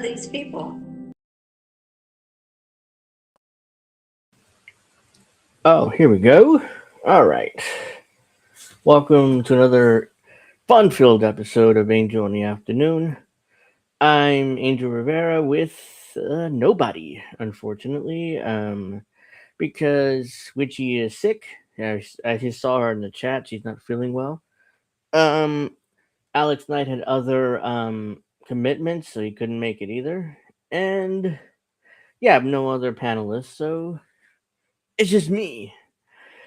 are these people? Oh, here we go. All right. Welcome to another fun-filled episode of Angel in the Afternoon. I'm Angel Rivera with nobody, unfortunately, because Witchy is sick. I just saw her in the chat. She's not feeling well. Um, Alex Knight had other commitments, so he couldn't make it either. And yeah, I have no other panelists, so it's just me.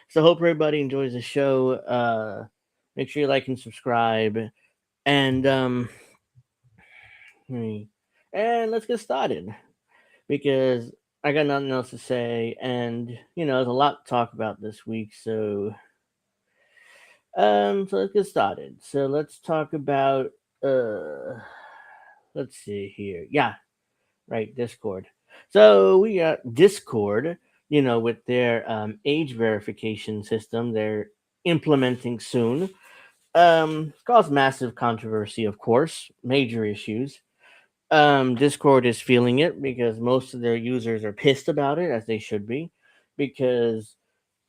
So hope everybody enjoys the show. Make sure you like and subscribe, and and let's get started because I got nothing else to say, and there's a lot to talk about this week. So let's get started. So let's talk about let's see here. Yeah, right, Discord. So we got Discord, with their age verification system they're implementing soon. It's caused massive controversy, of course, major issues. Discord is feeling it because most of their users are pissed about it, as they should be, because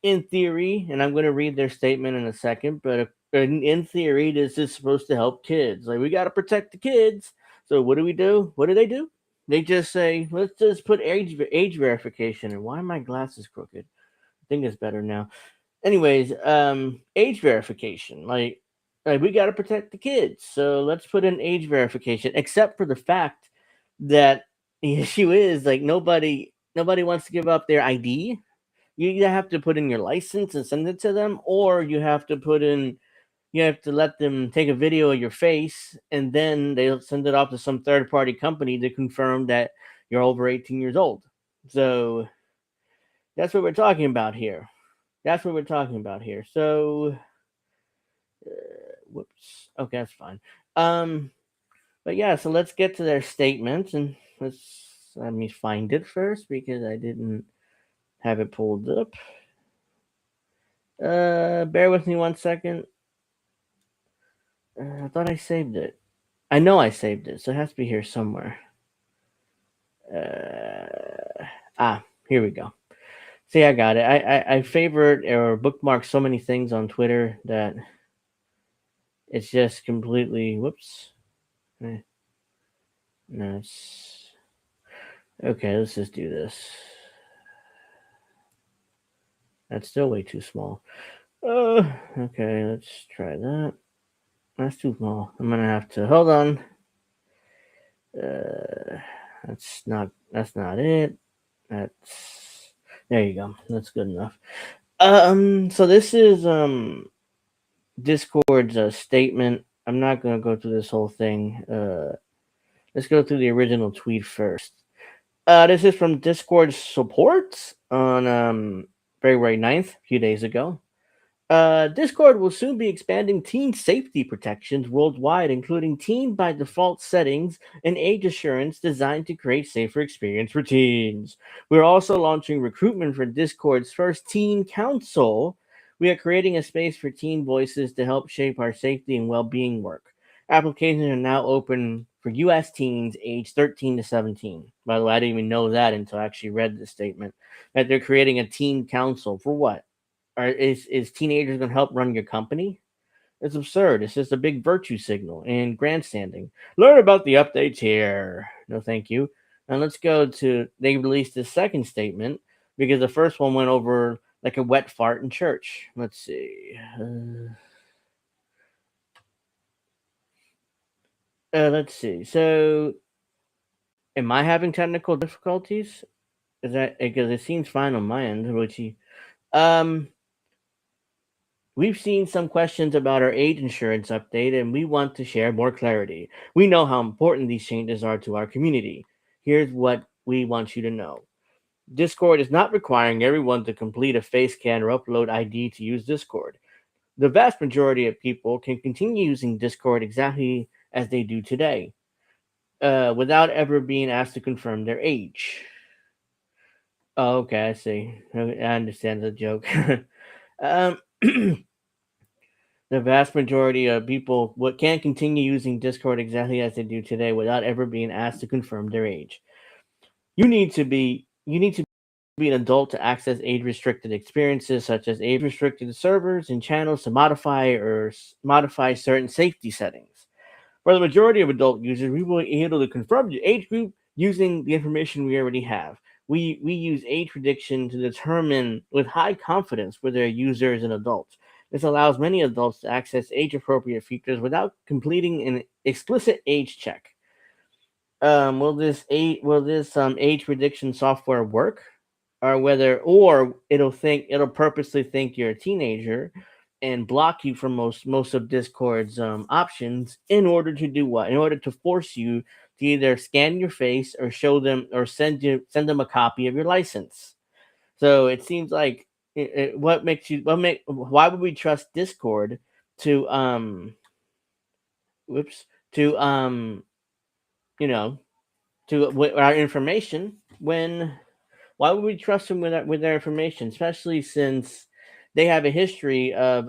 in theory, and I'm going to read their statement in a second, but in theory, this is supposed to help kids. Like, we got to protect the kids. So what do we do? What do? They just say, let's just put age verification. And why are my glasses crooked? I think it's better now. Anyways, age verification. Like we got to protect the kids. So let's put in age verification, except for the fact that the issue is like nobody wants to give up their ID. You either have to put in your license and send it to them, or you have to let them take a video of your face, and then they'll send it off to some third party company to confirm that you're over 18 years old. So that's what we're talking about here. That's what we're talking about here. So, whoops. Okay, that's fine. Um, but yeah, so let's get to their statement, and let me find it first because I didn't have it pulled up. Bear with me 1 second. I thought I saved it. I know I saved it, so it has to be here somewhere. Here we go. See, I got it. I favorite or bookmark so many things on Twitter that it's just completely whoops. No, it's okay. Let's just do this. That's still way too small. Okay. Let's try that. That's too small. I'm gonna have to hold on. That's not. That's not it. That's there. You go. That's good enough. So this is Discord's statement. I'm not gonna go through this whole thing. Let's go through the original tweet first. This is from Discord support on February 9th, a few days ago. Discord will soon be expanding teen safety protections worldwide, including teen by default settings and age assurance designed to create safer experience for teens. We're also launching recruitment for Discord's first teen council. We are creating a space for teen voices to help shape our safety and well-being work. Applications are now open for U.S. teens aged 13 to 17. By the way, I didn't even know that until I actually read the statement that they're creating a teen council for what? Is teenagers going to help run your company? It's absurd. It's just a big virtue signal and grandstanding. Learn about the updates here. No, thank you. Now let's go to. They released the second statement because the first one went over like a wet fart in church. Let's see. Let's see. So, am I having technical difficulties? Is that because it seems fine on my end, Richie? Um, We've seen some questions about our age insurance update, and we want to share more clarity. We know how important these changes are to our community. Here's what we want you to know. Discord is not requiring everyone to complete a face scan or upload ID to use Discord. The vast majority of people can continue using Discord exactly as they do today, without ever being asked to confirm their age. Oh, okay, I see. I understand the joke. um, The vast majority of people what can continue using Discord exactly as they do today without ever being asked to confirm their age. You need to be an adult to access age restricted experiences such as age restricted servers and channels to modify certain safety settings. For the majority of adult users, we will be able to confirm your age group using the information we already have. We use age prediction to determine with high confidence whether a user is an adult. This allows many adults to access age appropriate features without completing an explicit age check. Will this age prediction software work, or it'll purposely think you're a teenager and block you from most of Discord's options in order to do what? In order to force you to either scan your face or show them or send them a copy of your license. So it seems like what makes you what make why would we trust Discord to whoops to you know with our information when why would we trust them with their information, especially since they have a history of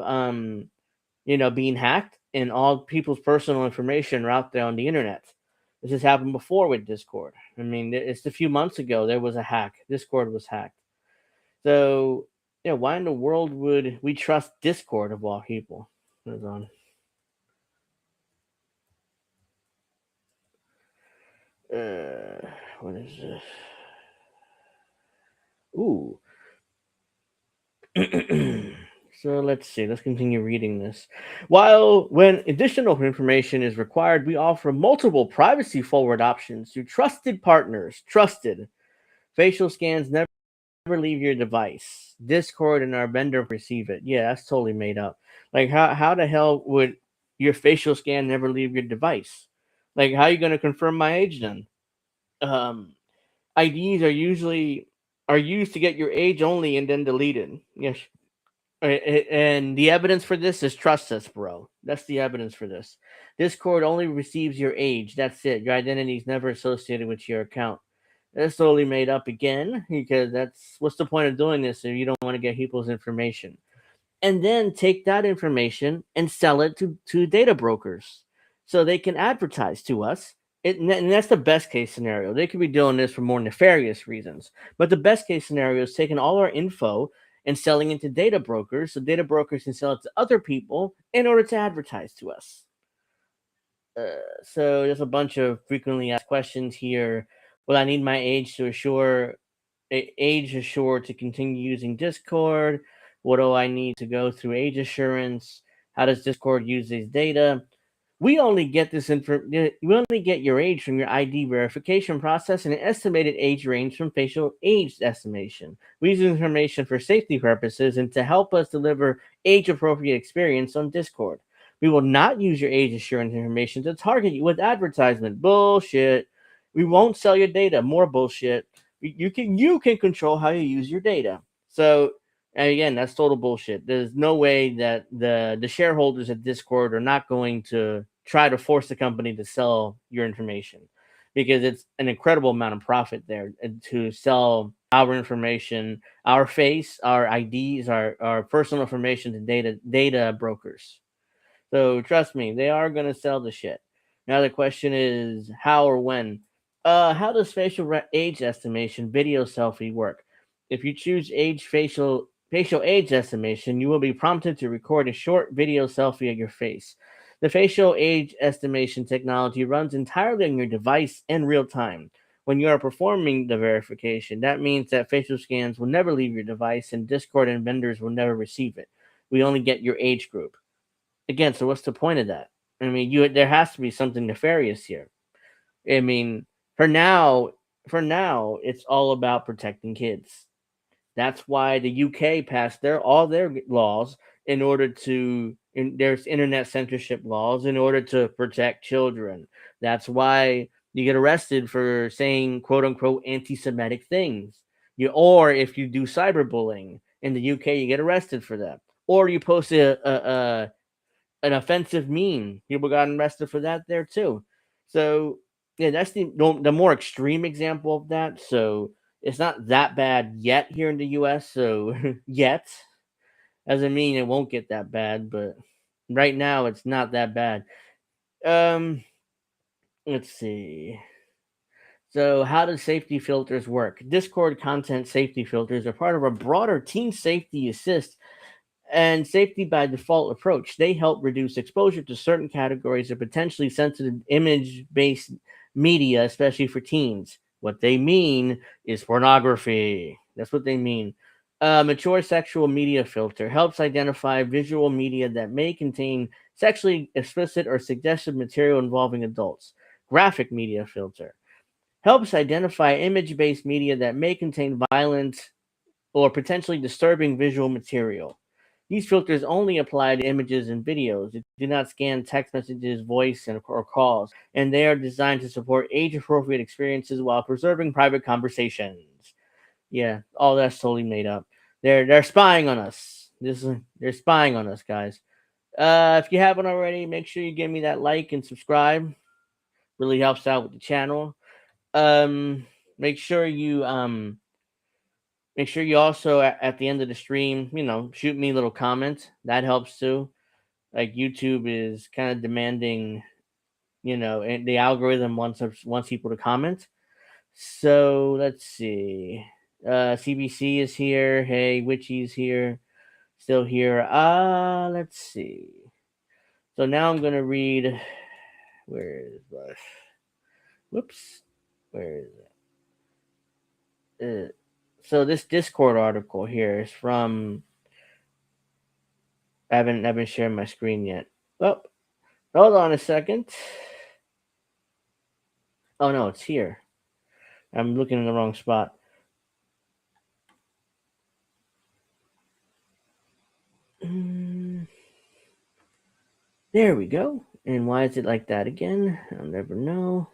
being hacked and all people's personal information are out there on the internet. This has happened before with Discord. I mean, it's a few months ago there was a hack. Discord was hacked. So yeah, why in the world would we trust Discord of all people? Hold on. What is this? Ooh. So let's see. Let's continue reading this. While when additional information is required, we offer multiple privacy forward options to trusted partners. Trusted facial scans never leave your device. Discord and our vendor receive it. Yeah, that's totally made up. Like how the hell would your facial scan never leave your device? Like how are you gonna confirm my age then? Um, IDs are used to get your age only and then deleted. Yes, and the evidence for this is trust us, bro. That's the evidence for this. Discord only receives your age. That's it. Your identity is never associated with your account. That's totally made up again because that's what's the point of doing this if you don't want to get people's information and then take that information and sell it to data brokers so they can advertise to us. And that's the best case scenario. They could be doing this for more nefarious reasons. But the best case scenario is taking all our info and selling it to data brokers so data brokers can sell it to other people in order to advertise to us. So there's a bunch of frequently asked questions here. Will I need my age assured to continue using Discord? What do I need to go through age assurance? How does Discord use these data? We only get your age from your ID verification process and an estimated age range from facial age estimation. We use this information for safety purposes and to help us deliver age appropriate experience on Discord. We will not use your age assurance information to target you with advertisement. Bullshit. We won't sell your data. More bullshit. You can control how you use your data. So and again, that's total bullshit. There's no way that the shareholders at Discord are not going to try to force the company to sell your information because it's an incredible amount of profit there to sell our information, our face, our IDs, our personal information to data brokers. So trust me, they are gonna sell the shit. Now the question is how or when. How does age estimation video selfie work? If you choose facial age estimation, you will be prompted to record a short video selfie of your face. The facial age estimation technology runs entirely on your device in real time. When you are performing the verification, that means that facial scans will never leave your device and Discord and vendors will never receive it. We only get your age group. Again, so what's the point of that? I mean, you there has to be something nefarious here. I mean, for now, it's all about protecting kids. That's why the UK passed all their laws in order there's internet censorship laws in order to protect children. That's why you get arrested for saying quote unquote anti-Semitic things. Or if you do cyberbullying in the UK, you get arrested for that. Or you post an offensive meme. People got arrested for that there too. So yeah, that's the more extreme example of that. So it's not that bad yet here in the U.S. So yet doesn't mean it won't get that bad, but Right now, it's not that bad. Um, let's see. So, how do safety filters work? Discord content safety filters are part of a broader Team Safety Assist and safety by default approach. They help reduce exposure to certain categories of potentially sensitive image based media, especially for teens. What they mean is pornography. That's what they mean. Mature sexual media filter helps identify visual media that may contain sexually explicit or suggestive material involving adults. Graphic media filter helps identify image based media that may contain violent or potentially disturbing visual material. These filters only apply to images and videos. They do not scan text messages, voice, or calls, and they are designed to support age appropriate experiences while preserving private conversations. Yeah, all that's totally made up. They're spying on us. They're spying on us, guys. If you haven't already, make sure you give me that like and subscribe. Really helps out with the channel. Um, make sure you Make sure you also at the end of the stream, shoot me a little comment. That helps too. Like YouTube is kind of demanding, and the algorithm wants people to comment. So let's see. CBC is here. Hey, Witchy's here. Still here. Let's see. So now I'm gonna read. Where is my? Whoops. Where is it? So this Discord article here is from. I haven't shared my screen yet. Well, hold on a second. Oh no, it's here. I'm looking in the wrong spot. Mm, there we go. And why is it like that again? I'll never know.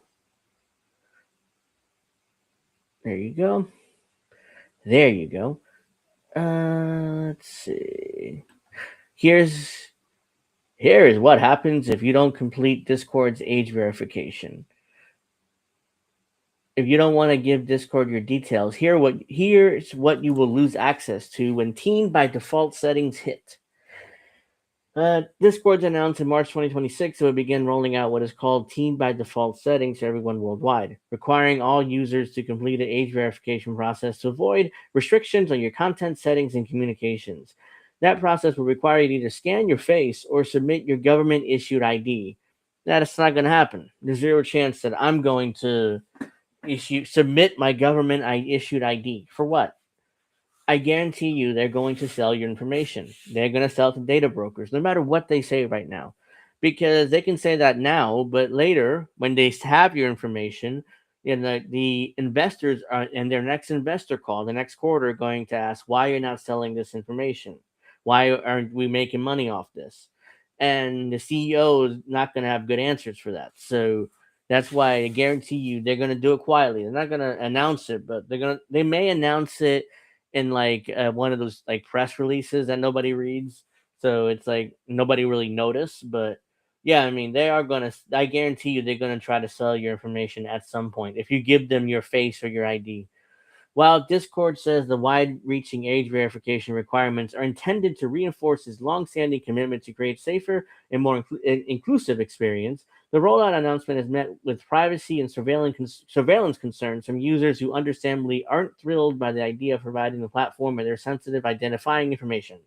There you go. There you go. Let's see. Here's Here is what happens if you don't complete Discord's age verification. If you don't want to give Discord your details, here's what you will lose access to when teen by default settings hit. Discord's announced in March 2026 it will begin rolling out what is called Teen by Default settings to everyone worldwide, requiring all users to complete an age verification process to avoid restrictions on your content settings and communications. That process will require you to either scan your face or submit your government issued ID. That's not going to happen. There's zero chance that I'm going to submit my government issued ID. For what? I guarantee you they're going to sell your information. They're going to sell it to data brokers, no matter what they say right now. Because they can say that now, but later, when they have your information, the investors are in their next investor call, the next quarter, are going to ask why you're not selling this information. Why aren't we making money off this? And the CEO is not going to have good answers for that. So that's why I guarantee you they're going to do it quietly. They're not going to announce it, but they may announce it in like one of those like press releases that nobody reads, so it's like nobody really noticed. But yeah, I mean they are gonna. I guarantee you they're gonna try to sell your information at some point if you give them your face or your ID. While Discord says the wide reaching age verification requirements are intended to reinforce its long standing commitment to create safer and more inclusive experience, the rollout announcement has met with privacy and surveillance concerns from users who understandably aren't thrilled by the idea of providing the platform with their sensitive identifying information.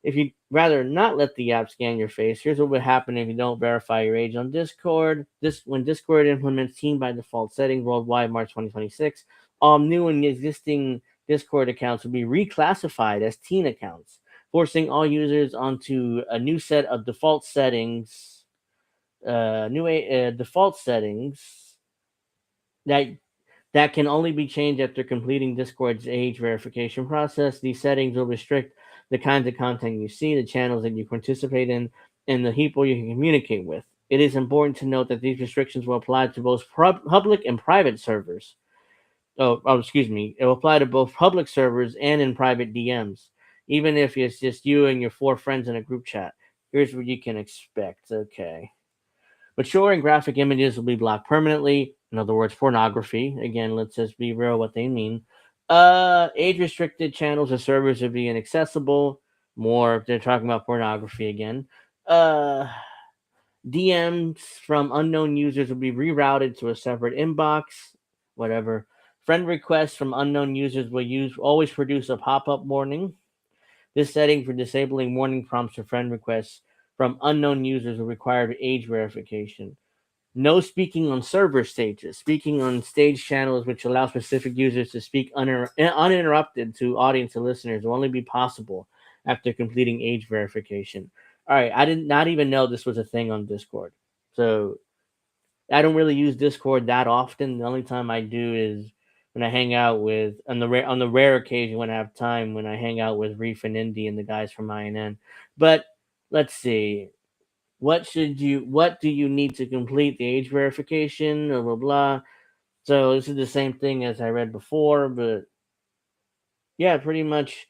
If you'd rather not let the app scan your face, here's what would happen if you don't verify your age on Discord. When Discord implements Teen by default settings worldwide March 2026, all new and existing Discord accounts will be reclassified as teen accounts, forcing all users onto a new set of default settings. Default settings that can only be changed after completing Discord's age verification process. These settings will restrict the kinds of content you see, the channels that you participate in, and the people you can communicate with. It is important to note that these restrictions will apply to both public and private servers. Excuse me. It will apply to both public servers and in private DMs, even if it's just you and your 4 friends in a group chat. Here's what you can expect. Okay. Mature and graphic images will be blocked permanently. In other words, pornography. Again, let's just be real what they mean. Age restricted channels or servers will be inaccessible. More, they're talking about pornography again. Uh, DMs from unknown users will be rerouted to a separate inbox. Whatever. Friend requests from unknown users will use always produce a pop-up warning. This setting for disabling warning prompts for friend requests from unknown users will require age verification. No speaking on server stages. Speaking on stage channels, which allow specific users to speak uninterrupted to audience and listeners, will only be possible after completing age verification. All right, I did not even know this was a thing on Discord. So I don't really use Discord that often. The only time I do is when I hang out with on the rare occasion when I have time when I hang out with Reef and Indy and the guys from INN. But let's see. What do you need to complete the age verification? Blah blah blah. So this is the same thing as I read before, but yeah, pretty much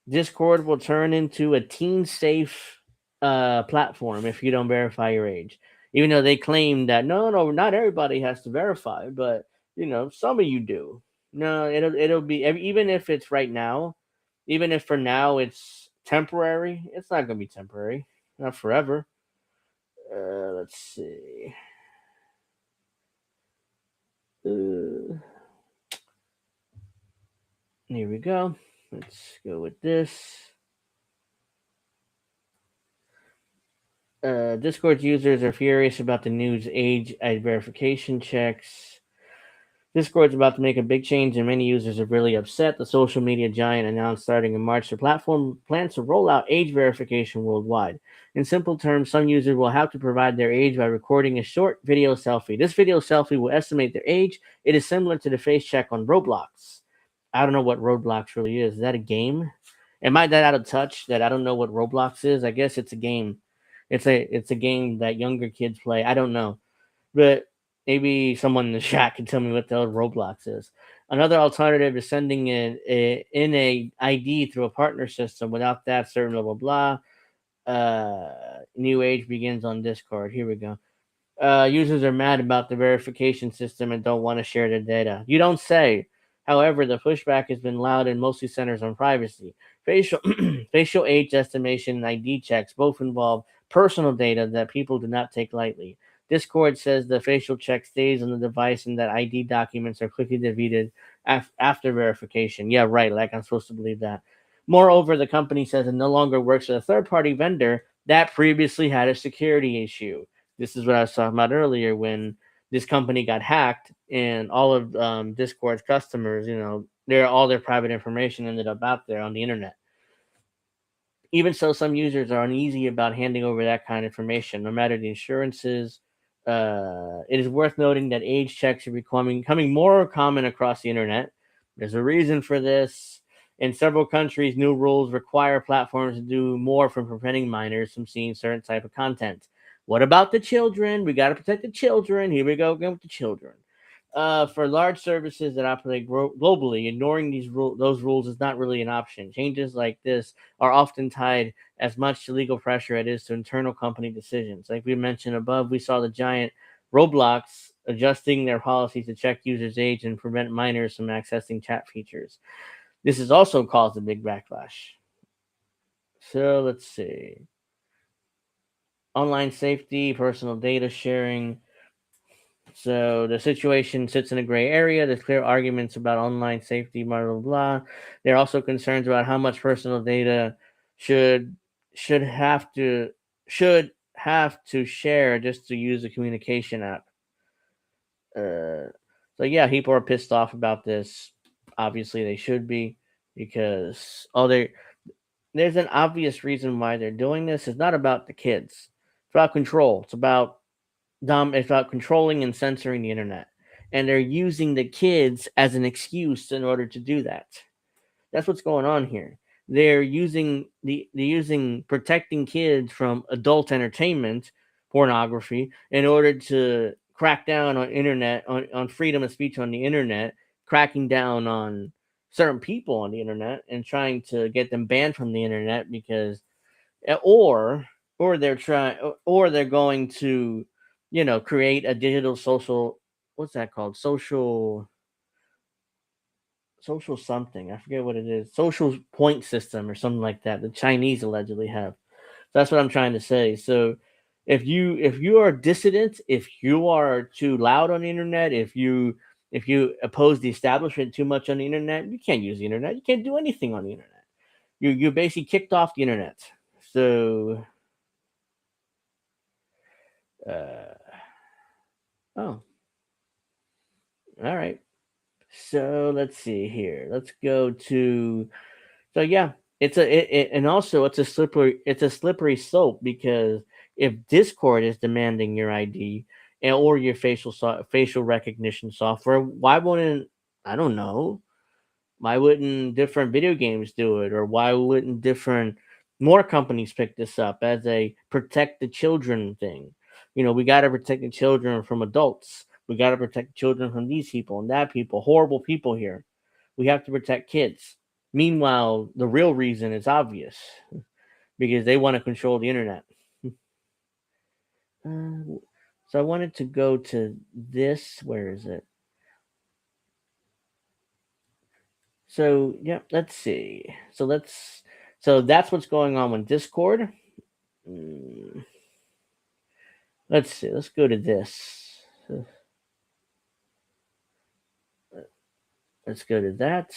Discord will turn into a teen safe platform if you don't verify your age. Even though they claim that no, not everybody has to verify, but some of you do. No, it'll be even if it's right now, even if for now it's temporary, it's not gonna be temporary, not forever. Let's see. Uh, Here we go. Let's go with this. Discord users are furious about the news age verification checks. Discord's about to make a big change, and many users are really upset. The social media giant announced starting in March the platform plans to roll out age verification worldwide. In simple terms, some users will have to provide their age by recording a short video selfie. This video selfie will estimate their age. It is similar to the face check on Roblox. I don't know what Roblox really is. Is that a game? Am I that out of touch that I don't know what Roblox is? I guess it's a game. It's a game that younger kids play. I don't know, but maybe someone in the chat can tell me what the hell Roblox is. Another alternative is sending in a ID through a partner system. Without that, certain blah blah blah. New age begins on Discord. Here we go. Users are mad about the verification system and don't want to share their data. You don't say. However, the pushback has been loud and mostly centers on privacy. Facial facial age estimation and ID checks both involve personal data that people do not take lightly. Discord says the facial check stays on the device and that ID documents are quickly deleted after verification. Yeah, right. Like I'm supposed to believe that. Moreover, the company says it no longer works with a third party vendor that previously had a security issue. This is what I was talking about earlier when this company got hacked and all of Discord's customers, all their private information ended up out there on the internet. Even so, some users are uneasy about handing over that kind of information, no matter the insurances. It is worth noting that age checks are becoming more common across the internet. There's a reason for this. In several countries, new rules require platforms to do more for preventing minors from seeing certain type of content. What about the children? We got to protect the children. Here we go again with the children. For large services that operate globally, ignoring those rules is not really an option. Changes like this are often tied as much to legal pressure as it is to internal company decisions. Like we mentioned above, we saw the giant Roblox adjusting their policies to check users' age and prevent minors from accessing chat features. This has also caused a big backlash. So let's see. Online safety, personal data sharing. So the situation sits in a gray area. There's clear arguments about online safety, blah blah blah. There are also concerns about how much personal data should should have to should have to share just to use a communication app. Uh, so yeah, people are pissed off about this. Obviously, they should be because there's an obvious reason why they're doing this. It's not about the kids. It's about control. It's about controlling and censoring the internet, and they're using the kids as an excuse in order to do that. That's what's going on here. They're using protecting kids from adult entertainment, pornography, in order to crack down on on freedom of speech on the internet, cracking down on certain people on the internet, and trying to get them banned from the internet because or or they're going to create a digital social, what's that called, social something, I forget what it is, social point system or something like that the Chinese allegedly have. That's what I'm trying to say. So if you are dissident, if you are too loud on the internet, if you oppose the establishment too much on the internet, you can't use the internet. You can't do anything on the internet. You basically kicked off the internet. So uh, oh, all right. So let's see here. Let's go to so yeah. And also it's a slippery slope because if Discord is demanding your ID or your facial recognition software, why wouldn't I don't know why wouldn't different video games do it, or why wouldn't different more companies pick this up as a protect the children thing? We got to protect the children from adults. We got to protect children from these people and that people, horrible people here. We have to protect kids. Meanwhile, the real reason is obvious because they want to control the internet. So I wanted to go to this. Where is it? So yeah, let's see. So that's what's going on with Discord. Mm, let's see. Let's go to this. Let's go to that.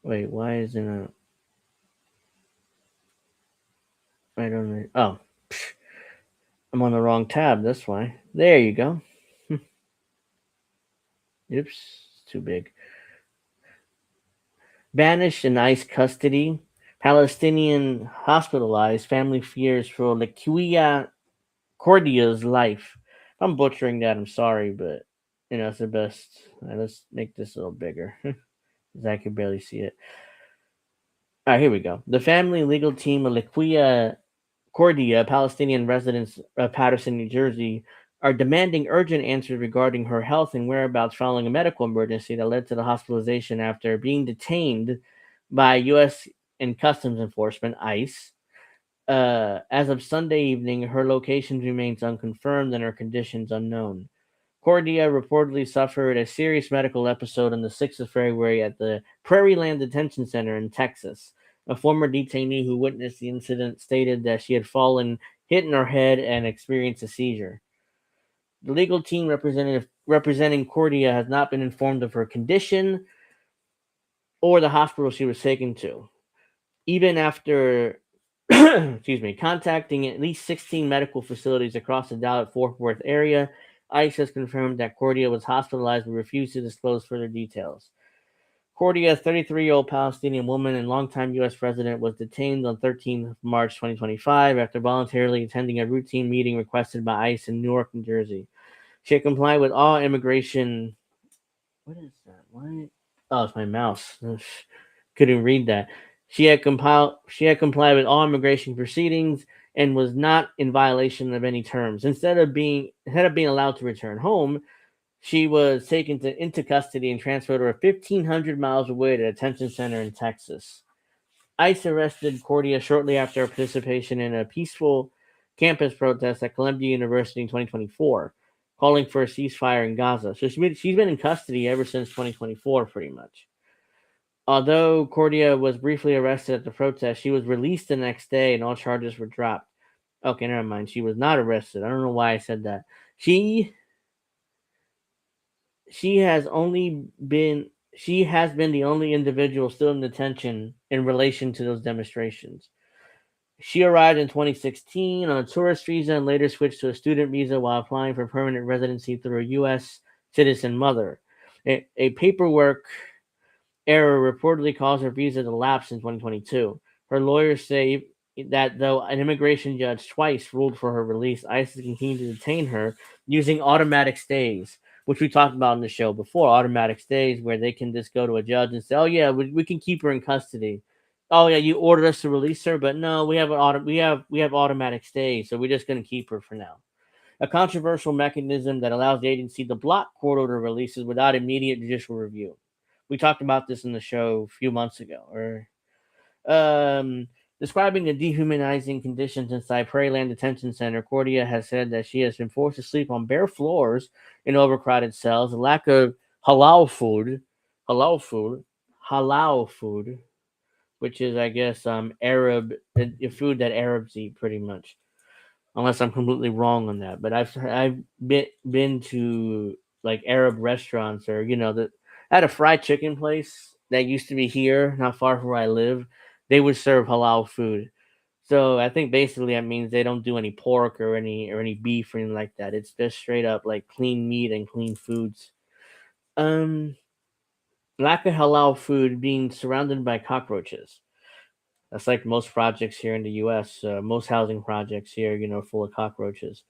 Wait, why isn't it? I don't know. Oh, I'm on the wrong tab. That's why. There you go. Oops, it's too big. Banished in ICE custody. Palestinian hospitalized. Family fears for Lakia Cordia's life. If I'm butchering that, I'm sorry, but it's the best. All right, let's make this a little bigger because I can barely see it. All right, here we go. The family legal team of Lakia Cordia, Palestinian residents of Patterson, New Jersey, are demanding urgent answers regarding her health and whereabouts following a medical emergency that led to the hospitalization after being detained by U.S. and Customs Enforcement (ICE). As of Sunday evening, her location remains unconfirmed and her conditions unknown. Cordia reportedly suffered a serious medical episode on the 6th of February at the Prairie Land Detention Center in Texas. A former detainee who witnessed the incident stated that she had fallen, hit in her head, and experienced a seizure. The legal team representing Cordia has not been informed of her condition or the hospital she was taken to. Even after contacting at least 16 medical facilities across the Dallas-Fort Worth area, ICE has confirmed that Cordia was hospitalized but refused to disclose further details. Cordia, a 33-year-old Palestinian woman and longtime U.S. resident, was detained on 13th March 2025 after voluntarily attending a routine meeting requested by ICE in Newark, New Jersey. She had complied with all immigration. What is that? Why? Oh, it's my mouse. Couldn't read that. She had complied with all immigration proceedings and was not in violation of any terms. Instead of being allowed to return home, she was taken into custody and transferred over 1,500 miles away to a detention center in Texas. ICE arrested Cordia shortly after her participation in a peaceful campus protest at Columbia University in 2024, calling for a ceasefire in Gaza. So she's been in custody ever since 2024, pretty much. Although Cordia was briefly arrested at the protest, she was released the next day and all charges were dropped. Okay, never mind. She was not arrested. I don't know why I said that. She she has only been she has been the only individual still in detention in relation to those demonstrations. She arrived in 2016 on a tourist visa and later switched to a student visa while applying for permanent residency through a U.S. citizen mother. A paperwork error reportedly caused her visa to lapse in 2022. Her lawyers say that though an immigration judge twice ruled for her release, ICE continued to detain her using automatic stays, which we talked about in the show before. Automatic stays where they can just go to a judge and say, "Oh yeah, we can keep her in custody." Oh yeah, you ordered us to release her, but no, we have automatic stays, so we're just going to keep her for now. A controversial mechanism that allows the agency to block court order releases without immediate judicial review. We talked about this in the show a few months ago. Or describing the dehumanizing conditions inside Prairie Land Detention Center, Cordia has said that she has been forced to sleep on bare floors in overcrowded cells, a lack of halal food, halal food, halal food, which is, I guess, Arab food that Arabs eat, pretty much. Unless I'm completely wrong on that, but I've been to like Arab restaurants, or the I had a fried chicken place that used to be here, not far from where I live. They would serve halal food, so I think basically that means they don't do any pork or any beef or anything like that. It's just straight up like clean meat and clean foods. Um, Lack of halal food being surrounded by cockroaches. That's like most projects here in the U.S. Most housing projects here, full of cockroaches.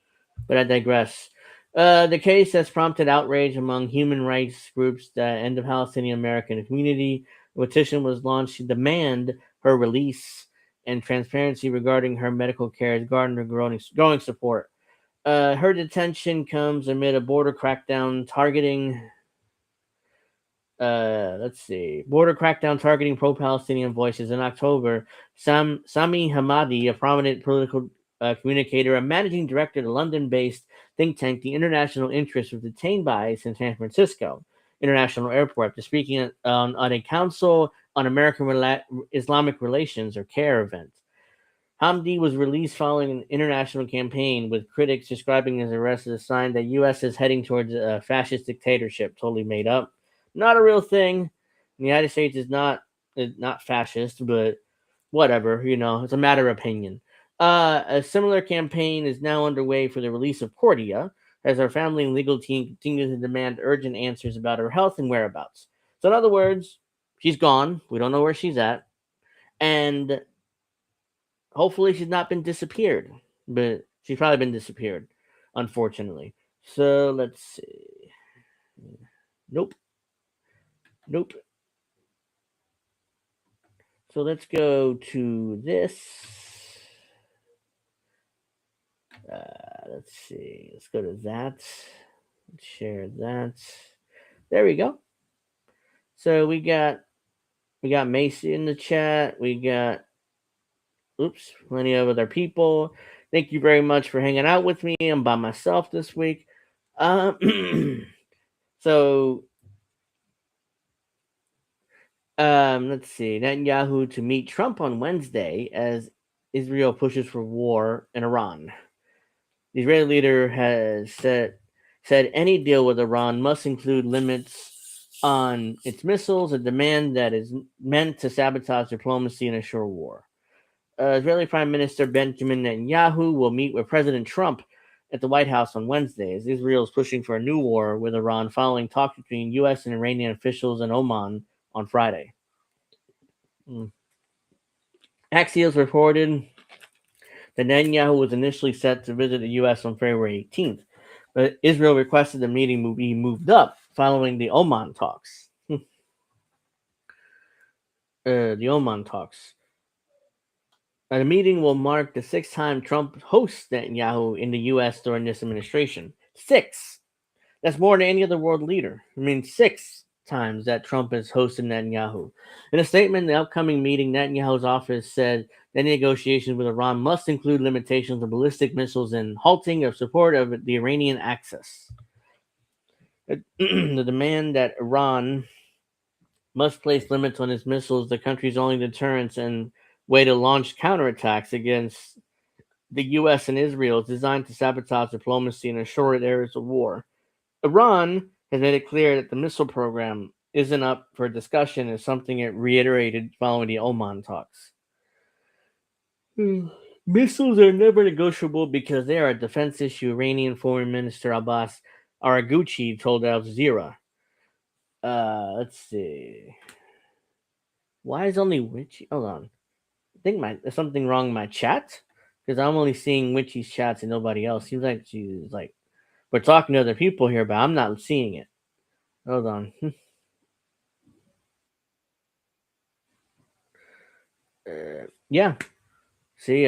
But I digress. The case has prompted outrage among human rights groups and the Palestinian American community. A petition was launched to demand her release, and transparency regarding her medical care has garnered growing support. Her detention comes amid a border crackdown targeting let's see, border crackdown targeting pro-Palestinian voices in October. Sami Hamadi, a prominent political communicator and managing director of the London-based think tank, the International Interest, was detained by ICE in San Francisco International Airport after speaking on a Council on American Islamic Relations, or CARE, event. Hamdi was released following an international campaign, with critics describing his arrest as a sign that U.S. is heading towards a fascist dictatorship. Totally made up, not a real thing. The United States is not fascist, but whatever. It's a matter of opinion. A similar campaign is now underway for the release of Cordia, as our family and legal team continue to demand urgent answers about her health and whereabouts. So, in other words, she's gone. We don't know where she's at, and hopefully she's not been disappeared, but she's probably been disappeared, unfortunately. So let's see. Nope, nope. So let's go to this. Let's see. Let's go to that. Let's share that. There we go. So we got Macy in the chat. We got plenty of other people. Thank you very much for hanging out with me. I'm by myself this week. So let's see. Netanyahu to meet Trump on Wednesday as Israel pushes for war in Iran. The Israeli leader has said any deal with Iran must include limits on its missiles, a demand that is meant to sabotage diplomacy and assure war. Israeli Prime Minister Benjamin Netanyahu will meet with President Trump at the White House on Wednesday, as Israel is pushing for a new war with Iran following talks between U.S. and Iranian officials in Oman on Friday. Axios reported that Netanyahu was initially set to visit the U.S. on February 18th, but Israel requested the meeting be moved up following the Oman talks. The Oman talks. The meeting will mark the sixth time Trump hosts Netanyahu in the U.S. during this administration. Six. That's more than any other world leader. I mean, 6 times that Trump has hosted Netanyahu. In a statement, the upcoming meeting, Netanyahu's office said that negotiations with Iran must include limitations on ballistic missiles and halting of support of the Iranian axis. The demand that Iran must place limits on its missiles, the country's only deterrence and way to launch counterattacks against the U.S. and Israel, is designed to sabotage diplomacy and assure areas of war. Iran has made it clear that the missile program isn't up for discussion, is something it reiterated following the Oman talks. Missiles are never negotiable because they are a defense issue, Iranian Foreign Minister Abbas Araghchi told Al Jazeera. Let's see. Why is only Witchy? Hold on. I think there's something wrong in my chat, because I'm only seeing Witchy's chats and nobody else. Seems like she's like, we're talking to other people here, but I'm not seeing it. Hold on. Yeah. See,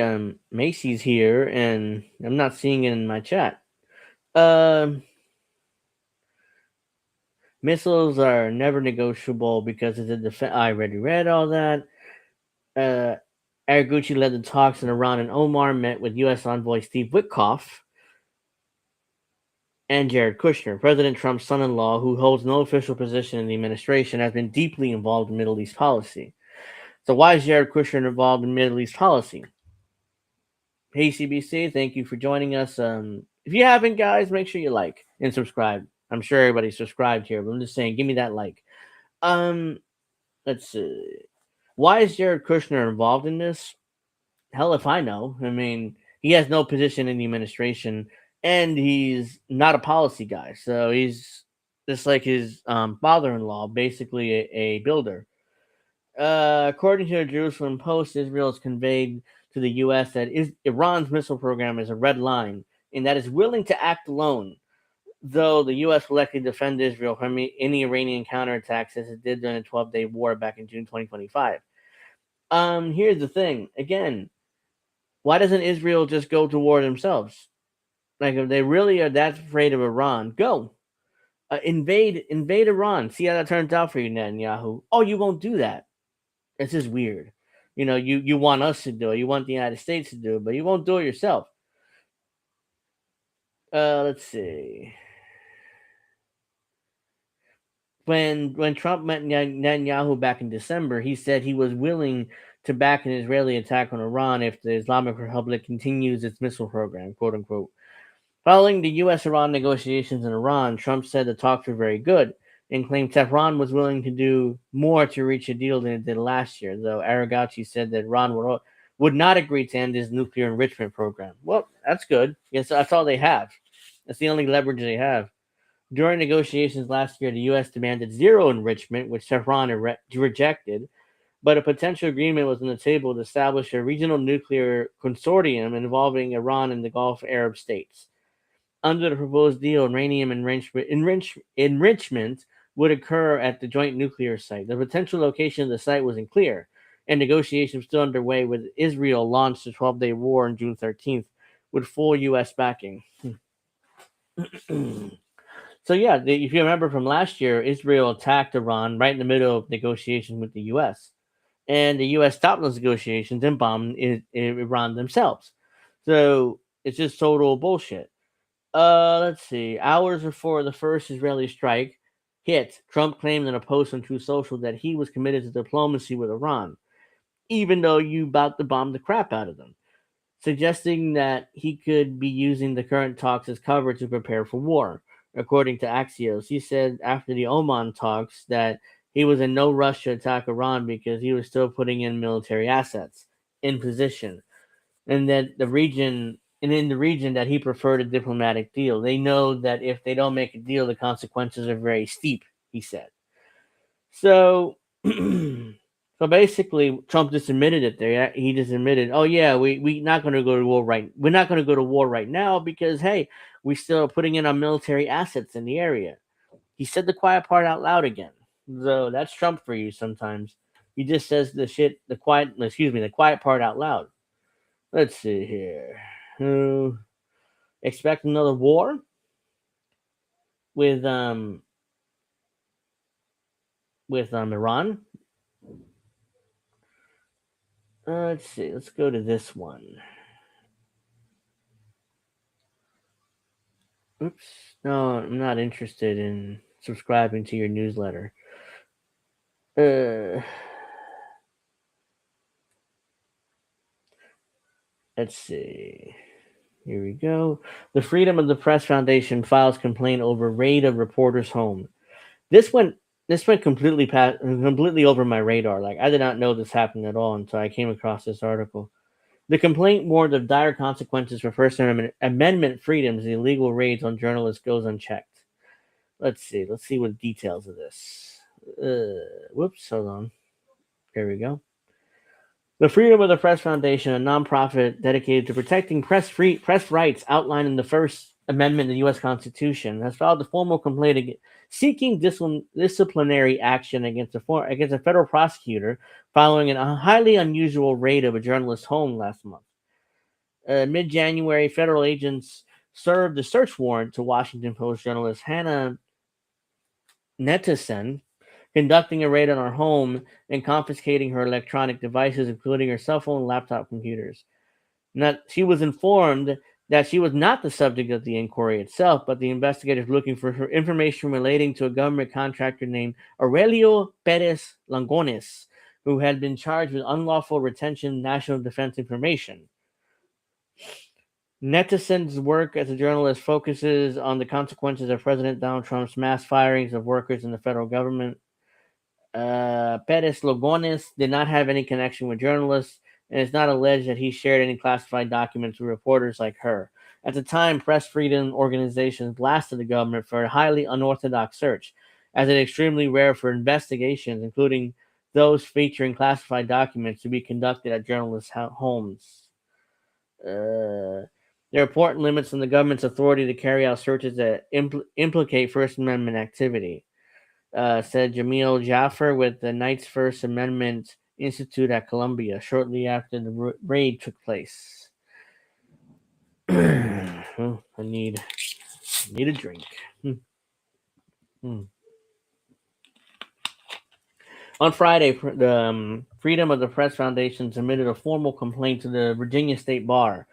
Macy's here, and I'm not seeing it in my chat. Missiles are never negotiable because it's a defense. I already read all that. Araghchi led the talks in Iran, and Omar met with U.S. envoy Steve Witkoff and Jared Kushner. President Trump's son-in-law, who holds no official position in the administration, has been deeply involved in Middle East policy. So why is Jared Kushner involved in Middle East policy? Hey CBC, thank you for joining us. If you haven't, guys, make sure you like and subscribe. I'm sure everybody's subscribed here, but I'm just saying, give me that like. Um, let's see. Why is Jared Kushner involved in this? Hell if I know. I mean, he has no position in the administration, and he's not a policy guy. So he's just like his father-in-law, basically a builder. According to the Jerusalem Post, Israel has conveyed to the U.S. that Iran's missile program is a red line and that is willing to act alone, though the U.S. will likely defend Israel from any Iranian counterattacks as it did during the 12-day war back in June 2025. Here's the thing. Again, why doesn't Israel just go to war themselves? Like, if they really are that afraid of Iran, go. Invade Iran. See how that turns out for you, Netanyahu. Oh, you won't do that. It's just weird. You want us to do it. You want the United States to do it, but you won't do it yourself. Let's see. When Trump met Netanyahu back in December, he said he was willing to back an Israeli attack on Iran if the Islamic Republic continues its missile program, quote unquote. Following the U.S.-Iran negotiations in Iran, Trump said the talks were very good and claimed Tehran was willing to do more to reach a deal than it did last year, though Aragachi said that Iran would not agree to end his nuclear enrichment program. Well, that's good. Yes, that's all they have. That's the only leverage they have. During negotiations last year, the U.S. demanded zero enrichment, which Tehran rejected, but a potential agreement was on the table to establish a regional nuclear consortium involving Iran and the Gulf Arab states. Under the proposed deal, uranium enrichment would occur at the joint nuclear site. The potential location of the site wasn't clear, and negotiations were still underway with Israel launched the 12-day war on June 13th with full U.S. backing. So yeah, if you remember from last year, Israel attacked Iran right in the middle of negotiations with the U.S. And the U.S. stopped those negotiations and bombed Iran themselves. So it's just total bullshit. Let's see. Hours before the first Israeli strike hit, Trump claimed in a post on Truth Social that he was committed to diplomacy with Iran, even though you about to bomb the crap out of them, suggesting that he could be using the current talks as cover to prepare for war. According to Axios, he said after the Oman talks that he was in no rush to attack Iran because he was still putting in military assets in position, and that in the region that he preferred a diplomatic deal. They know that if they don't make a deal, the consequences are very steep, he said. So so basically Trump just admitted it there. He just admitted, oh yeah, we not gonna go to war right we're not gonna go to war right now because hey, we still are putting in our military assets in the area. He said the quiet part out loud again. So that's Trump for you sometimes. He just says the quiet part out loud. Let's see here. Expect another war with Iran. Let's see. Let's go to this one. Oops. No, I'm not interested in subscribing to your newsletter. Uh, let's see. Here we go. The Freedom of the Press Foundation files complaint over raid of reporter's home. This went completely over my radar. Like I did not know this happened at all until I came across this article. The complaint warned of dire consequences for First Amendment freedoms. The illegal raids on journalists goes unchecked. Let's see. Let's see what details of this. Whoops. Hold on. There we go. The Freedom of the Press Foundation, a nonprofit dedicated to protecting press rights outlined in the First Amendment of the U.S. Constitution, has filed a formal complaint seeking disciplinary action against a federal prosecutor following a highly unusual raid of a journalist's home last month. Mid-January, federal agents served a search warrant to Washington Post journalist Hannah Nettesen, conducting a raid on her home and confiscating her electronic devices, including her cell phone and laptop computers. She was informed that she was not the subject of the inquiry itself, but the investigators looking for her information relating to a government contractor named Aurelio Perez Langones, who had been charged with unlawful retention of national defense information. Netison's work as a journalist focuses on the consequences of President Donald Trump's mass firings of workers in the federal government. Perez Logones did not have any connection with journalists, and it's not alleged that he shared any classified documents with reporters like her. At the time, press freedom organizations blasted the government for a highly unorthodox search, as it is extremely rare for investigations, including those featuring classified documents, to be conducted at journalists' homes. There are important limits on the government's authority to carry out searches that implicate First Amendment activity, said Jamil Jaffer with the Knight's First Amendment Institute at Columbia shortly after the raid took place. Well, I need a drink. Hmm. On Friday, the Freedom of the Press Foundation submitted a formal complaint to the Virginia State Bar,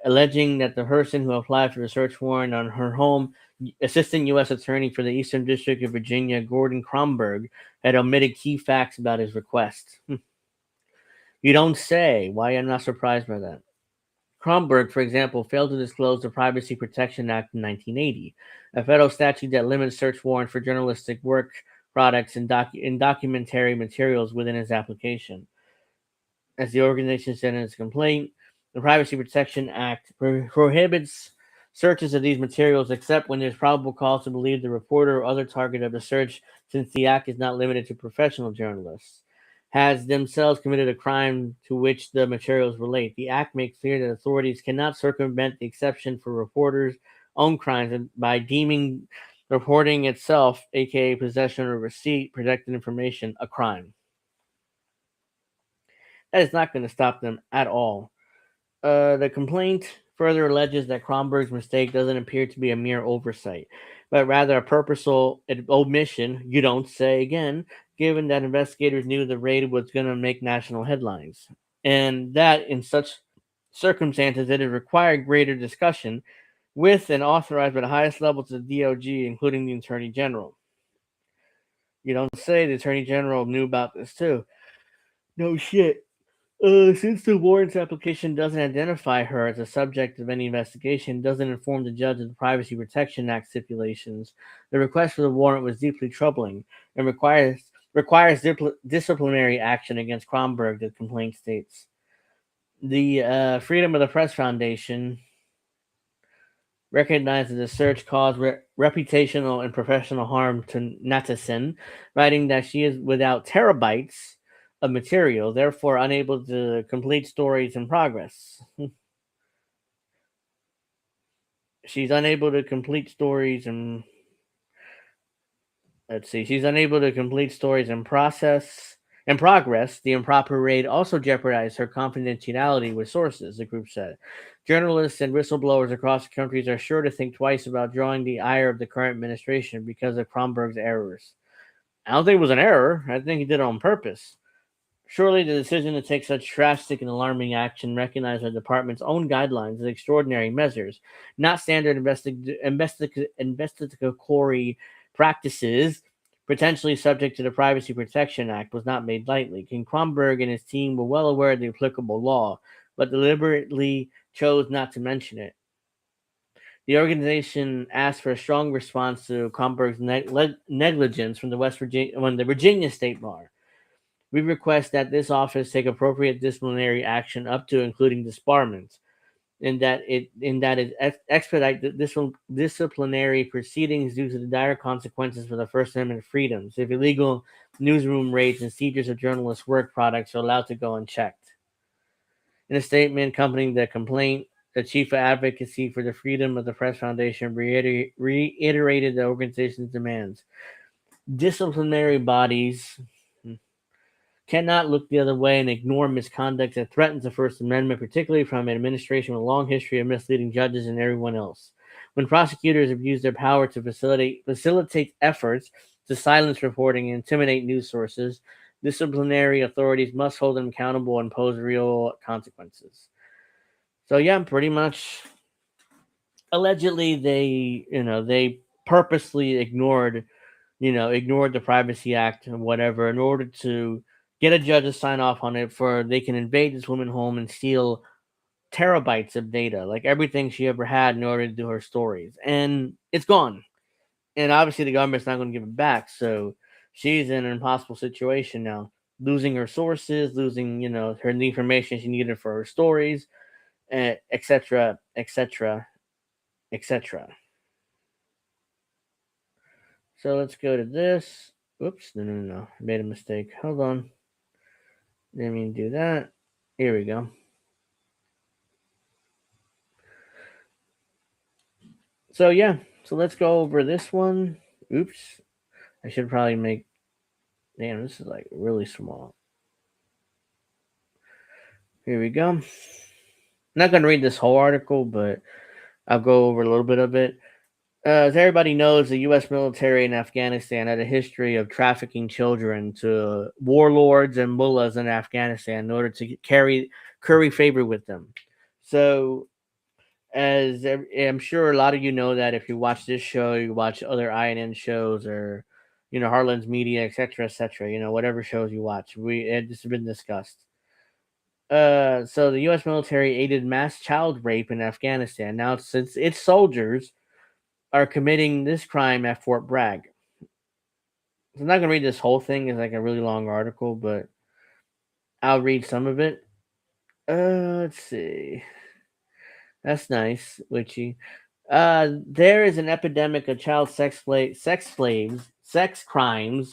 alleging that the person who applied for a search warrant on her home, Assistant U.S. Attorney for the Eastern District of Virginia, Gordon Kromberg, had omitted key facts about his request. You don't say. Why I'm not surprised by that. Kromberg, for example, failed to disclose the Privacy Protection Act in 1980, a federal statute that limits search warrants for journalistic work products and documentary materials within his application. As the organization said in its complaint, the Privacy Protection Act prohibits searches of these materials except when there's probable cause to believe the reporter or other target of the search, since the act is not limited to professional journalists, has themselves committed a crime to which the materials relate. The act makes clear that authorities cannot circumvent the exception for reporters' own crimes by deeming reporting itself, aka possession or receipt, protected information, a crime. That is not going to stop them at all. The complaint further alleges that Kronberg's mistake doesn't appear to be a mere oversight, but rather a purposeful omission, you don't say again, given that investigators knew the raid was going to make national headlines. And that, in such circumstances, it has required greater discussion with and authorized by the highest levels of the DOJ, including the Attorney General. You don't say the Attorney General knew about this too. No shit. Since the warrant's application doesn't identify her as a subject of any investigation, doesn't inform the judge of the Privacy Protection Act stipulations, the request for the warrant was deeply troubling and requires disciplinary action against Kronberg, the complaint states. The Freedom of the Press Foundation recognizes the search caused reputational and professional harm to Natison, writing that she is without terabytes of material, therefore unable to complete stories in progress. She's unable to complete stories and she's unable to complete stories in progress. The improper raid also jeopardized her confidentiality with sources, the group said. Journalists and whistleblowers across the country are sure to think twice about drawing the ire of the current administration because of Kronberg's errors. I don't think it was an error. I think he did it on purpose. Surely the decision to take such drastic and alarming action recognized the department's own guidelines as extraordinary measures, not standard investigatory practices potentially subject to the Privacy Protection Act, was not made lightly. King Kronberg and his team were well aware of the applicable law, but deliberately chose not to mention it. The organization asked for a strong response to Kronberg's negligence from the Virginia State Bar. We request that this office take appropriate disciplinary action up to including disbarment, and that it expedite the disciplinary proceedings due to the dire consequences for the First Amendment freedoms if illegal newsroom raids and seizures of journalists' work products are allowed to go unchecked. In a statement accompanying the complaint, the chief of advocacy for the Freedom of the Press Foundation reiterated the organization's demands. Disciplinary bodies cannot look the other way and ignore misconduct that threatens the First Amendment, particularly from an administration with a long history of misleading judges and everyone else. When prosecutors abuse their power to facilitate efforts to silence reporting and intimidate news sources, disciplinary authorities must hold them accountable and impose real consequences. So yeah, pretty much. Allegedly, they purposely ignored the Privacy Act and whatever in order to get a judge to sign off on it for they can invade this woman's home and steal terabytes of data, like everything she ever had in order to do her stories. And it's gone. And obviously the government's not going to give it back. So she's in an impossible situation now, losing her sources, losing, her the information she needed for her stories, etc., etc., etc. So let's go to this. Oops, no. I made a mistake. Hold on. Didn't mean to do that. Here we go. So yeah, so let's go over this one. Oops, I should probably make. Damn, this is like really small. Here we go. I'm not gonna read this whole article, but I'll go over a little bit of it. As everybody knows, the U.S. military in Afghanistan had a history of trafficking children to warlords and mullahs in Afghanistan in order to curry favor with them. So as I'm sure a lot of you know that if you watch this show, you watch other INN shows or Heartland's Media, etc., etc. Whatever shows you watch, this has been discussed. So the U.S. military aided mass child rape in Afghanistan. Now, since its soldiers are committing this crime at Fort Bragg, so I'm not gonna read this whole thing. It's like a really long article, but I'll read some of it. Let's see. That's nice, Witchy. There is an epidemic of child sex crimes.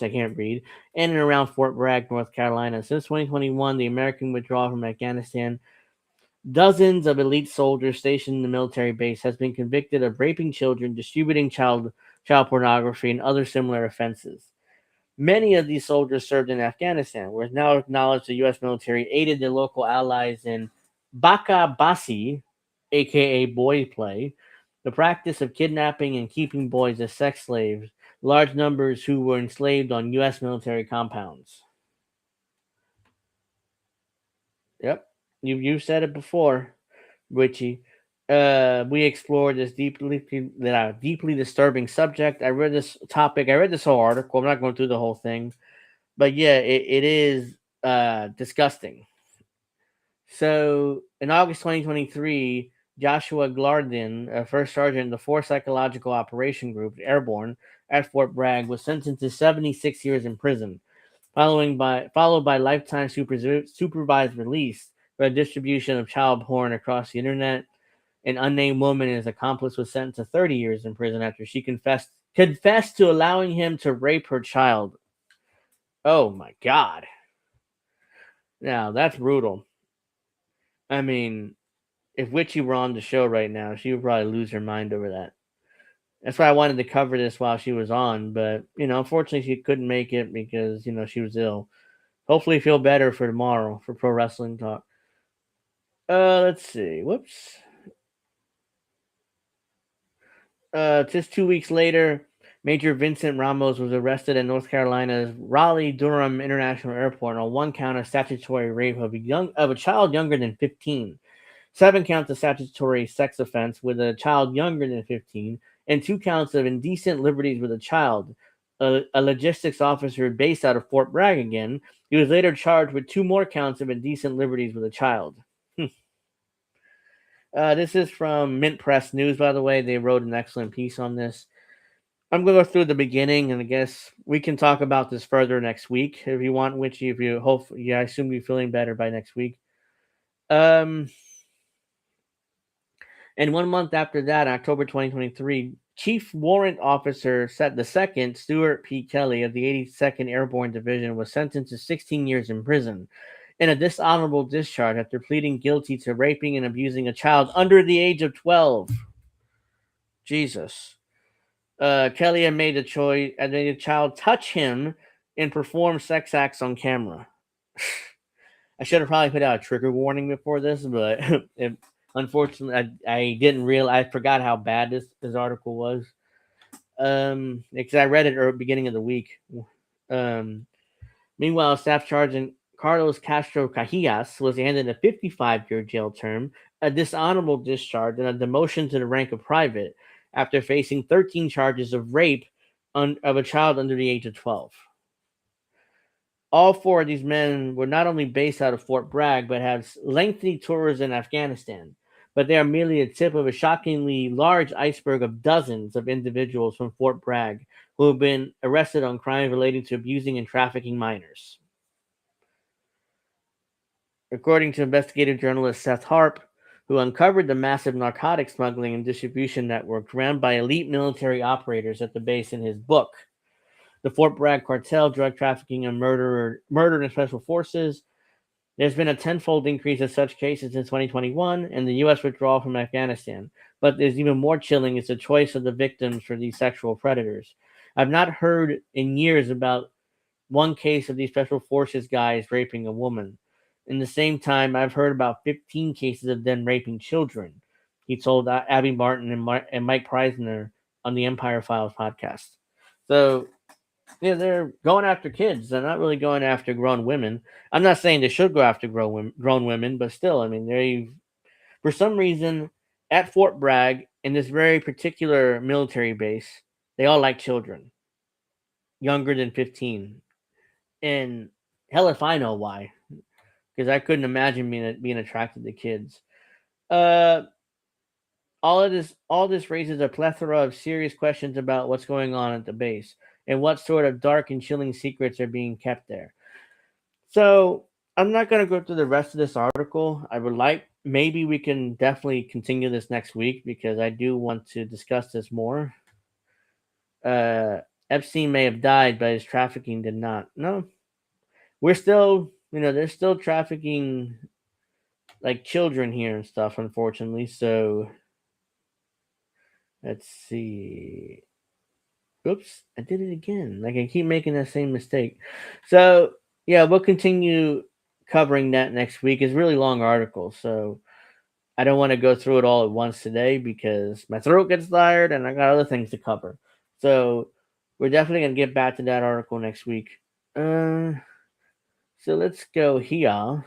I can't read in and around Fort Bragg, North Carolina. Since 2021, the American withdrawal from Afghanistan, dozens of elite soldiers stationed in the military base has been convicted of raping children, distributing child pornography, and other similar offenses. Many of these soldiers served in Afghanistan, where it's now acknowledged the U.S. military aided their local allies in Baka Basi, aka boy play, the practice of kidnapping and keeping boys as sex slaves, large numbers who were enslaved on U.S. military compounds. Yep, you said it before, Richie. We explored this deeply disturbing subject. I read this topic. I read this whole article. I'm not going through the whole thing, but yeah, it is disgusting. So in August 2023, Joshua Glardin, a first sergeant in the 4th Psychological Operation Group, Airborne, at Fort Bragg, was sentenced to 76 years in prison, followed by lifetime supervised release for the distribution of child porn across the internet. An unnamed woman and his accomplice was sentenced to 30 years in prison after she confessed to allowing him to rape her child. Oh my God. Now that's brutal. I mean, if Witchy were on the show right now, she would probably lose her mind over that. That's why I wanted to cover this while she was on, but unfortunately she couldn't make it because she was ill. Hopefully feel better for tomorrow for pro wrestling talk. Let's see. Whoops. Just 2 weeks later, Major Vincent Ramos was arrested at North Carolina's Raleigh-Durham International Airport on one count of statutory rape of a child younger than 15. 7 counts of statutory sex offense with a child younger than 15, and 2 counts of indecent liberties with a child. A logistics officer based out of Fort Bragg again, he was later charged with 2 more counts of indecent liberties with a child. This is from Mint Press News, by the way. They wrote an excellent piece on this. I'm going to go through the beginning, and I guess we can talk about this further next week if you want, Witchy. If you hope, yeah, I assume you're feeling better by next week. And 1 month after that, October 2023, Chief Warrant Officer set the second, Stuart P. Kelly of the 82nd Airborne Division, was sentenced to 16 years in prison in a dishonorable discharge after pleading guilty to raping and abusing a child under the age of 12. Jesus. Kelly had made the choice and made the child touch him and perform sex acts on camera. I should have probably put out a trigger warning before this, but unfortunately, I didn't realize. I forgot how bad this article was. Because I read it at the beginning of the week. Meanwhile, Staff Sergeant Carlos Castro Cajias was handed a 55-year jail term, a dishonorable discharge, and a demotion to the rank of private after facing 13 charges of rape of a child under the age of 12. All four of these men were not only based out of Fort Bragg, but had lengthy tours in Afghanistan. But they are merely a tip of a shockingly large iceberg of dozens of individuals from Fort Bragg who have been arrested on crimes relating to abusing and trafficking minors. According to investigative journalist Seth Harp, who uncovered the massive narcotics smuggling and distribution network run by elite military operators at the base in his book, The Fort Bragg Cartel, Drug Trafficking and Murder and Special Forces. There's been a tenfold increase of such cases in 2021 and the U.S. withdrawal from Afghanistan. But there's even more chilling is the choice of the victims for these sexual predators. I've not heard in years about one case of these special forces guys raping a woman. In the same time, I've heard about 15 cases of them raping children, he told Abby Martin and Mike Preisner on the Empire Files podcast. So, yeah, they're going after kids. They're not really going after grown women. I'm not saying they should go after grown women, but still, I mean, they for some reason at Fort Bragg in this very particular military base, they all like children younger than 15, and hell if I know why, because I couldn't imagine being attracted to kids. Uh, all this raises a plethora of serious questions about what's going on at the base and what sort of dark and chilling secrets are being kept there. So I'm not going to go through the rest of this article. I would like maybe we can definitely continue this next week because I do want to discuss this more. Uh, Epstein may have died, but his trafficking did not. No, we're still, they're still trafficking like children here and stuff, unfortunately. So let's see. Oops, I did it again. Like I keep making that same mistake. So yeah, we'll continue covering that next week. It's a really long article, so I don't want to go through it all at once today because my throat gets tired and I got other things to cover. So we're definitely gonna get back to that article next week. Uh, so let's go here.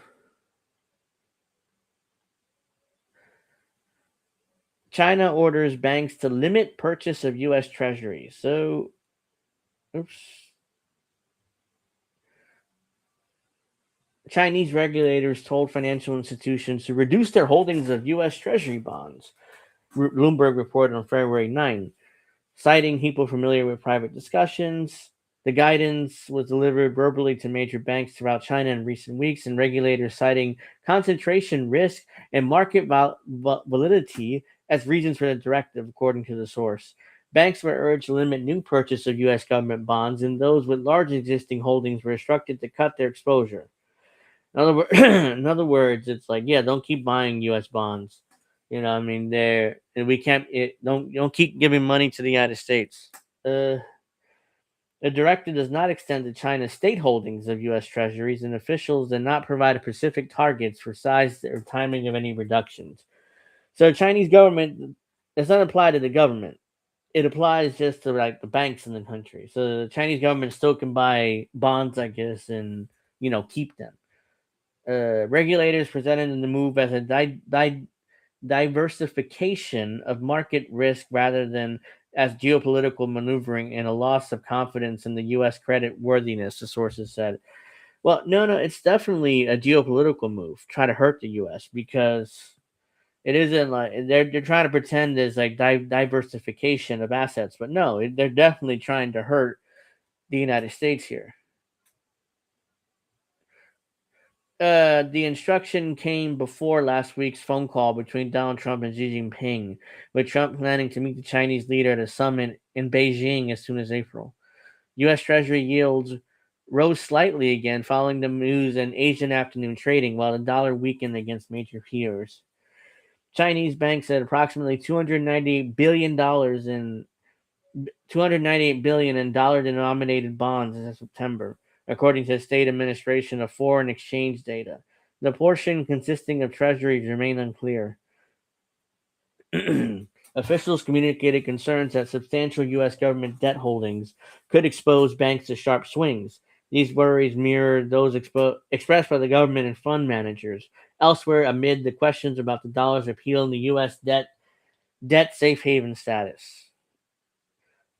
China orders banks to limit purchase of U.S. Treasuries. So, oops. Chinese regulators told financial institutions to reduce their holdings of U.S. Treasury bonds, Bloomberg reported on February 9, citing people familiar with private discussions. The guidance was delivered verbally to major banks throughout China in recent weeks, and regulators citing concentration risk and market volatility as reasons for the directive, according to the source. Banks were urged to limit new purchase of U.S. government bonds, and those with large existing holdings were instructed to cut their exposure. In other words, it's like, yeah, don't keep buying U.S. bonds. I mean, we can't. Don't keep giving money to the United States. Uh, the directive does not extend to China's state holdings of U.S. Treasuries, and officials did not provide specific targets for size or timing of any reductions. So, the Chinese government does not apply to the government. It applies just to like the banks in the country. So, the Chinese government still can buy bonds, I guess, and keep them. Regulators presented the move as a diversification of market risk rather than as geopolitical maneuvering and a loss of confidence in the U.S. credit worthiness, the sources said. Well, no, it's definitely a geopolitical move, try to hurt the U.S. because it isn't like they're trying to pretend there's like diversification of assets, but no, they're definitely trying to hurt the United States here. The instruction came before last week's phone call between Donald Trump and Xi Jinping, with Trump planning to meet the Chinese leader at a summit in Beijing as soon as April. U.S. Treasury yields rose slightly again following the news and Asian afternoon trading, while the dollar weakened against major peers. Chinese banks had approximately $298 billion in dollar-denominated bonds in September, according to the State Administration of Foreign Exchange data. The portion consisting of treasuries remain unclear. Officials communicated concerns that substantial U.S. government debt holdings could expose banks to sharp swings. These worries mirror those expressed by the government and fund managers elsewhere amid the questions about the dollar's appeal in the U.S. debt safe haven status.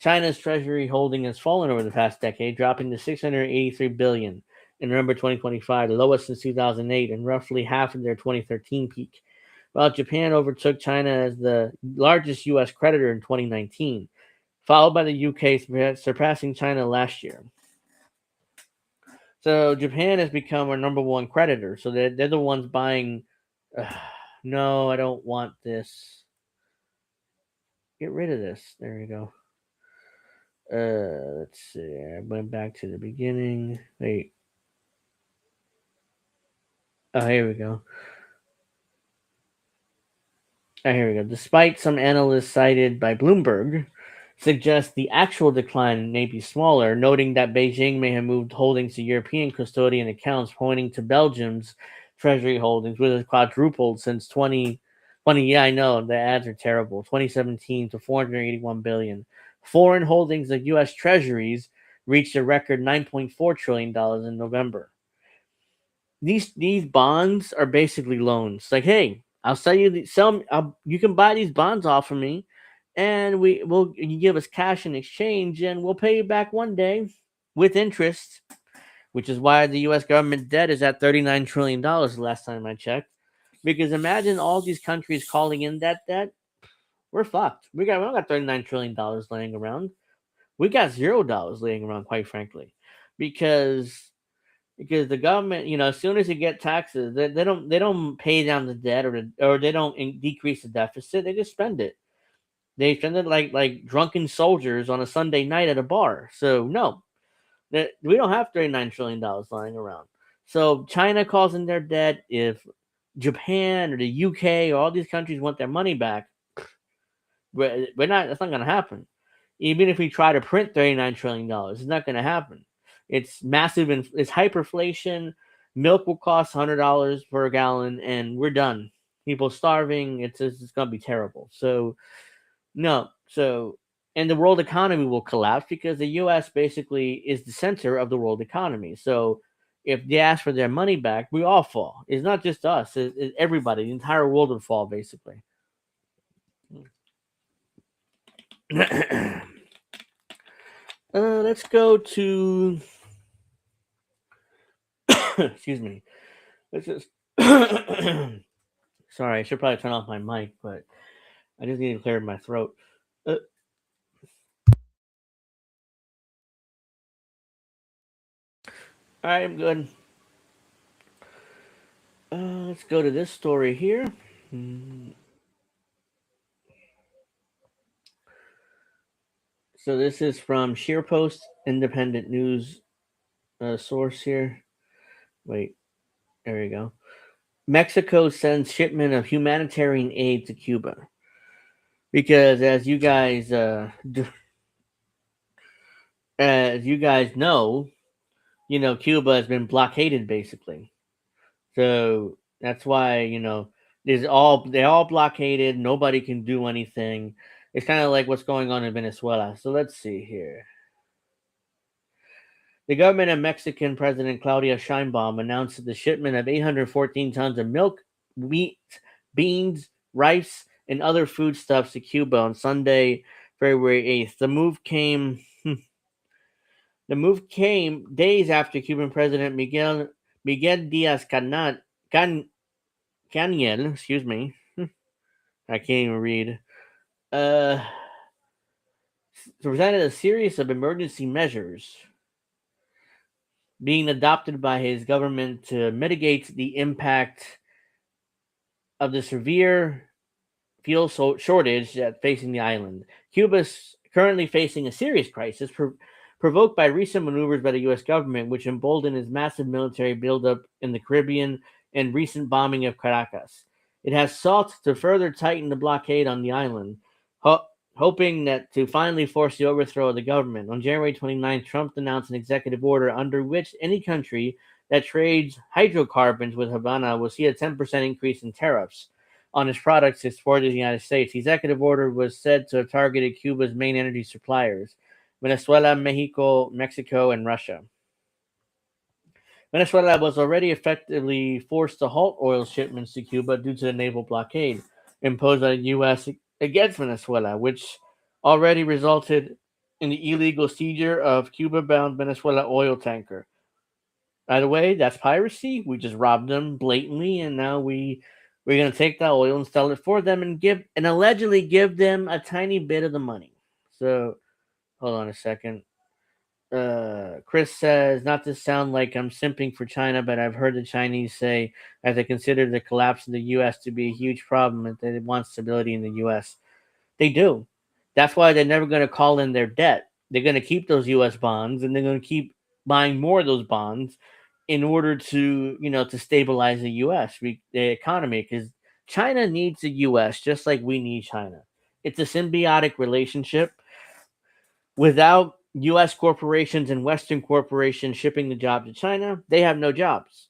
China's treasury holding has fallen over the past decade, dropping to $683 billion in November 2025, the lowest since 2008, and roughly half of their 2013 peak. While Japan overtook China as the largest U.S. creditor in 2019, followed by the UK surpassing China last year. So Japan has become our number one creditor. So they're the ones buying. No, I don't want this. Get rid of this. There you go. Let's see. I went back to the beginning. Wait. Oh, here we go. Oh, here we go. Despite some analysts cited by Bloomberg suggest the actual decline may be smaller, noting that Beijing may have moved holdings to European custodian accounts, pointing to Belgium's treasury holdings, which has quadrupled since 2020. Yeah, I know the ads are terrible. 2017 to 481 billion. Foreign holdings of U.S. treasuries reached a record $9.4 trillion in November. These bonds are basically loans. Like, hey, I'll sell you you can buy these bonds off of me, and you give us cash in exchange, and we'll pay you back one day with interest. Which is why the U.S. government debt is at $39 trillion the last time I checked. Because imagine all these countries calling in that debt. We're fucked. We don't got $39 trillion laying around. We got $0 laying around, quite frankly, because the government, as soon as you get taxes, they don't pay down the debt, or they don't decrease the deficit. They just spend it. They spend it like drunken soldiers on a Sunday night at a bar. So no, we don't have $39 trillion lying around. So China calls in their debt. If Japan or the UK or all these countries want their money back, we're not. That's not going to happen. Even if we try to print $39 trillion, it's not going to happen. It's massive and it's hyperflation. Milk will cost $100 per gallon, and we're done. People starving. It's going to be terrible. So no. So and the world economy will collapse because the U.S. basically is the center of the world economy. So if they ask for their money back, we all fall. It's not just us. It's everybody. The entire world would fall, basically. Let's go to. Excuse me. Let's just. Sorry, I should probably turn off my mic, but I just need to clear my throat. All right, I'm good. Let's go to this story here. So this is from SharePost, independent news source here. Wait, there we go. Mexico sends shipment of humanitarian aid to Cuba because, as you guys know, Cuba has been blockaded basically. So that's why they're all blockaded. Nobody can do anything. It's kind of like what's going on in Venezuela. So let's see here. The government of Mexican President Claudia Sheinbaum announced the shipment of 814 tons of milk, wheat, beans, rice, and other foodstuffs to Cuba on Sunday, February 8th. The move came days after Cuban President Miguel Diaz Canel, excuse me, I can't even read, uh, presented a series of emergency measures being adopted by his government to mitigate the impact of the severe fuel shortage that facing the island. Cuba's currently facing a serious crisis provoked by recent maneuvers by the U.S. government, which emboldened its massive military buildup in the Caribbean and recent bombing of Caracas. It has sought to further tighten the blockade on the island, hoping that to finally force the overthrow of the government. On January 29th, Trump announced an executive order under which any country that trades hydrocarbons with Havana will see a 10% increase in tariffs on its products exported to the United States. The executive order was said to have targeted Cuba's main energy suppliers: Venezuela, Mexico, and Russia. Venezuela was already effectively forced to halt oil shipments to Cuba due to the naval blockade imposed by the U.S. against Venezuela, which already resulted in the illegal seizure of Cuba-bound Venezuela oil tanker. By the way, that's piracy. We just robbed them blatantly, and now we're gonna take that oil and sell it for them and allegedly give them a tiny bit of the money. So hold on a second. Chris says, not to sound like I'm simping for China, but I've heard the Chinese say that they consider the collapse of the U.S. to be a huge problem and they want stability in the U.S. They do. That's why they're never going to call in their debt. They're going to keep those U.S. bonds and they're going to keep buying more of those bonds in order to, to stabilize the U.S. The economy, because China needs the U.S. just like we need China. It's a symbiotic relationship. Without U.S. corporations and Western corporations shipping the job to China, they have no jobs.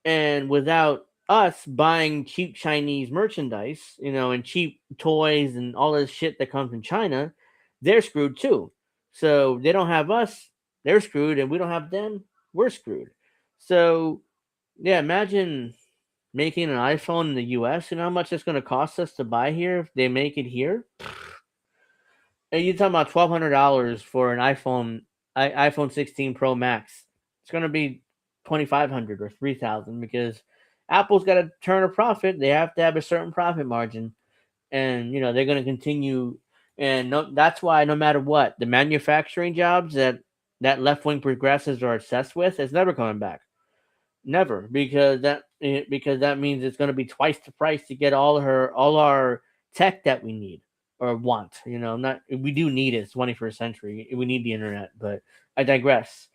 And without us buying cheap Chinese merchandise, and cheap toys and all this shit that comes from China, they're screwed too. So they don't have us, they're screwed, and we don't have them, we're screwed. So yeah, imagine making an iPhone in the US. You know how much it's going to cost us to buy here if they make it here? And you're talking about $1,200 for an iPhone 16 Pro Max. It's going to be 2,500 or 3,000 because Apple's got to turn a profit. They have to have a certain profit margin, and they're going to continue. And that's why no matter what, the manufacturing jobs that left wing progressives are obsessed with, it's never coming back. Never, because that means it's going to be twice the price to get all our tech that we need or want. Not we do need it. It's 21st century. We need the internet, but I digress.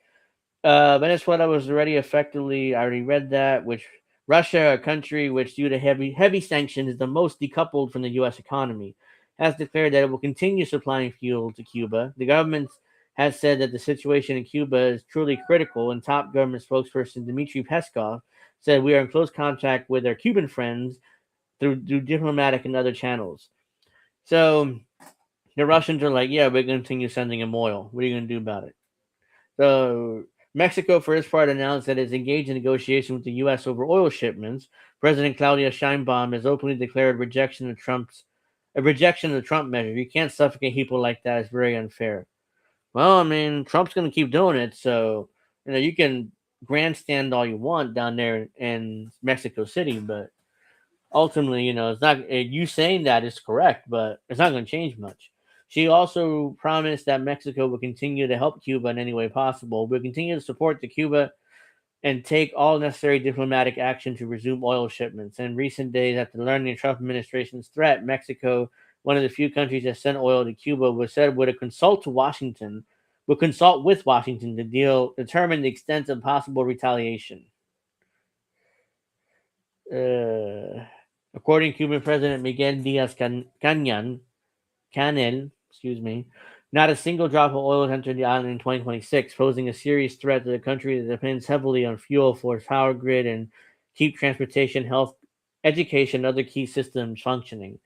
Venezuela was already effectively. I already read that. Which Russia, a country which, due to heavy sanctions, is the most decoupled from the U.S. economy, has declared that it will continue supplying fuel to Cuba. The government has said that the situation in Cuba is truly critical, and top government spokesperson Dmitry Peskov said we are in close contact with our Cuban friends through diplomatic and other channels. So the Russians are like, yeah, we're going to continue sending them oil. What are you going to do about it? So Mexico, for its part, announced that it's engaged in negotiation with the U.S. over oil shipments. President Claudia Sheinbaum has openly declared a rejection of the Trump measure. You can't suffocate people like that. It's very unfair. Well, I mean, Trump's going to keep doing it, so you can grandstand all you want down there in Mexico City, but ultimately, it's not. You saying that is correct, but it's not going to change much. She also promised that Mexico will continue to help Cuba in any way possible. We'll continue to support the Cuba and take all necessary diplomatic action to resume oil shipments. In recent days, after learning the Trump administration's threat, Mexico, one of the few countries that sent oil to Cuba, was said would consult with Washington to determine the extent of possible retaliation. Uh, According to Cuban President Miguel Diaz Canel, excuse me, not a single drop of oil has entered the island in 2026, posing a serious threat to the country that depends heavily on fuel for its power grid and keep transportation, health, education, and other key systems functioning.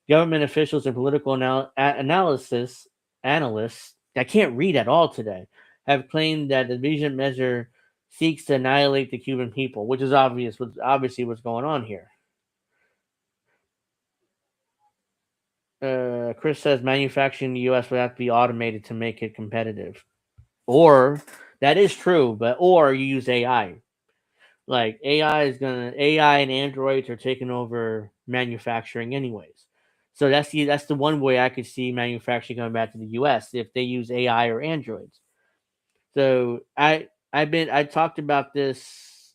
Government officials and political analysts, I can't read at all today, have claimed that the vision measure seeks to annihilate the Cuban people, which is obviously what's going on here. Chris says manufacturing in the U.S. would have to be automated to make it competitive. Or that is true, or you use AI. Like AI and androids are taking over manufacturing anyways. So that's the one way I could see manufacturing coming back to the U.S. if they use AI or androids. So I talked about this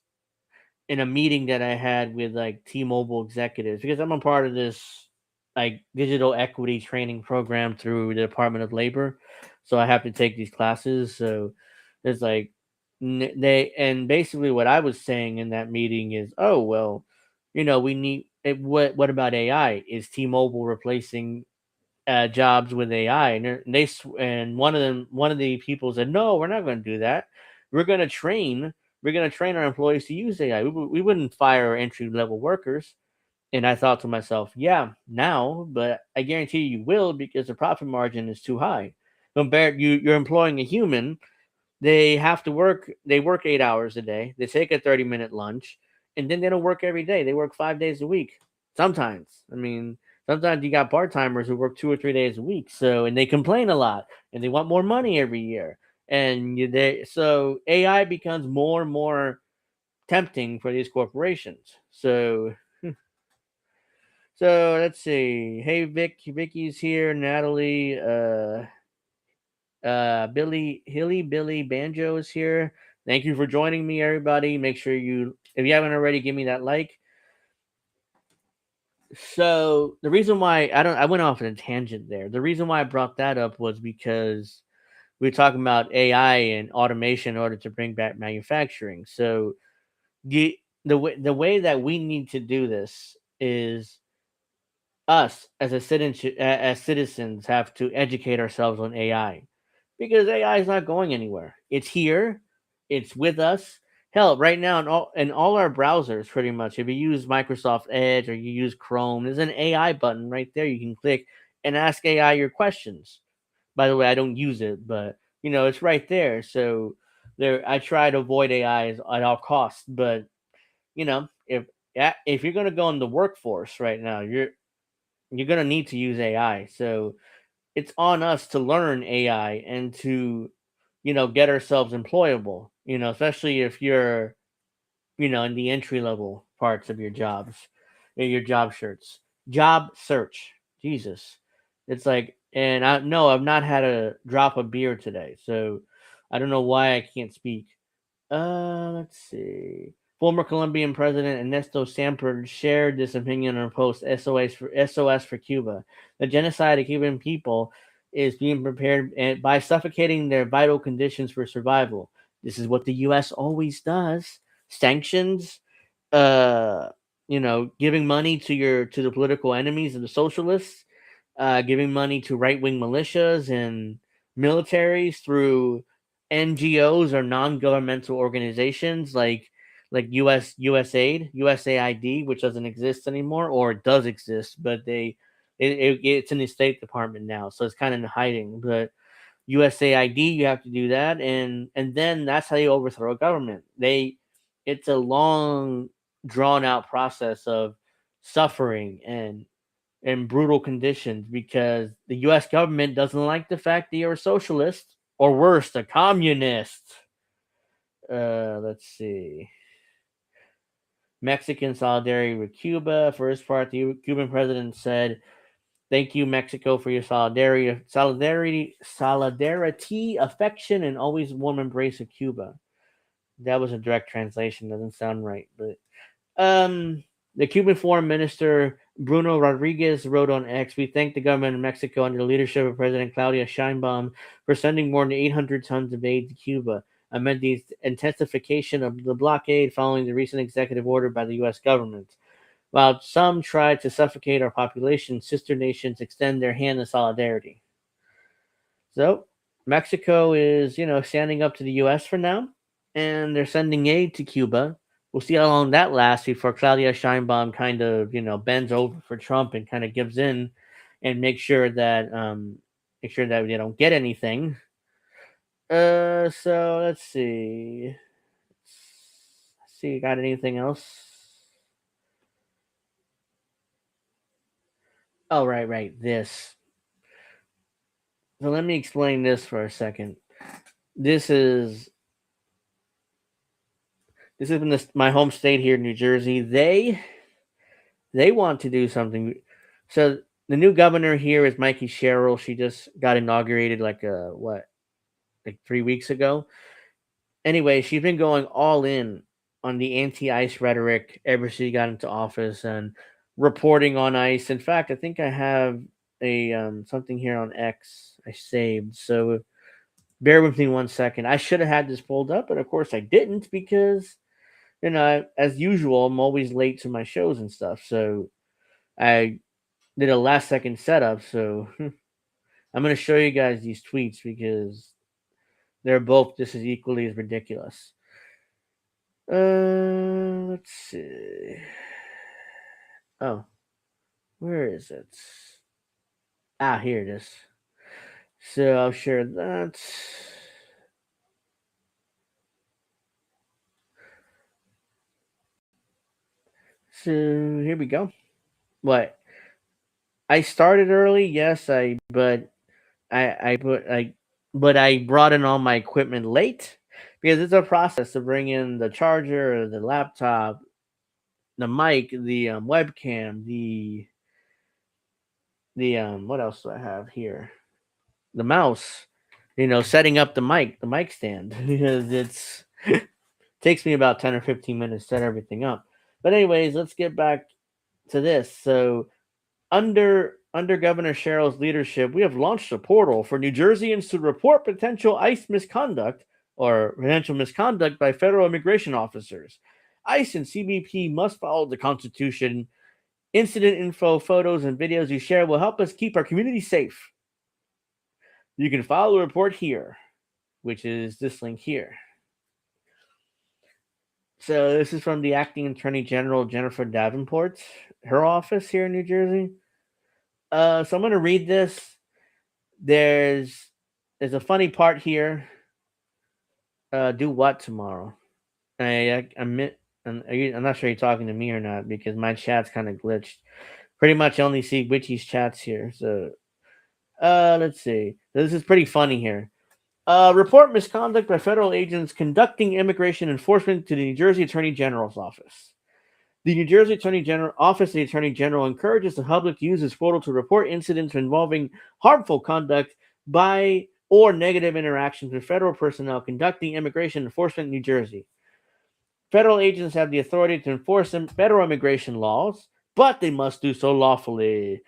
in a meeting that I had with like T-Mobile executives because I'm a part of this like digital equity training program through the Department of Labor. So I have to take these classes. So it's like they and basically what I was saying in that meeting is, oh well, we need what about AI? Is T-Mobile replacing jobs with AI? And one of the people said, no, we're not going to do that. We're going to train our employees to use AI. We wouldn't fire entry level workers. And I thought to myself, yeah, now, but I guarantee you will because the profit margin is too high. Compared, you're employing a human. They work 8 hours a day. They take a 30-minute lunch, and then they don't work every day. They work 5 days a week. Sometimes, I mean, sometimes you got part timers who work 2 or 3 days a week. So, and they complain a lot, and they want more money every year. and so AI becomes more and more tempting for these corporations. So let's see. Hey Vicky's here. Natalie, Billy Banjo is here. Thank you for joining me, everybody. Make sure you, if you haven't already, give me that like. So the reason why I went off on a tangent there. The reason why I brought that up was because we were talking about AI and automation in order to bring back manufacturing. So the way that we need to do this is us as citizens have to educate ourselves on AI, because AI is not going anywhere. It's here, it's with us. Hell, right now in all our browsers, pretty much, if you use Microsoft Edge or you use Chrome, there's an AI button right there. You can click and ask AI your questions. By the way, I don't use it, but it's right there. So I try to avoid AI at all costs. But if you're gonna go in the workforce right now, you're going to need to use AI. So it's on us to learn AI and to, get ourselves employable, especially if you're, in the entry level parts of your jobs, your job search. Jesus. It's like, and no, I've not had a drop of beer today. So I don't know why I can't speak. Let's see. Former Colombian President Ernesto Samper shared this opinion on a post SOS for Cuba. The genocide of Cuban people is being prepared by suffocating their vital conditions for survival. This is what the U.S. always does. Sanctions, uh, giving money to the political enemies of the socialists, giving money to right wing militias and militaries through NGOs or non governmental organizations like USAID, which doesn't exist anymore, or it does exist, but it's in the State Department now, so it's kind of in hiding. But USAID, you have to do that, and then that's how you overthrow a government. It's a long, drawn out process of suffering and brutal conditions because the U.S. government doesn't like the fact that you're a socialist or worse, a communist. Let's see. Mexican solidarity with Cuba. First part, the Cuban president said, "Thank you, Mexico, for your solidarity, affection, and always warm embrace of Cuba." That was a direct translation. Doesn't sound right, but um, the Cuban Foreign Minister Bruno Rodriguez wrote on X, "We thank the government of Mexico under the leadership of President Claudia Sheinbaum for sending more than 800 tons of aid to Cuba amid the intensification of the blockade following the recent executive order by the U.S. government. While some try to suffocate our population, sister nations extend their hand in solidarity." So Mexico is, standing up to the U.S. for now, and they're sending aid to Cuba. We'll see how long that lasts before Claudia Scheinbaum kind of, bends over for Trump and kind of gives in and make sure that they don't get anything. So let's see. Let's see, got anything else? Oh, right, right. This. So let me explain this for a second. This is this is in my home state here, New Jersey. They want to do something. So the new governor here is Mikey Sherrill. She just got inaugurated like 3 weeks ago. Anyway, she's been going all in on the anti-ICE rhetoric ever since she got into office and reporting on ICE. In fact, I think I have a something here on X I saved. So bear with me 1 second. I should have had this pulled up, but of course I didn't because as usual, I'm always late to my shows and stuff. So I did a last second setup. So I'm going to show you guys these tweets because they're both just as equally as ridiculous. Let's see. Oh, where is it? Ah, here it is. So I'll share that. So here we go. What? I started early, yes, but I put but I brought in all my equipment late because it's a process to bring in the charger, the laptop, the mic, the webcam, the what else do I have here? The mouse. Setting up the mic stand because it's takes me about 10 or 15 minutes to set everything up. But anyways, let's get back to this. So under Governor Sherrill's leadership, we have launched a portal for New Jerseyans to report potential ICE misconduct or potential misconduct by federal immigration officers. ICE and CBP must follow the Constitution. Incident info, photos, and videos you share will help us keep our community safe. You can file a report here, which is this link here. So this is from the acting attorney general, Jennifer Davenport, her office here in New Jersey. So I'm going to read this. There's a funny part here. Do what tomorrow? I'm not sure you're talking to me or not because my chat's kind of glitched. Pretty much only see Witchy's chats here. So let's see. This is pretty funny here. Report misconduct by federal agents conducting immigration enforcement to the New Jersey Attorney General's office. The New Jersey Attorney General Office of the Attorney General encourages the public to use this portal to report incidents involving harmful conduct by or negative interactions with federal personnel conducting immigration enforcement in New Jersey. Federal agents have the authority to enforce federal immigration laws, but they must do so lawfully.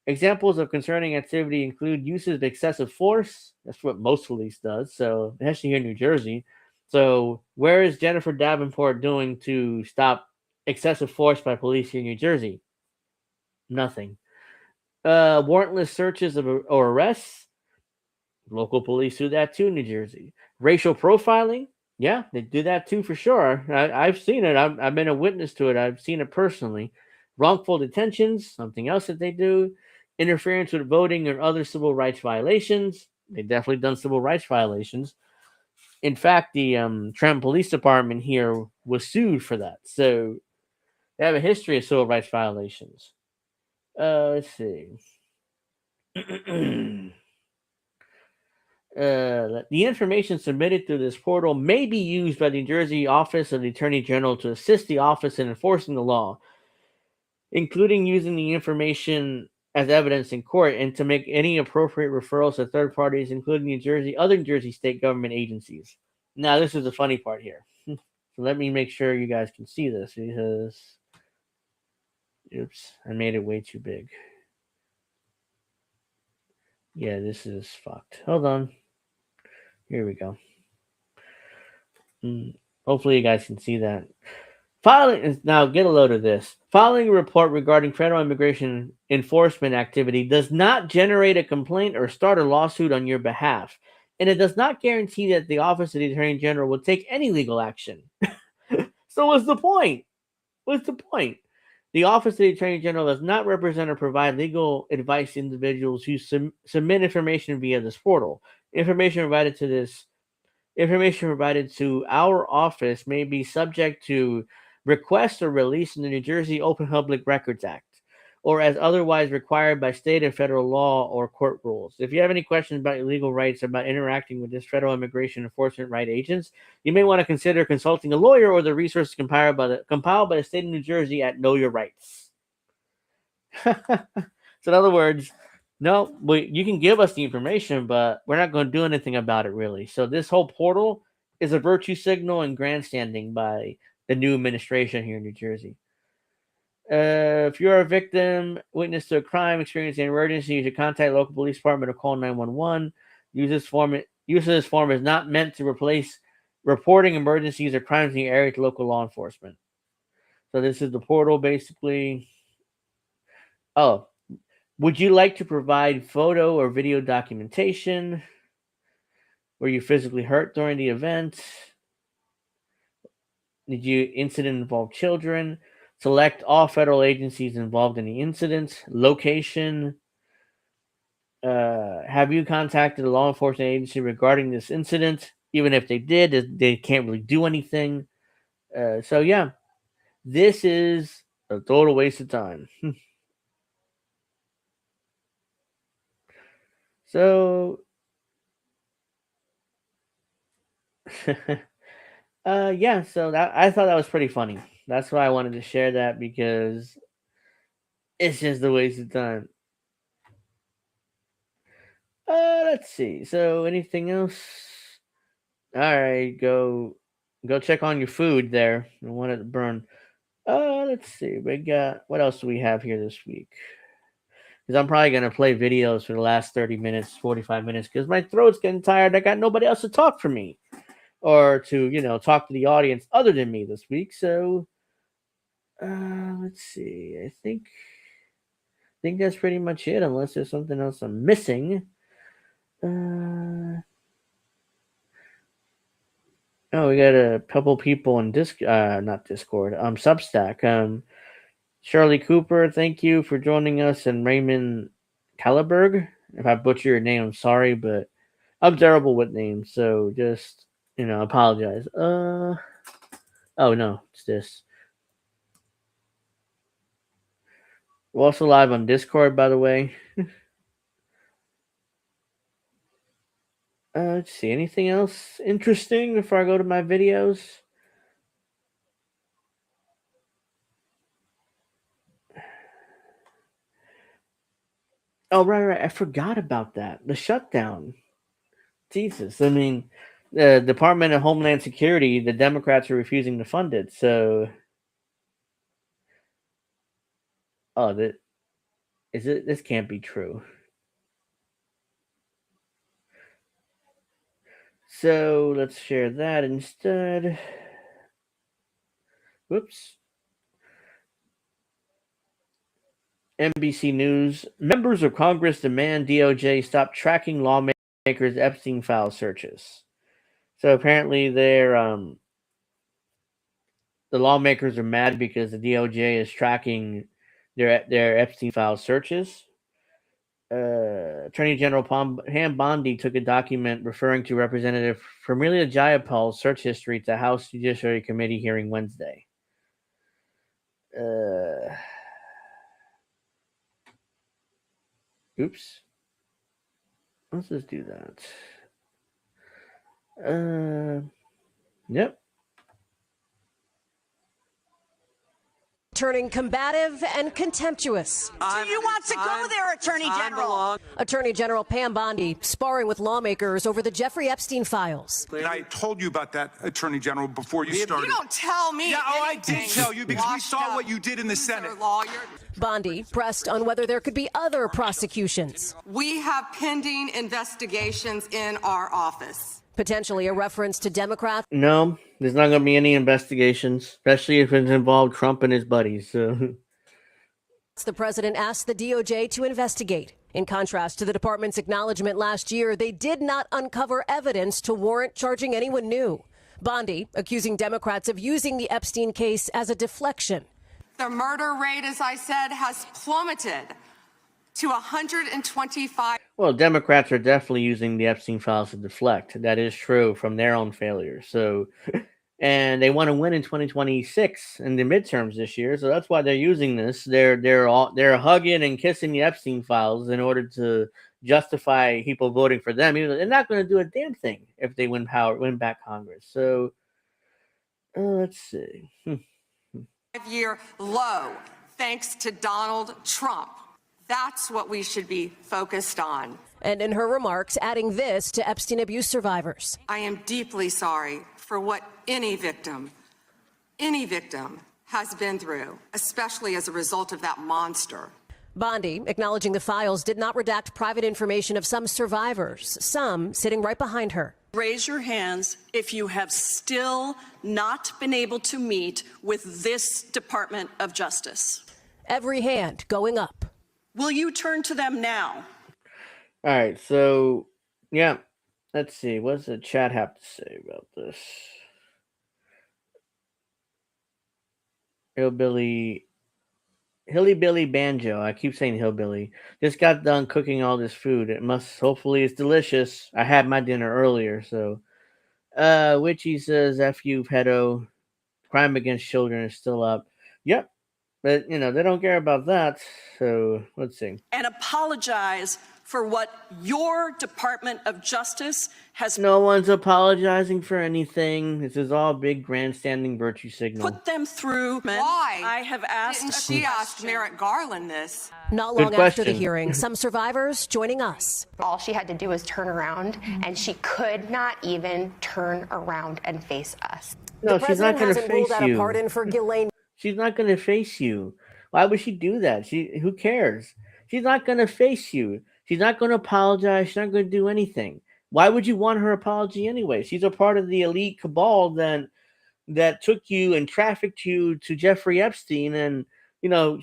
Examples of concerning activity include uses of excessive force. That's what most police does. So, especially here in New Jersey. So, where is Jennifer Davenport doing to stop excessive force by police here in New Jersey? Nothing. Warrantless searches or arrests. Local police do that too in New Jersey. Racial profiling. Yeah, they do that too for sure. I've seen it. I've been a witness to it. I've seen it personally. Wrongful detentions, something else that they do. Interference with voting or other civil rights violations. They've definitely done civil rights violations. In fact, the Trenton Police Department here was sued for that. So they have a history of civil rights violations. Let's see. The information submitted through this portal may be used by the New Jersey Office of the Attorney General to assist the office in enforcing the law, including using the information as evidence in court and to make any appropriate referrals to third parties, including other New Jersey state government agencies. Now, this is the funny part here. So let me make sure you guys can see this because, oops, I made it way too big. Yeah, this is fucked. Hold on. Here we go. Hopefully you guys can see that. Now get a load of this. Filing a report regarding federal immigration enforcement activity does not generate a complaint or start a lawsuit on your behalf, and it does not guarantee that the Office of the Attorney General will take any legal action. So what's the point? What's the point? The Office of the Attorney General does not represent or provide legal advice to individuals who submit information via this portal. Information provided to our office may be subject to request or release in the New Jersey Open Public Records Act, or as otherwise required by state and federal law or court rules. If you have any questions about your legal rights about interacting with this federal immigration enforcement right agents, you may want to consider consulting a lawyer or the resources compiled by the state of New Jersey at Know Your Rights. So in other words, no, you can give us the information, but we're not going to do anything about it, really. So this whole portal is a virtue signal and grandstanding by the new administration here in New Jersey. If you're a victim, witness to a crime, experiencing an emergency, you should contact local police department or call 911. Use of this form is not meant to replace reporting emergencies or crimes in the area to local law enforcement. So this is the portal, basically. Oh, would you like to provide photo or video documentation? Were you physically hurt during the event? Did your incident involve children? Select all federal agencies involved in the incident. Location. Have you contacted a law enforcement agency regarding this incident? Even if they did, they can't really do anything. So yeah, this is a total waste of time. So Yeah. So that I thought that was pretty funny. That's why I wanted to share that because it's just the waste of time. Let's see. So anything else? All right, go check on your food there. I want it to burn. Let's see. We got what else do we have here this week? Because I'm probably gonna play videos for the last 30 minutes, 45 minutes, because my throat's getting tired. I got nobody else to talk for me or to talk to the audience other than me this week. So let's see. I think that's pretty much it, unless there's something else I'm missing. Oh, we got a couple people in not Discord, Substack. Shirley Cooper, thank you for joining us, and Raymond Kallerberg. If I butcher your name, I'm sorry, but I'm terrible with names, so just apologize. Oh no, it's this. We're also live on Discord, by the way. Let's see, anything else interesting before I go to my videos? Oh, right. I forgot about that. The shutdown. Jesus. I mean, the Department of Homeland Security, the Democrats are refusing to fund it. So, that is it. This can't be true. So let's share that instead. Whoops. NBC News. Members of Congress demand DOJ stop tracking lawmakers' Epstein file searches. So apparently the lawmakers are mad because the DOJ is tracking their Epstein file searches. Attorney General Pam Bondi took a document referring to Representative Familia Jayapal's search history to House Judiciary Committee hearing Wednesday. Oops. Let's just do that. Yep. Turning combative and contemptuous. Do you want to go there, Attorney General? Attorney General Pam Bondi sparring with lawmakers over the Jeffrey Epstein files. And I told you about that, Attorney General, before you started. You don't tell me. Yeah, I did tell you because we saw what you did in the Senate. Bondi pressed on whether there could be other prosecutions. We have pending investigations in our office. Potentially a reference to Democrats. No, there's not going to be any investigations, especially if it involved Trump and his buddies. So. The president asked the DOJ to investigate. In contrast to the department's acknowledgement last year, they did not uncover evidence to warrant charging anyone new. Bondi accusing Democrats of using the Epstein case as a deflection. The murder rate, as I said, has plummeted to 125. Well, Democrats are definitely using the Epstein files to deflect. That is true from their own failures. So, and they want to win in 2026 in the midterms this year. So that's why they're using this. They're hugging and kissing the Epstein files in order to justify people voting for them. Even though they're not going to do a damn thing if they win back Congress. So, let's see. 5-year low, thanks to Donald Trump. That's what we should be focused on. And in her remarks, adding this to Epstein abuse survivors. I am deeply sorry for what any victim has been through, especially as a result of that monster. Bondi acknowledging the files did not redact private information of some survivors, some sitting right behind her. Raise your hands if you have still not been able to meet with this Department of Justice. Every hand going up. Will you turn to them now? All right, so yeah, let's see. What does the chat have to say about this? Hillybilly Banjo. I keep saying hillbilly. Just got done cooking all this food. Hopefully it's delicious. I had my dinner earlier, so. Witchy says, F you, pedo. Crime against children is still up. Yep. But, they don't care about that. So let's see. And apologize for what your Department of Justice has No one's apologizing for anything. This is all big grandstanding virtue signal. put them through. Why? I have asked. Didn't she ask Merrick Garland this? Not Good long after the question. hearing, some survivors joining us. All she had to do was turn around, and she could not even turn around and face us. No, The she's not president going to hasn't ruled face out a you. pardon for Ghislaine. She's not going to face you. Why would she do that? Who cares? She's not going to face you. She's not going to apologize. She's not going to do anything. Why would you want her apology anyway? She's a part of the elite cabal that took you and trafficked you to Jeffrey Epstein and,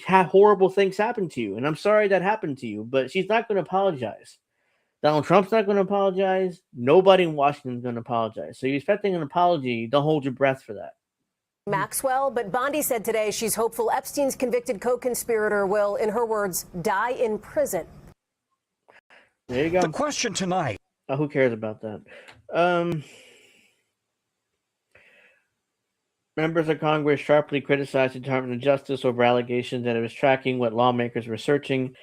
had horrible things happen to you. And I'm sorry that happened to you, but she's not going to apologize. Donald Trump's not going to apologize. Nobody in Washington is going to apologize. So you're expecting an apology. Don't hold your breath for that. Maxwell, but Bondi said today she's hopeful Epstein's convicted co-conspirator will, in her words, die in prison. There you go. The question tonight. Oh, who cares about that? Members of Congress sharply criticized the Department of Justice over allegations that it was tracking what lawmakers were searching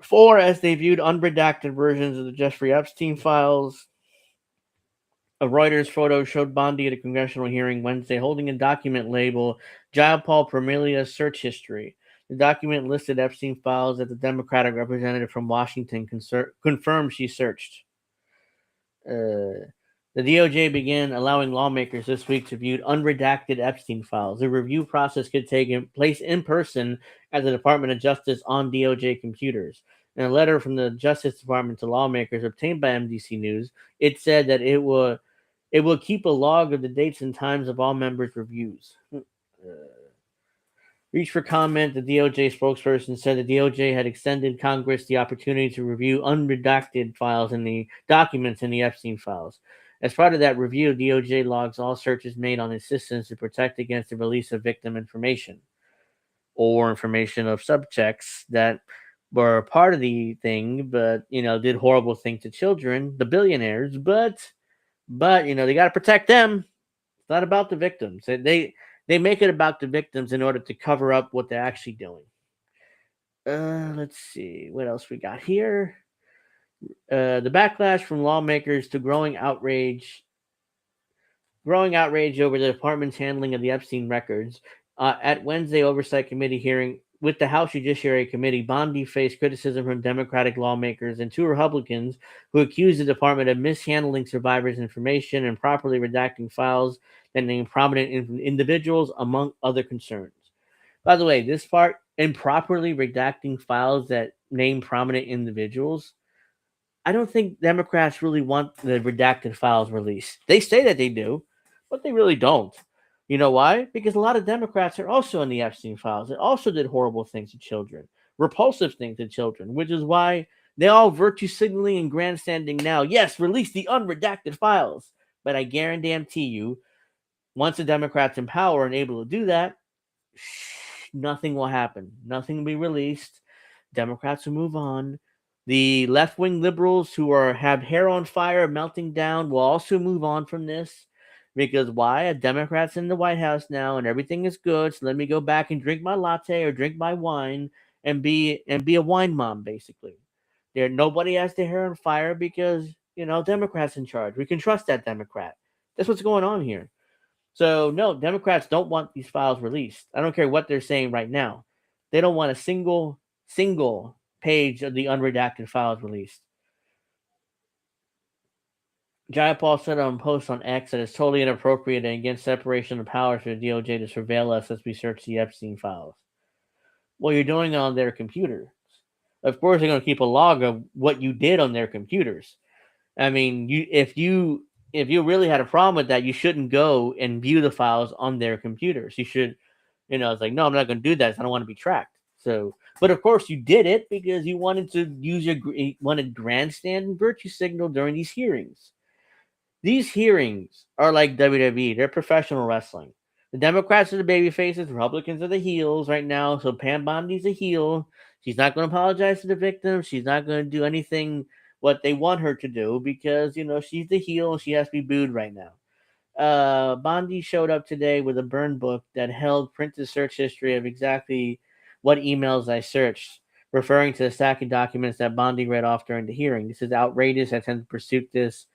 for as they viewed unredacted versions of the Jeffrey Epstein files. A Reuters photo showed Bondi at a congressional hearing Wednesday holding a document labeled Jayapal Pramilia's Search History. The document listed Epstein files that the Democratic representative from Washington confirmed she searched. The DOJ began allowing lawmakers this week to view unredacted Epstein files. The review process could take place in person at the Department of Justice on DOJ computers. In a letter from the Justice Department to lawmakers obtained by MDC News, it said that it will keep a log of the dates and times of all members' reviews. Reached for comment, the DOJ spokesperson said the DOJ had extended Congress the opportunity to review unredacted files in the documents in the Epstein files. As part of that review, DOJ logs all searches made on its systems to protect against the release of victim information or information of subjects that were part of the thing, but, did horrible things to children, the billionaires, but, they got to protect them. It's not about the victims. They make it about the victims in order to cover up what they're actually doing. Let's see. What else we got here? The backlash from lawmakers to growing outrage over the department's handling of the Epstein records. At Wednesday Oversight Committee hearing with the House Judiciary Committee, Bondi faced criticism from Democratic lawmakers and two Republicans who accused the department of mishandling survivors' information and improperly redacting files that name prominent individuals, among other concerns. By the way, this part, improperly redacting files that name prominent individuals, I don't think Democrats really want the redacted files released. They say that they do, but they really don't. You know why? Because a lot of Democrats are also in the Epstein files. They also did horrible things to children, repulsive things to children, which is why they all virtue signaling and grandstanding now. Yes, release the unredacted files. But I guarantee you, once the Democrats in power and able to do that, nothing will happen. Nothing will be released. Democrats will move on. The left-wing liberals who have hair on fire, melting down, will also move on from this. Because why? A Democrat's in the White House now and everything is good. So let me go back and drink my latte or drink my wine and be a wine mom, basically. Nobody has their hair on fire because, Democrats in charge. We can trust that Democrat. That's what's going on here. So no, Democrats don't want these files released. I don't care what they're saying right now. They don't want a single page of the unredacted files released. Jayapal said on a post on X that it's totally inappropriate and against separation of powers for the DOJ to surveil us as we search the Epstein files. Well, you're doing it on their computers. Of course, they're going to keep a log of what you did on their computers. I mean, if you really had a problem with that, you shouldn't go and view the files on their computers. You should, it's like, no, I'm not going to do that. I don't want to be tracked. So, but of course, you did it because you wanted to wanted grandstand and virtue signal during these hearings. These hearings are like WWE. They're professional wrestling. The Democrats are the baby faces. Republicans are the heels right now. So Pam Bondi's a heel. She's not going to apologize to the victims. She's not going to do anything what they want her to do because, she's the heel and she has to be booed right now. Bondi showed up today with a burn book that held printed search history of exactly what emails I searched, referring to the stack of documents that Bondi read off during the hearing. This is outrageous. I intend to pursue this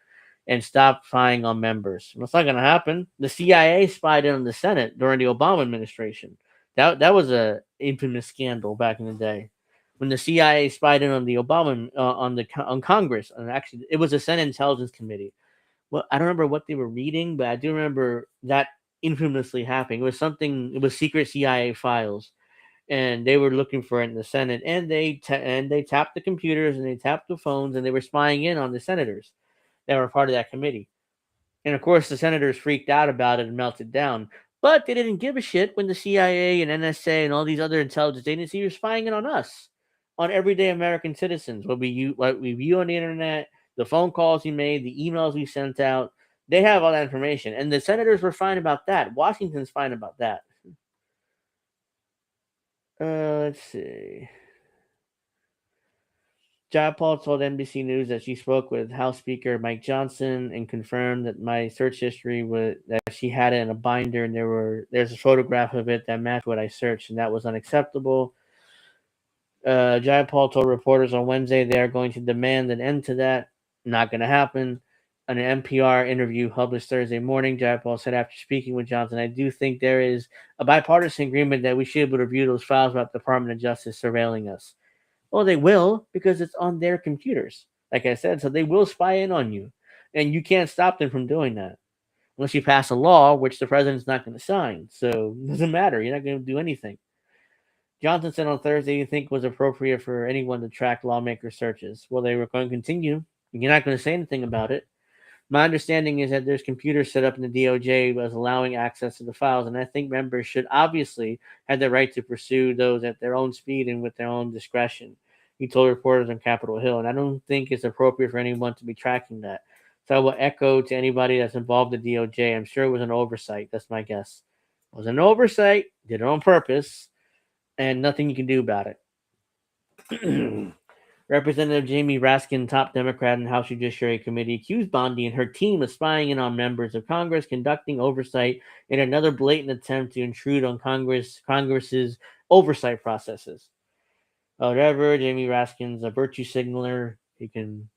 and stop spying on members. Well, it's not going to happen. The CIA spied in on the Senate during the Obama administration. That was a infamous scandal back in the day when the CIA spied in on the Obama on Congress. And actually, it was a Senate Intelligence Committee. Well, I don't remember what they were reading, but I do remember that infamously happening. It was something. It was secret CIA files, and they were looking for it in the Senate. And they tapped the computers and they tapped the phones, and they were spying in on the senators that were part of that committee. And of course, the senators freaked out about it and melted down. But they didn't give a shit when the CIA and NSA and all these other intelligence agencies were spying in on us, on everyday American citizens. What we view on the internet, the phone calls we made, the emails we sent out. They have all that information. And the senators were fine about that. Washington's fine about that. Let's see. Jayapal told NBC News that she spoke with House Speaker Mike Johnson and confirmed that my search history was that she had it in a binder and there's a photograph of it that matched what I searched, and that was unacceptable. Jayapal told reporters on Wednesday they are going to demand an end to that. Not going to happen. On an NPR interview published Thursday morning, Jayapal said after speaking with Johnson, I do think there is a bipartisan agreement that we should be able to review those files about the Department of Justice surveilling us. Well, they will because it's on their computers, like I said. So they will spy in on you, and you can't stop them from doing that unless you pass a law, which the president's not going to sign. So it doesn't matter. You're not going to do anything. Johnson said on Thursday you think was appropriate for anyone to track lawmaker searches. Well, they were going to continue. You're not going to say anything about it. My understanding is that there's computers set up in the DOJ as allowing access to the files, and I think members should obviously have the right to pursue those at their own speed and with their own discretion, he told reporters on Capitol Hill. And I don't think it's appropriate for anyone to be tracking that. So I will echo to anybody that's involved in the DOJ. I'm sure it was an oversight. That's my guess. It was an oversight, did it on purpose, and nothing you can do about it. Representative Jamie Raskin, top Democrat in House Judiciary Committee, accused Bondi and her team of spying in on members of Congress, conducting oversight in another blatant attempt to intrude on Congress's oversight processes. Whatever, Jamie Raskin's a virtue signaler. He can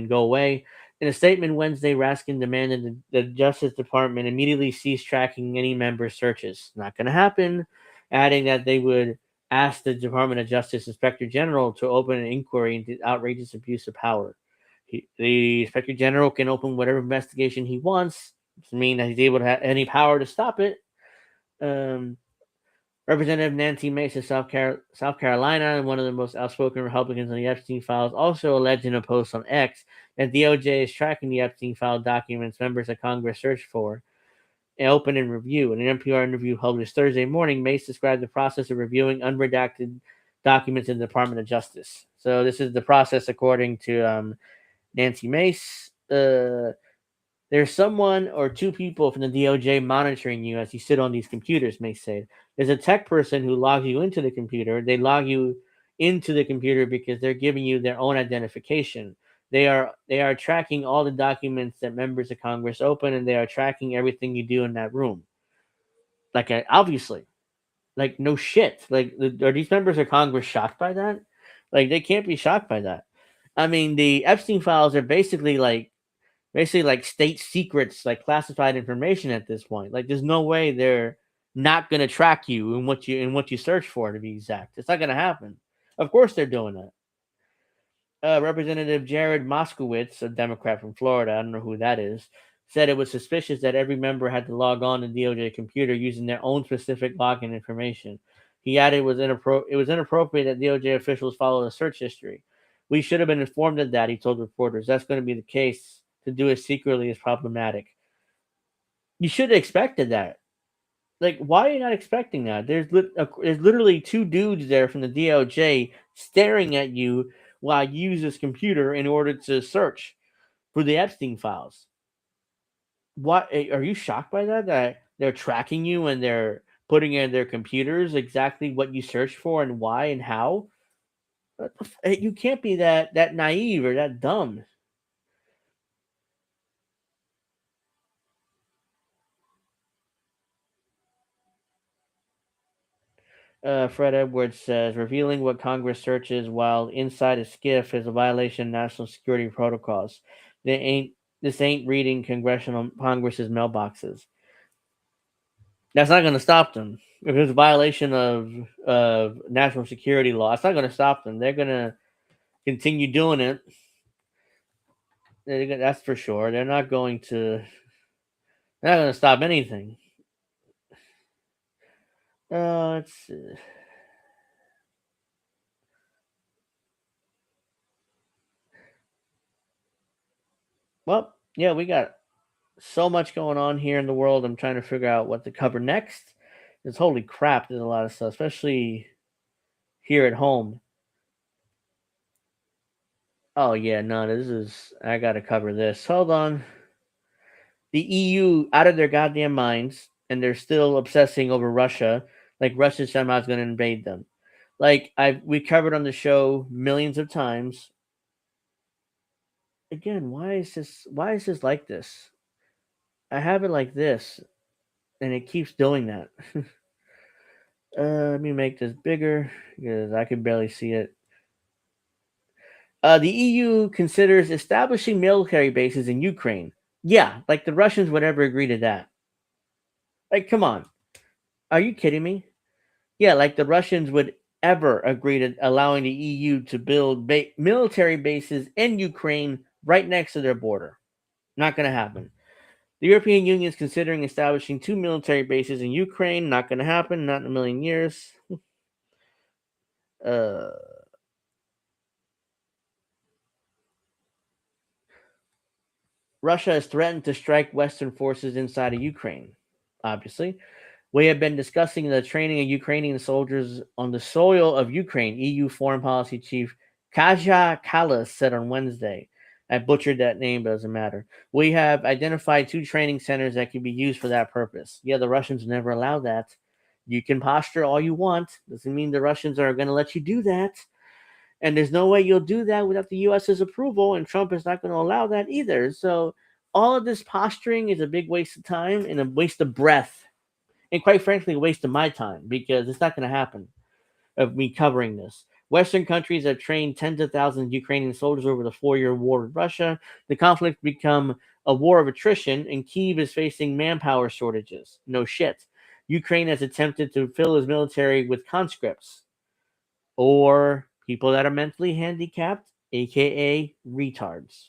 go away. In a statement Wednesday, Raskin demanded the Justice Department immediately cease tracking any member searches. Not going to happen, adding that they would ask the Department of Justice Inspector General to open an inquiry into outrageous abuse of power. The Inspector General can open whatever investigation he wants. Doesn't mean that he's able to have any power to stop it. Representative Nancy Mace of South Carolina, and one of the most outspoken Republicans on the Epstein files, also alleged in a post on X that DOJ is tracking the Epstein file documents members of Congress searched for and open and review. In an NPR interview published Thursday morning, Mace described the process of reviewing unredacted documents in the Department of Justice. So this is the process according to Nancy Mace. There's someone or two people from the DOJ monitoring you as you sit on these computers, Mace said. There's a tech person who logs you into the computer. They log you into the computer because they're giving you their own identification. They are tracking all the documents that members of Congress open, and they are tracking everything you do in that room. Like, obviously. Like, no shit. Like, are these members of Congress shocked by that? Like, they can't be shocked by that. I mean, the Epstein files are basically like state secrets, like classified information at this point. Like, there's no way they're not going to track you in what you search for, to be exact. It's not going to happen. Of course they're doing that. Representative Jared Moskowitz, a Democrat from Florida, I don't know who that is, said it was suspicious that every member had to log on to the DOJ computer using their own specific login information. He added it was inappropriate that DOJ officials follow the search history. We should have been informed of that, he told reporters. That's going to be the case. To do it secretly is problematic. You should have expected that. Like, why are you not expecting that? There's literally two dudes there from the DOJ staring at you while you use this computer in order to search for the Epstein files. What are you shocked by that? That they're tracking you and they're putting in their computers exactly what you search for and why and how? You can't be that naive or that dumb. Fred Edwards says revealing what Congress searches while inside a skiff is a violation of national security protocols. This ain't reading Congress's mailboxes. That's not going to stop them. If it's a violation of national security law, it's not going to stop them. They're going to continue doing it. That's for sure. They're not going to. They're not going to stop anything. Let's. Well, yeah, we got so much going on here in the world. I'm trying to figure out what to cover next. Because holy crap, there's a lot of stuff, especially here at home. Oh yeah, no, I gotta cover this. Hold on. The EU out of their goddamn minds, and they're still obsessing over Russia, like Russia somehow is gonna invade them. Like we covered on the show millions of times. Again, why is this like this? I have it like this, and it keeps doing that. Let me make this bigger because I can barely see it. The EU considers establishing military bases in Ukraine. Yeah, like the Russians would ever agree to that. Like, come on. Are you kidding me? Yeah, like the Russians would ever agree to allowing the EU to build military bases in Ukraine right next to their border. Not going to happen. The European Union is considering establishing 2 military bases in Ukraine. Not going to happen. Not in a million years. Russia has threatened to strike Western forces inside of Ukraine. Obviously, we have been discussing the training of Ukrainian soldiers on the soil of Ukraine, EU Foreign Policy Chief Cashapp said on Wednesday. I butchered that name, but it doesn't matter. We have identified 2 training centers that can be used for that purpose. Yeah, the Russians never allow that. You can posture all you want. Doesn't mean the Russians are going to let you do that. And there's no way you'll do that without the U.S.'s approval, and Trump is not going to allow that either. So all of this posturing is a big waste of time and a waste of breath. And quite frankly, a waste of my time because it's not going to happen of me covering this. Western countries have trained tens of thousands of Ukrainian soldiers over the 4-year war with Russia. The conflict become a war of attrition, and Kyiv is facing manpower shortages. No shit. Ukraine has attempted to fill its military with conscripts or people that are mentally handicapped, aka retards.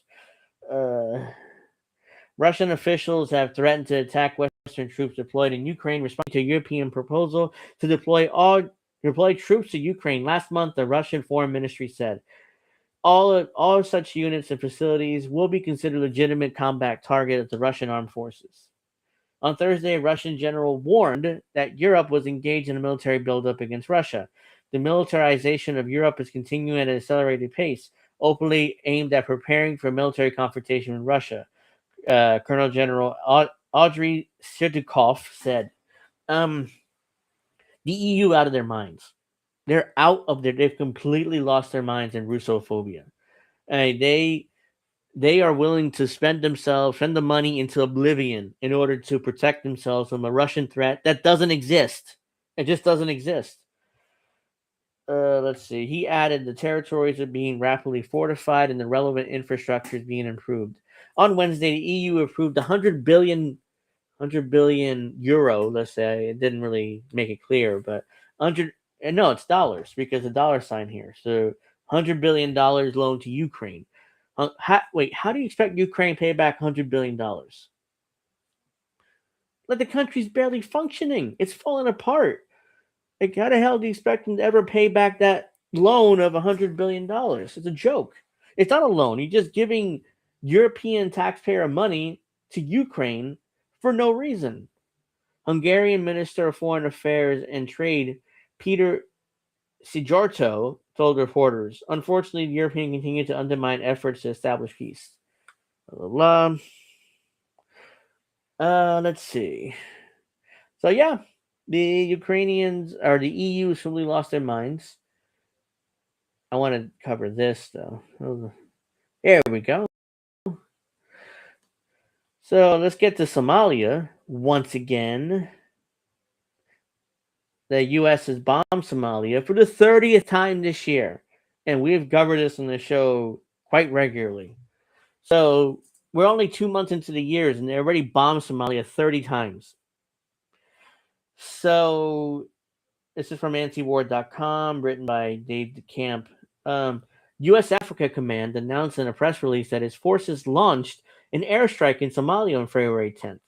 Russian officials have threatened to attack Western troops deployed in Ukraine, responding to a European proposal to deploy troops to Ukraine. Last month, the Russian Foreign Ministry said all such units and facilities will be considered legitimate combat target of the Russian armed forces. On Thursday, a Russian general warned that Europe was engaged in a military buildup against Russia. The militarization of Europe is continuing at an accelerated pace, openly aimed at preparing for military confrontation with Russia. Colonel General Audrey Sertukov said, the EU out of their minds. They've completely lost their minds in Russophobia. They are willing to spend the money into oblivion in order to protect themselves from a Russian threat that doesn't exist. It just doesn't exist. Let's see. He added the territories are being rapidly fortified and the relevant infrastructure is being improved. On Wednesday, the EU approved 100 billion euro. Let's say it didn't really make it clear, but no, it's dollars because the dollar sign here. So $100 billion loan to Ukraine. How do you expect Ukraine to pay back $100 billion? Like the country's barely functioning. It's falling apart. Like, how the hell do you expect them to ever pay back that loan of $100 billion? It's a joke. It's not a loan. You're just giving European taxpayer money to Ukraine for no reason. Hungarian Minister of Foreign Affairs and Trade, Peter Szijjártó, told reporters, unfortunately, the Europeans continue to undermine efforts to establish peace. Let's see. So, yeah. The Ukrainians or the EU has really lost their minds. I want to cover this though. There we go. So let's get to Somalia once again. the U.S. has bombed Somalia for the 30th time this year, and we've covered this on the show quite regularly. So we're only 2 months into the years, and they already bombed Somalia 30 times. So this is from antiwar.com, written by Dave DeCamp. U.S. Africa Command announced in a press release that its forces launched an airstrike in Somalia on February 10th,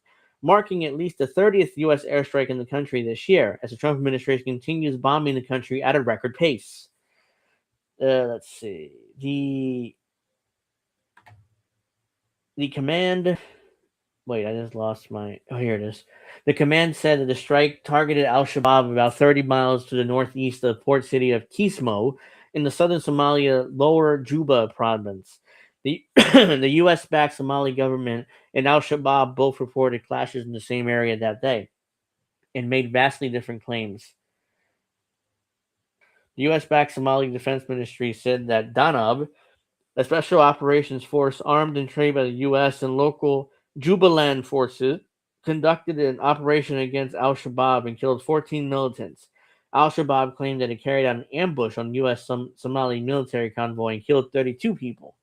marking at least the 30th U.S. airstrike in the country this year, as the Trump administration continues bombing the country at a record pace. Let's see. The command... Wait, I just lost my... Oh, here it is. The command said that the strike targeted al-Shabaab about 30 miles to the northeast of the port city of Kismo in the southern Somalia lower Juba province. The U.S.-backed Somali government and al-Shabaab both reported clashes in the same area that day and made vastly different claims. The U.S.-backed Somali Defense Ministry said that Danab, a special operations force armed and trained by the U.S. and local Jubaland forces, conducted an operation against al-Shabaab and killed 14 militants. Al-Shabaab claimed that it carried out an ambush on U.S. Somali military convoy and killed 32 people.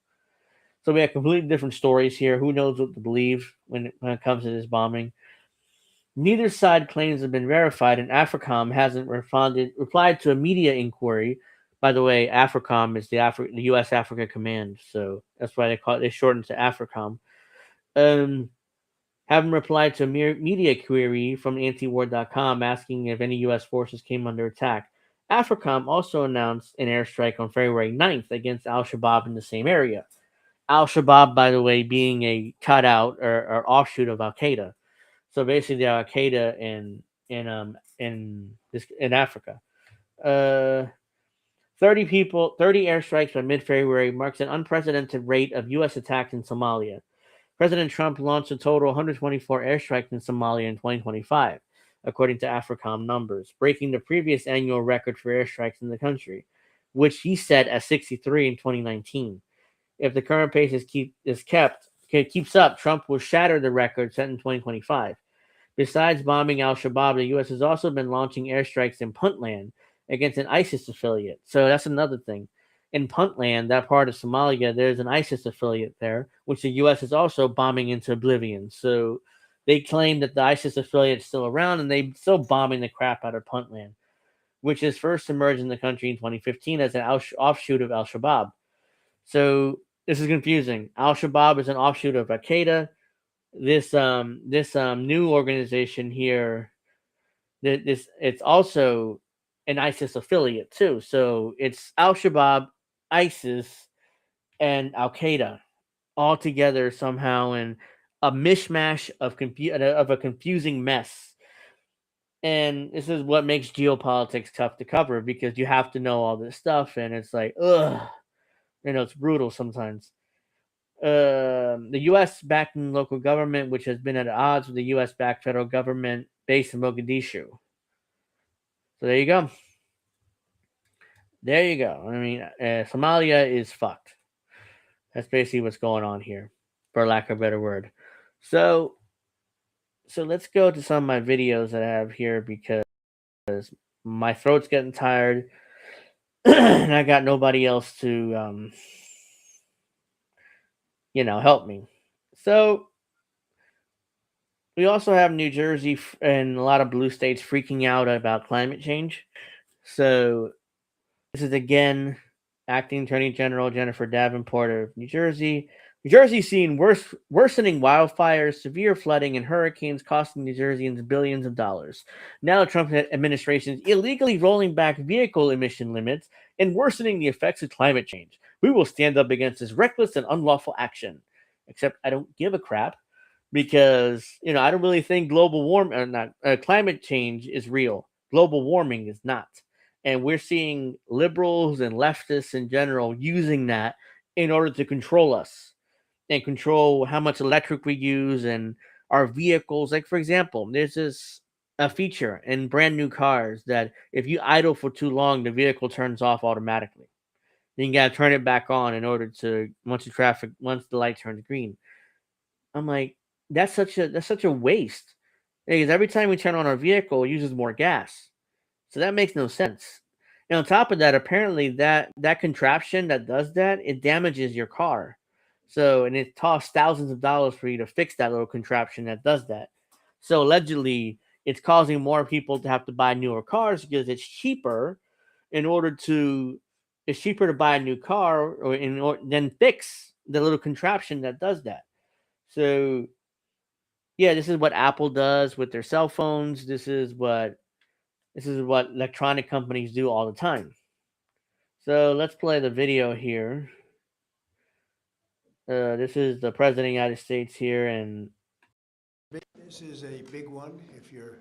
So we have completely different stories here. Who knows what to believe when it comes to this bombing? Neither side claims have been verified, and AFRICOM hasn't replied to a media inquiry. By the way, AFRICOM is the U.S. Africa Command, so that's why they shortened to AFRICOM. Haven't replied to a media query from antiwar.com asking if any U.S. forces came under attack. AFRICOM also announced an airstrike on February 9th against al-Shabaab in the same area. Al-Shabaab, by the way, being a cutout or offshoot of Al-Qaeda. So basically, Al-Qaeda in Africa. 30 airstrikes by mid-February marks an unprecedented rate of U.S. attacks in Somalia. President Trump launched a total 124 airstrikes in Somalia in 2025, according to AFRICOM numbers, breaking the previous annual record for airstrikes in the country, which he set at 63 in 2019. If the current pace keeps up, Trump will shatter the record set in 2025. Besides bombing al-Shabaab, the U.S. has also been launching airstrikes in Puntland against an ISIS affiliate. So that's another thing. In Puntland, that part of Somalia, there's an ISIS affiliate there, which the U.S. is also bombing into oblivion. So they claim that the ISIS affiliate is still around, and they're still bombing the crap out of Puntland, which is first emerged in the country in 2015 as an offshoot of al-Shabaab. So this is confusing. Al-Shabaab is an offshoot of Al-Qaeda. This new organization here, it's also an ISIS affiliate too. So it's al-Shabaab, ISIS, and Al-Qaeda all together somehow in a mishmash of a confusing mess. And this is what makes geopolitics tough to cover, because you have to know all this stuff, and it's like, ugh, it's brutal sometimes. The U.S. backing local government, which has been at odds with the U.S. backed federal government based in Mogadishu. So there you go. There you go. I mean, Somalia is fucked. That's basically what's going on here, for lack of a better word. So let's go to some of my videos that I have here, because my throat's getting tired and I got nobody else to help me. So we also have New Jersey and a lot of blue states freaking out about climate change. So this is again Acting Attorney General Jennifer Davenport of New Jersey. New Jersey seeing worsening wildfires, severe flooding, and hurricanes costing New Jerseyans billions of dollars. Now the Trump administration is illegally rolling back vehicle emission limits and worsening the effects of climate change. We will stand up against this reckless and unlawful action. Except I don't give a crap, because I don't really think climate change is real. Global warming is not. And we're seeing liberals and leftists in general using that in order to control us and control how much electric we use and our vehicles. Like, for example, there's a feature in brand new cars that if you idle for too long, the vehicle turns off automatically. Then you got to turn it back on in order to, once the light turns green. I'm like, that's such a waste, because every time we turn on our vehicle, it uses more gas. So that makes no sense. And on top of that, apparently that contraption that does that, it damages your car. So, and it costs thousands of dollars for you to fix that little contraption that does that. So allegedly, it's causing more people to have to buy newer cars because it's cheaper it's cheaper to buy a new car than fix the little contraption that does that. So yeah, this is what Apple does with their cell phones. This is what electronic companies do all the time. So let's play the video here. This is the president of the United States here, and this is a big one. If you're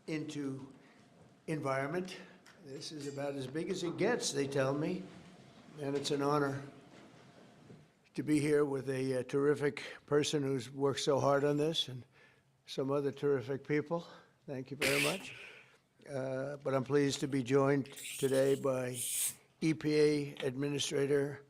into environment, this is about as big as it gets, they tell me, and it's an honor to be here with a terrific person who's worked so hard on this, and some other terrific people. Thank you very much. But I'm pleased to be joined today by EPA Administrator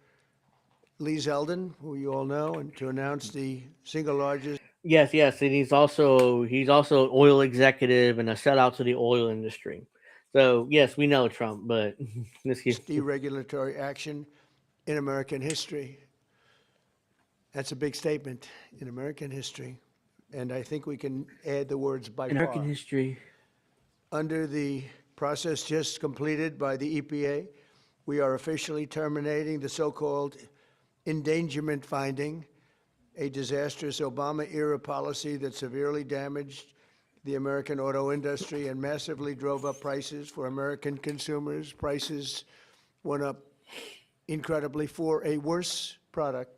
Lee Zeldin, who you all know, and to announce the single largest. Yes, and he's also an oil executive and a shout out to the oil industry. So yes, we know Trump, but this is deregulatory action in American history. That's a big statement in American history, and I think we can add the words by American far. history. Under the process just completed by the EPA, we are officially terminating the so-called endangerment finding, a disastrous Obama-era policy that severely damaged the American auto industry and massively drove up prices for American consumers. Prices went up incredibly for a worse product.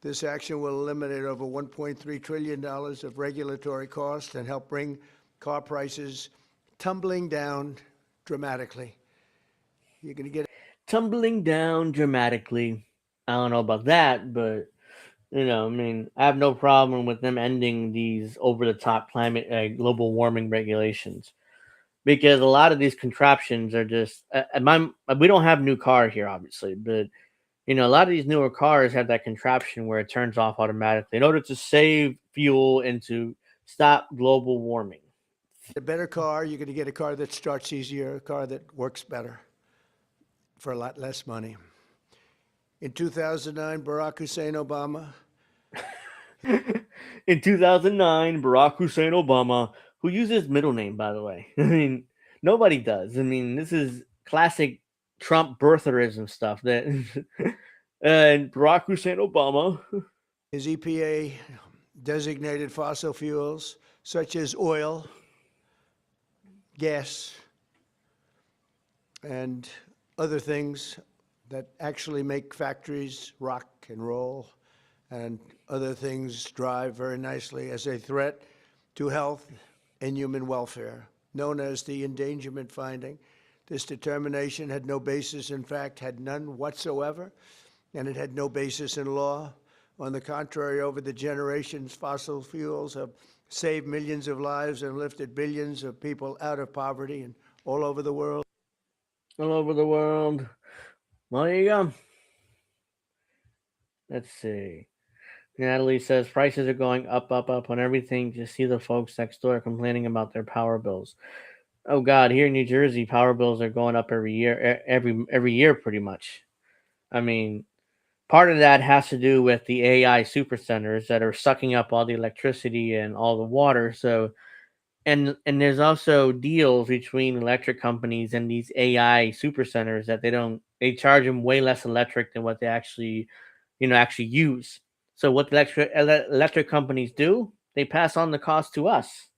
This action will eliminate over $1.3 trillion of regulatory costs and help bring car prices tumbling down dramatically. You're going to get tumbling down dramatically. I don't know about that, but I mean, I have no problem with them ending these over-the-top climate, global warming regulations, because a lot of these contraptions are just. We don't have new car here, obviously, but a lot of these newer cars have that contraption where it turns off automatically in order to save fuel and to stop global warming. a better car. You're going to get a car that starts easier, a car that works better for a lot less money. In 2009, Barack Hussein Obama. In 2009, Barack Hussein Obama, who uses his middle name, by the way. I mean, nobody does. I mean, this is classic Trump birtherism stuff. That and Barack Hussein Obama. His EPA designated fossil fuels such as oil, gas, and other things that actually make factories rock and roll and other things drive very nicely as a threat to health and human welfare, known as the endangerment finding. This determination had no basis, in fact, had none whatsoever, and it had no basis in law. On the contrary, over the generations, fossil fuels have saved millions of lives and lifted billions of people out of poverty and all over the world. All over the world. Well, there you go. Let's see. Natalie says prices are going up on everything. Just see the folks next door complaining about their power bills. Oh God, here in New Jersey, power bills are going up every year, every year pretty much. I mean, part of that has to do with the AI super centers that are sucking up all the electricity and all the water. So, and there's also deals between electric companies and these AI super centers that they charge them way less electric than what they actually use. So what the electric companies do, they pass on the cost to us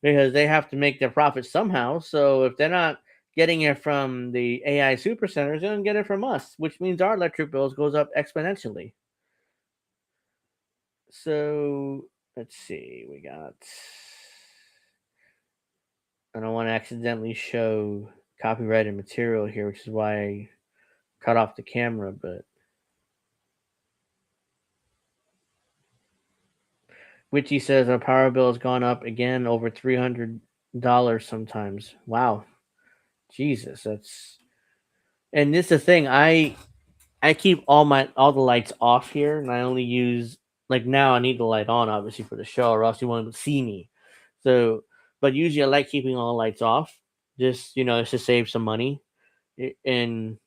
because they have to make their profit somehow. So if they're not getting it from the AI super centers, they don't get it from us, which means our electric bills goes up exponentially. So let's see, I don't want to accidentally show copyrighted material here, which is why I cut off the camera, but Witchy says our power bill has gone up again over $300 sometimes. Wow. Jesus, and this is the thing. I keep all the lights off here, and I only use, like, now I need the light on obviously for the show, or else you won't see me. So, but usually I like keeping all the lights off just to save some money. And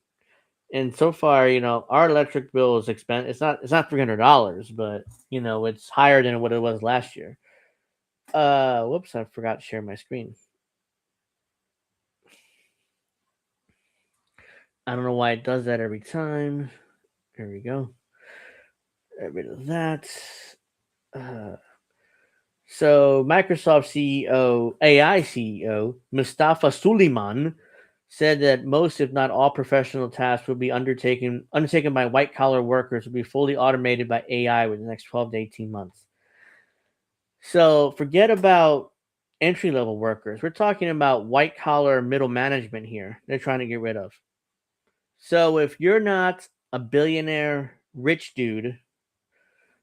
so far, our electric bill is expensive. It's not $300, but it's higher than what it was last year. Whoops, I forgot to share my screen. I don't know why it does that every time. There we go. Get rid of that. So Microsoft AI CEO, Mustafa Suleyman, said that most, if not all, professional tasks will be undertaken by white collar workers will be fully automated by AI within the next 12 to 18 months. So forget about entry level workers. We're talking about white collar middle management here. They're trying to get rid of. So if you're not a billionaire rich dude,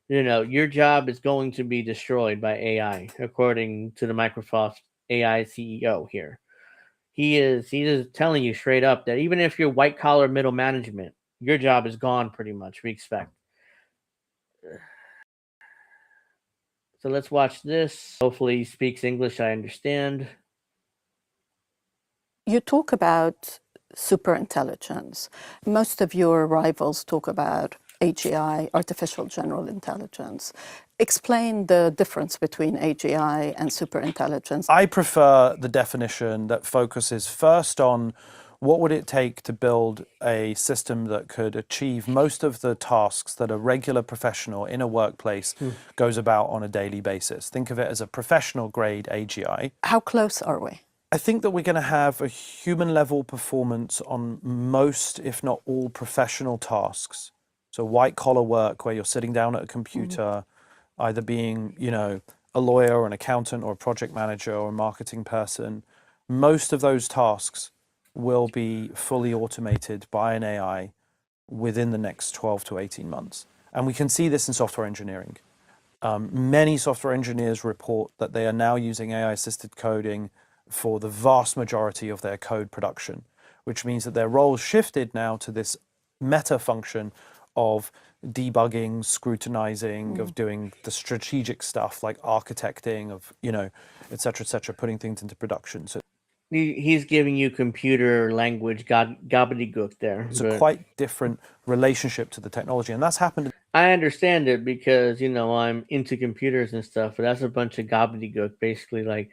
your job is going to be destroyed by AI, according to the Microsoft AI CEO here. He's telling you straight up that even if you're white collar middle management, your job is gone pretty much, we expect. So let's watch this. Hopefully he speaks English, I understand. You talk about superintelligence. Most of your rivals talk about AGI, artificial general intelligence. Explain the difference between AGI and superintelligence. I prefer the definition that focuses first on what would it take to build a system that could achieve most of the tasks that a regular professional in a workplace goes about on a daily basis. Think of it as a professional grade AGI. How close are we? I think that we're going to have a human level performance on most, if not all, professional tasks. So white collar work where you're sitting down at a computer, either being, a lawyer or an accountant or a project manager or a marketing person. Most of those tasks will be fully automated by an AI within the next 12 to 18 months. And we can see this in software engineering. Many software engineers report that they are now using AI-assisted coding for the vast majority of their code production, which means that their roles shifted now to this meta function of debugging, scrutinizing, of doing the strategic stuff like architecting, of, et cetera, putting things into production. So he's giving you computer language gobbledygook there. It's a quite different relationship to the technology, and that's happened. I understand it because, I'm into computers and stuff, but that's a bunch of gobbledygook, basically like,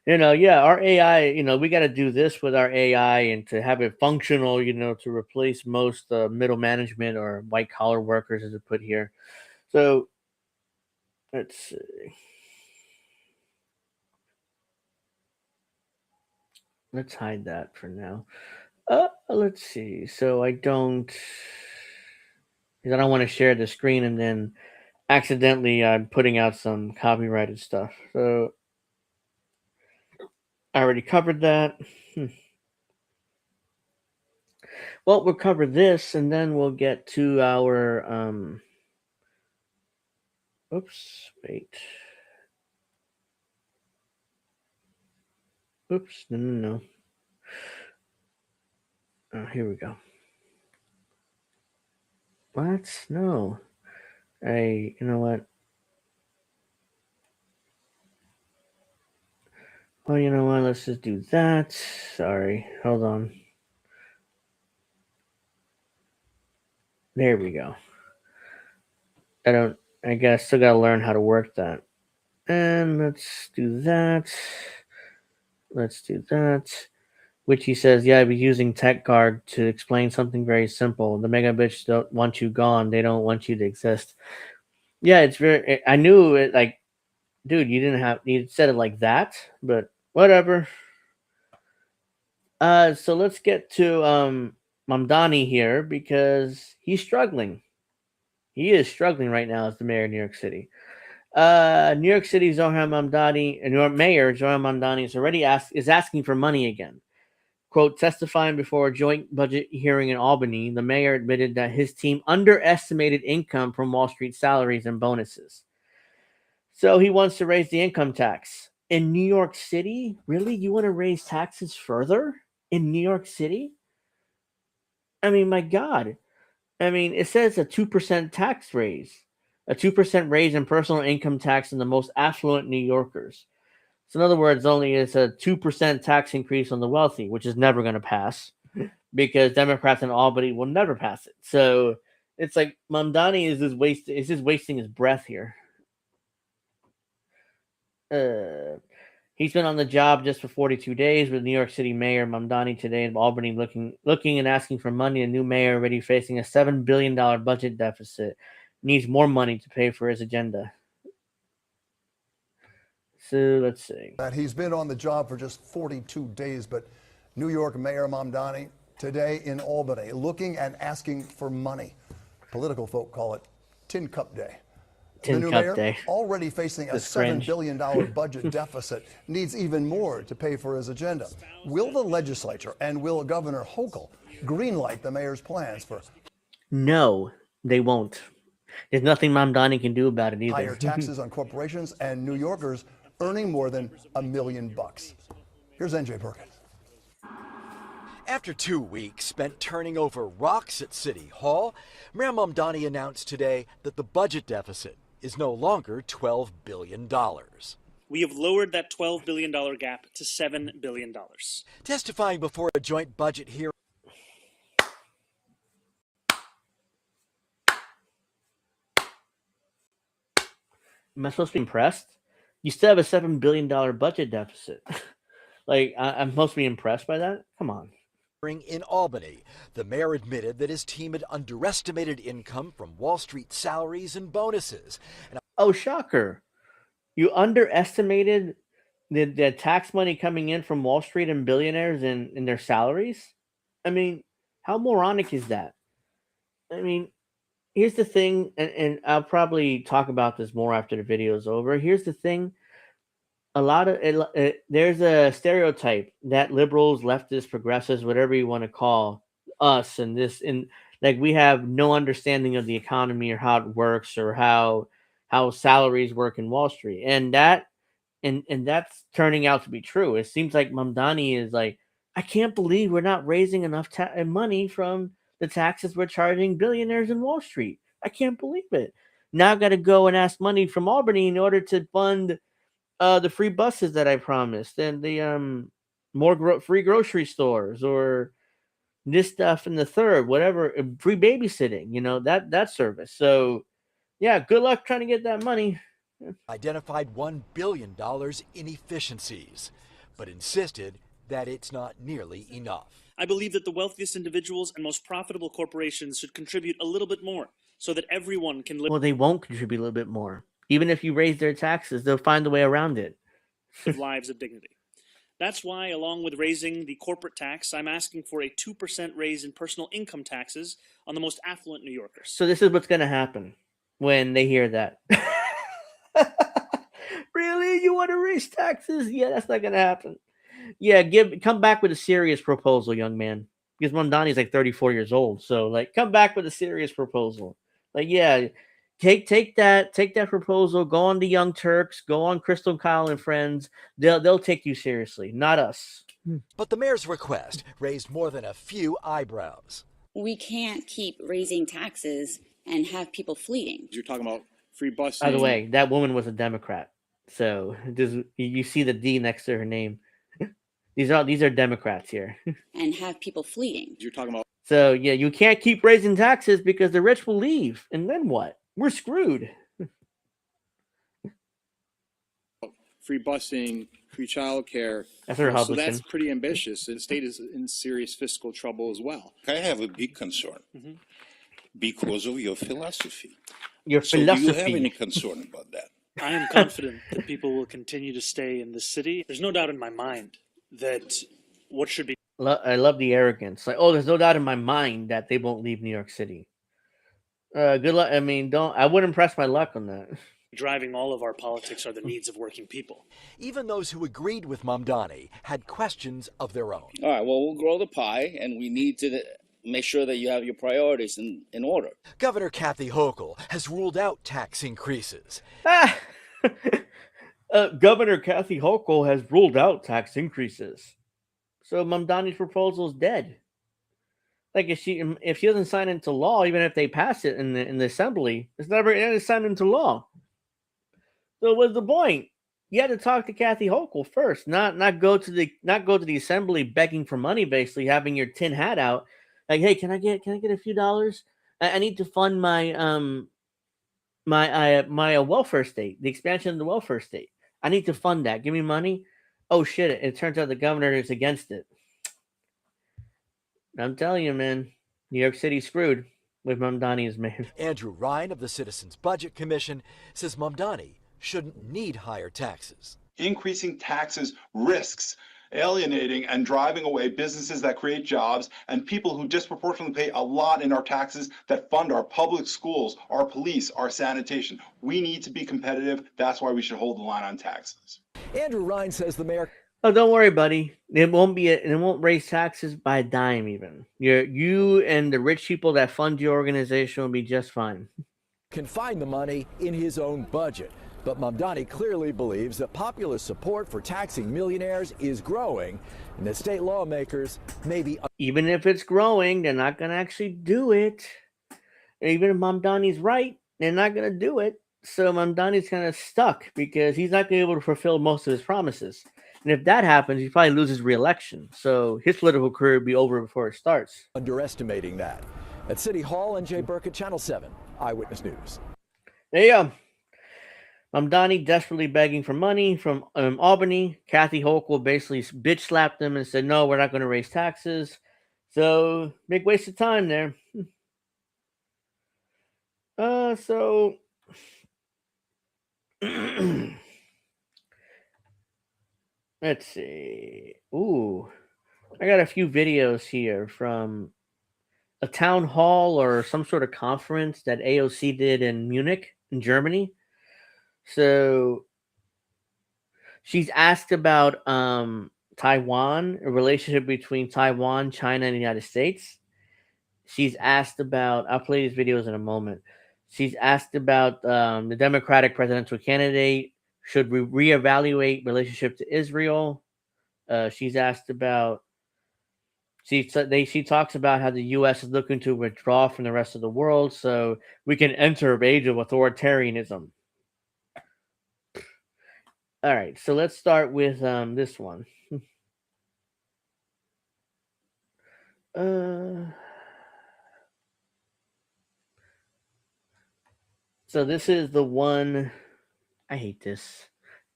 our AI, we got to do this with our AI and to have it functional, to replace most middle management or white collar workers, as it put here. So let's see. Let's hide that for now. Let's see. So I don't want to share the screen and then accidentally I'm putting out some copyrighted stuff. So I already covered that. Well, we'll cover this and then we'll get to our oops, wait. Oops, no. Oh, here we go. What? No. You know what? Well, you know what? Let's just do that. Sorry. Hold on. There we go. I guess still gotta learn how to work that. And let's do that. Let's do that. Witchy says, yeah, I'd be using TechGuard to explain something very simple. The megabits don't want you gone. They don't want you to exist. Yeah, it's very, I knew it, like, dude, you said it like that, but whatever. So let's get to Mamdani here because he's struggling. He is struggling right now as the mayor of New York City. New York City Zohar Mamdani, New York Mayor Zohar Mamdani is asking for money again. Quote, testifying before a joint budget hearing in Albany, the mayor admitted that his team underestimated income from Wall Street salaries and bonuses. So he wants to raise the income tax. In New York City? Really? You want to raise taxes further? In New York City? I mean, my God. I mean, it says a 2% tax raise. A 2% raise in personal income tax in the most affluent New Yorkers. So in other words, only it's a 2% tax increase on the wealthy, which is never going to pass because Democrats in Albany will never pass it. So it's like Mamdani is just wasting his breath here. He's been on the job just for 42 days with New York City Mayor Mamdani today in Albany looking and asking for money. A new mayor already facing a $7 billion budget deficit needs more money to pay for his agenda. So let's see. That he's been on the job for just 42 days, but New York Mayor Mamdani today in Albany looking and asking for money. Political folk call it Tin Cup Day. The new mayor, already facing a $7 billion budget deficit, needs even more to pay for his agenda. Will the legislature and will Governor Hochul greenlight the mayor's plans for? No, they won't. There's nothing Mamdani can do about it either. Higher taxes on corporations and New Yorkers earning more than $1 million. Here's NJ Perkins. After 2 weeks spent turning over rocks at City Hall, Mayor Mamdani announced today that the budget deficit is no longer $12 billion. We have lowered that $12 billion gap to $7 billion. Testifying before a joint budget hearing. Am I supposed to be impressed? You still have a $7 billion budget deficit. Like, I'm supposed to be impressed by that? Come on. In Albany, the mayor admitted that his team had underestimated income from Wall Street salaries and bonuses. Oh, shocker. You underestimated the tax money coming in from Wall Street and billionaires in their salaries? I mean, how moronic is that? I mean, here's the thing, and I'll probably talk about this more after the video is over. Here's the thing. A lot of there's a stereotype that liberals, leftists, progressives, whatever you want to call us, and this, and like we have no understanding of the economy or how it works or how salaries work in Wall Street, and that's turning out to be true. It seems like Mamdani is like, I can't believe we're not raising enough money from the taxes we're charging billionaires in Wall Street. I can't believe it. Now I've got to go and ask money from Albany in order to fund the free buses that I promised, and the more free grocery stores, or this stuff and the third, whatever, free babysitting, that service. So yeah, good luck trying to get that money. Identified $1 billion in efficiencies, but insisted that it's not nearly enough. I believe that the wealthiest individuals and most profitable corporations should contribute a little bit more so that everyone can live. Well, they won't contribute a little bit more. Even if you raise their taxes, they'll find a way around it. Lives of dignity. That's why, along with raising the corporate tax, I'm asking for a 2% raise in personal income taxes on the most affluent New Yorkers. So this is what's going to happen when they hear that. Really? You want to raise taxes? Yeah, that's not going to happen. Yeah, come back with a serious proposal, young man. Because Mamdani's like 34 years old. So, like, come back with a serious proposal. Like, yeah, take that proposal. Go on the Young Turks. Go on Crystal Kyle and Friends. They'll take you seriously, not us. But the mayor's request raised more than a few eyebrows. We can't keep raising taxes and have people fleeing. You're talking about free busing. By the way, that woman was a Democrat. So you see the D next to her name. These are Democrats here. And have people fleeing. You're talking about. So yeah, you can't keep raising taxes because the rich will leave, and then what? We're screwed. Free busing, free childcare. That's a Republican. So that's pretty ambitious. The state is in serious fiscal trouble as well. I have a big concern because of your philosophy. Your philosophy. Do you have any concern about that? I am confident that people will continue to stay in the city. There's no doubt in my mind that what should be. I love the arrogance. Like, oh, there's no doubt in my mind that they won't leave New York City. Good luck. I mean, I wouldn't press my luck on that. Driving all of our politics are the needs of working people. Even those who agreed with Mamdani had questions of their own. All right, well, we'll grow the pie, and we need to make sure that you have your priorities in order. Governor Kathy Hochul has ruled out tax increases. Governor Kathy Hochul has ruled out tax increases. So Mamdani's proposal is dead. Like if she doesn't sign into law, even if they pass it in the assembly, it's never going to sign into law. So what's the point? you had to talk to Kathy Hochul first, not go to the assembly begging for money, basically having your tin hat out, like, hey, can I get a few dollars? I need to fund my my welfare state, the expansion of the welfare state. I need to fund that. Give me money. Oh shit! It turns out the governor is against it. I'm telling you, man, New York City's screwed with Mamdani's man. Andrew Ryan of the Citizens Budget Commission says Mamdani shouldn't need higher taxes. Increasing taxes risks alienating and driving away businesses that create jobs and people who disproportionately pay a lot in our taxes that fund our public schools, our police, our sanitation. We need to be competitive. That's why we should hold the line on taxes. Andrew Ryan says the mayor. Oh, don't worry, buddy. It won't raise taxes by a dime even. You and the rich people that fund your organization will be just fine. Can find the money in his own budget. But Mamdani clearly believes that popular support for taxing millionaires is growing and that state lawmakers may be... Even if it's growing, they're not going to actually do it. Even if Mamdani's right, they're not going to do it. So Mamdani's kind of stuck because he's not going to be able to fulfill most of his promises. And if that happens, he probably loses re-election. So his political career will be over before it starts. Underestimating that. At City Hall, N.J. Burke at Channel 7, Eyewitness News. There you go. Mamdani desperately begging for money from Albany. Kathy Hochul basically bitch slapped him and said, no, we're not going to raise taxes. So, big waste of time there. So... Let's see. Ooh. I got a few videos here from a town hall or some sort of conference that AOC did in Munich, in Germany. So she's asked about Taiwan, a relationship between Taiwan, China, and the United States. She's asked about, I'll play these videos in a moment. She's asked about the Democratic presidential candidate. Should we reevaluate relationship to Israel? She's asked about, she talks about how the U.S. is looking to withdraw from the rest of the world so we can enter an age of authoritarianism. All right, so let's start with this one. So this is the one. I hate this.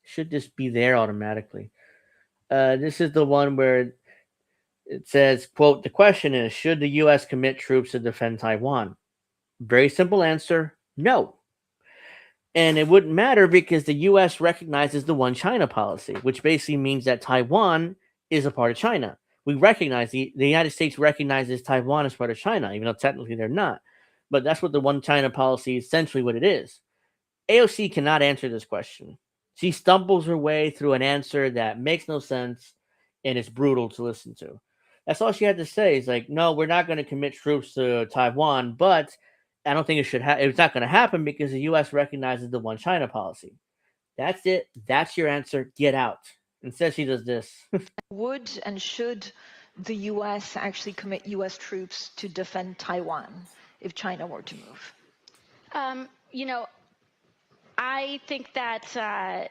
Should just be there automatically. This is the one where it says, quote, the question is, should the U.S. commit troops to defend Taiwan? Very simple answer, no. And it wouldn't matter because the U.S. recognizes the one China policy, which basically means that Taiwan is a part of China. We recognize, the United States recognizes Taiwan as part of China, even though technically they're not. But that's what the one China policy is essentially what it is. AOC cannot answer this question. She stumbles her way through an answer that makes no sense and it's brutal to listen to. That's all she had to say. Is like, no, we're not going to commit troops to Taiwan, but I don't think it should it's not going to happen because the U.S. recognizes the one China policy. That's it. That's your answer. Get out. Instead, she does this. Would and should the U.S. actually commit U.S. troops to defend Taiwan if China were to move? You know, I think that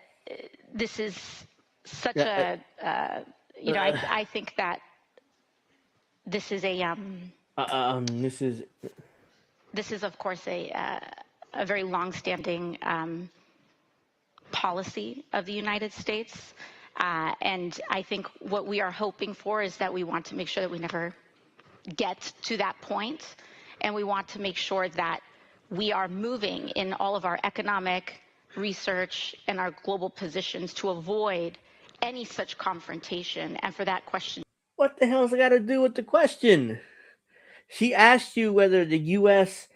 this is such I think that this is a this is of course a very long-standing policy of the United States, and I think what we are hoping for is that we want to make sure that we never get to that point, and we want to make sure that we are moving in all of our economic research and our global positions to avoid any such confrontation. And for that question, what the hell's it got to do with the question? She asked you whether the U.S.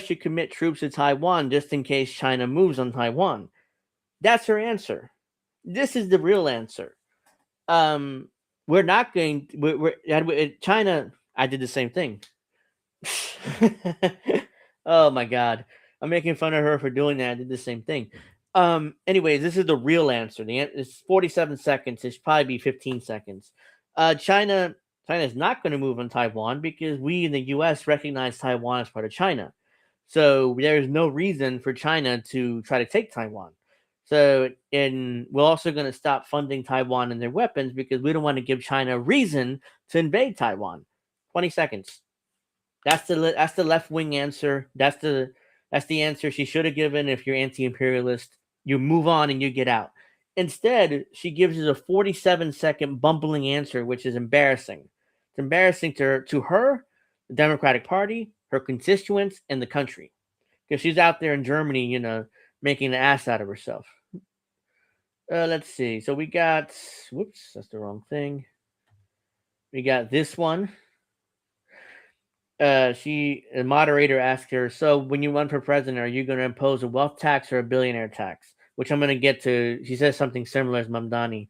should commit troops to Taiwan just in case China moves on Taiwan. That's her answer. This is the real answer. We're not going. China. I did the same thing. Oh my God. I'm making fun of her for doing that. I did the same thing. Anyways, this is the real answer. It's 47 seconds. It should probably be 15 seconds. China is not going to move on Taiwan because we in the U.S. recognize Taiwan as part of China. So there is no reason for China to try to take Taiwan. So, and we're also going to stop funding Taiwan and their weapons because we don't want to give China a reason to invade Taiwan. 20 seconds. That's the left wing answer. That's the answer she should have given. If you're anti-imperialist, you move on and you get out. Instead, she gives us a 47-second bumbling answer, which is embarrassing. It's embarrassing to her, the Democratic Party, her constituents, and the country, because she's out there in Germany, making an ass out of herself. Let's see. So we got. Whoops, that's the wrong thing. We got this one. The moderator asked her, so when you run for president, are you going to impose a wealth tax or a billionaire tax? Which I'm going to get to. She says something similar as Mamdani,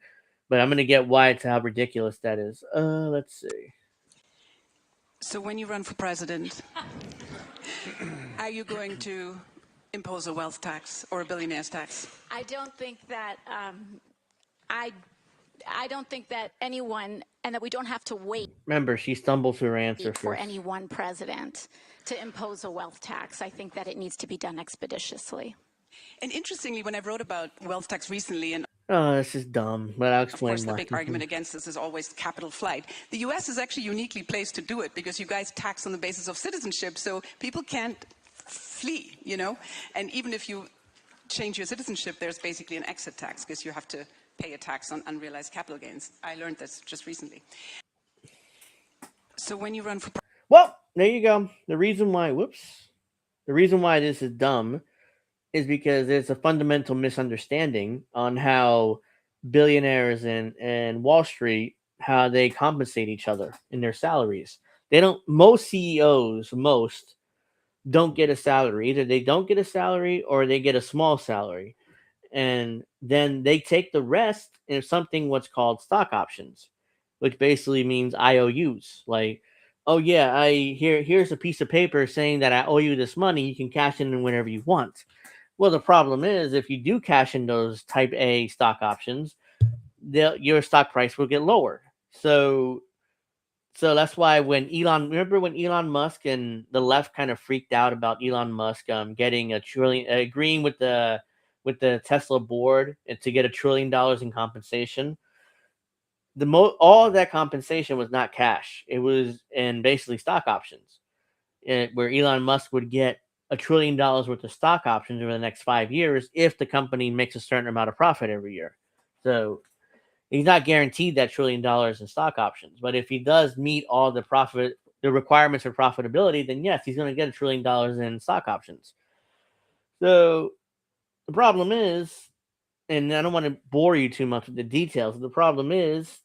but I'm going to get why to how ridiculous that is. Let's see. So when you run for president, are you going to impose a wealth tax or a billionaire's tax? I don't think that I don't think that anyone, and that we don't have to wait Remember, she stumbled through her answer for first. any one president to impose a wealth tax. I think that it needs to be done expeditiously. And interestingly, when I wrote about wealth tax recently, and Oh, this is dumb, but I'll of explain course the why. big argument against this is always capital flight, the US is actually uniquely placed to do it because you guys tax on the basis of citizenship, so people can't flee, and even if you change your citizenship, there's basically an exit tax because you have to pay a tax on unrealized capital gains. I learned this just recently. So when you run for Well, there you go. The reason why this is dumb is because there's a fundamental misunderstanding on how billionaires and Wall Street, how they compensate each other in their salaries. Most CEOs don't get a salary. Either they don't get a salary or they get a small salary. And then they take the rest in something what's called stock options, which basically means IOUs. Like, oh yeah, here's a piece of paper saying that I owe you this money. You can cash in whenever you want. Well, the problem is if you do cash in those type A stock options, your stock price will get lowered. So that's why remember when Elon Musk and the left kind of freaked out about Elon Musk getting agreeing with the Tesla board and to get $1 trillion in compensation. All of that compensation was not cash. It was in basically stock options, where Elon Musk would get $1 trillion worth of stock options over the next 5 years if the company makes a certain amount of profit every year. So he's not guaranteed that $1 trillion in stock options, but if he does meet all the requirements for profitability, then yes, he's going to get $1 trillion in stock options. So the problem is, and I don't want to bore you too much with the details, the problem is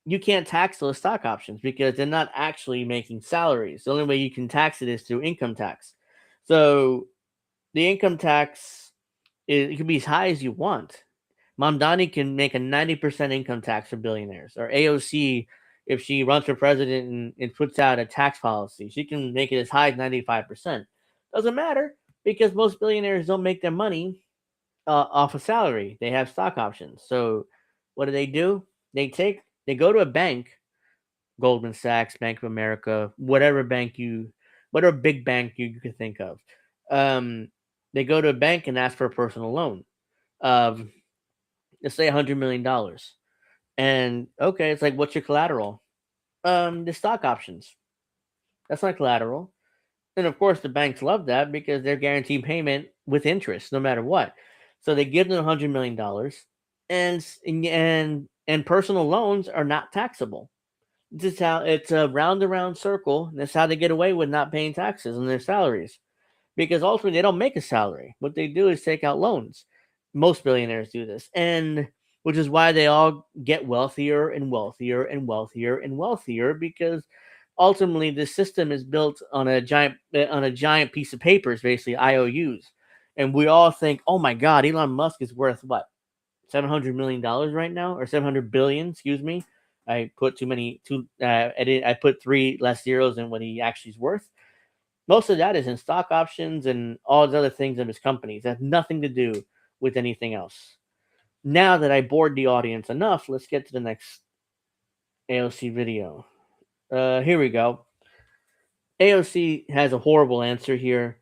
you can't tax those stock options because they're not actually making salaries. The only way you can tax it is through income tax. So the income tax, it can be as high as you want. Mamdani can make a 90% income tax for billionaires. Or AOC, if she runs for president and puts out a tax policy, she can make it as high as 95%. Doesn't matter because most billionaires don't make their money off a salary. They have stock options. So what do? They go to a bank, Goldman Sachs, Bank of America, whatever big bank you could think of. They go to a bank and ask for a personal loan of, let's say, $100 million. And okay, it's like, what's your collateral? The stock options. That's not collateral. And of course, the banks love that because they're guaranteed payment with interest, no matter what. So they give them $100 million, and personal loans are not taxable. This is how it's a round-around circle. And that's how they get away with not paying taxes on their salaries, because ultimately they don't make a salary. What they do is take out loans. Most billionaires do this, and which is why they all get wealthier and wealthier and wealthier and wealthier, because ultimately the system is built on a giant piece of paper, is basically IOUs. And we all think, oh my God, Elon Musk is worth what, $700 million right now, or 700 billion, excuse me. I put I put 3 less zeros than what he actually is worth. Most of that is in stock options and all the other things of his companies. That has nothing to do with anything else. Now that I bored the audience enough, let's get to the next AOC video. Here we go. AOC has a horrible answer here.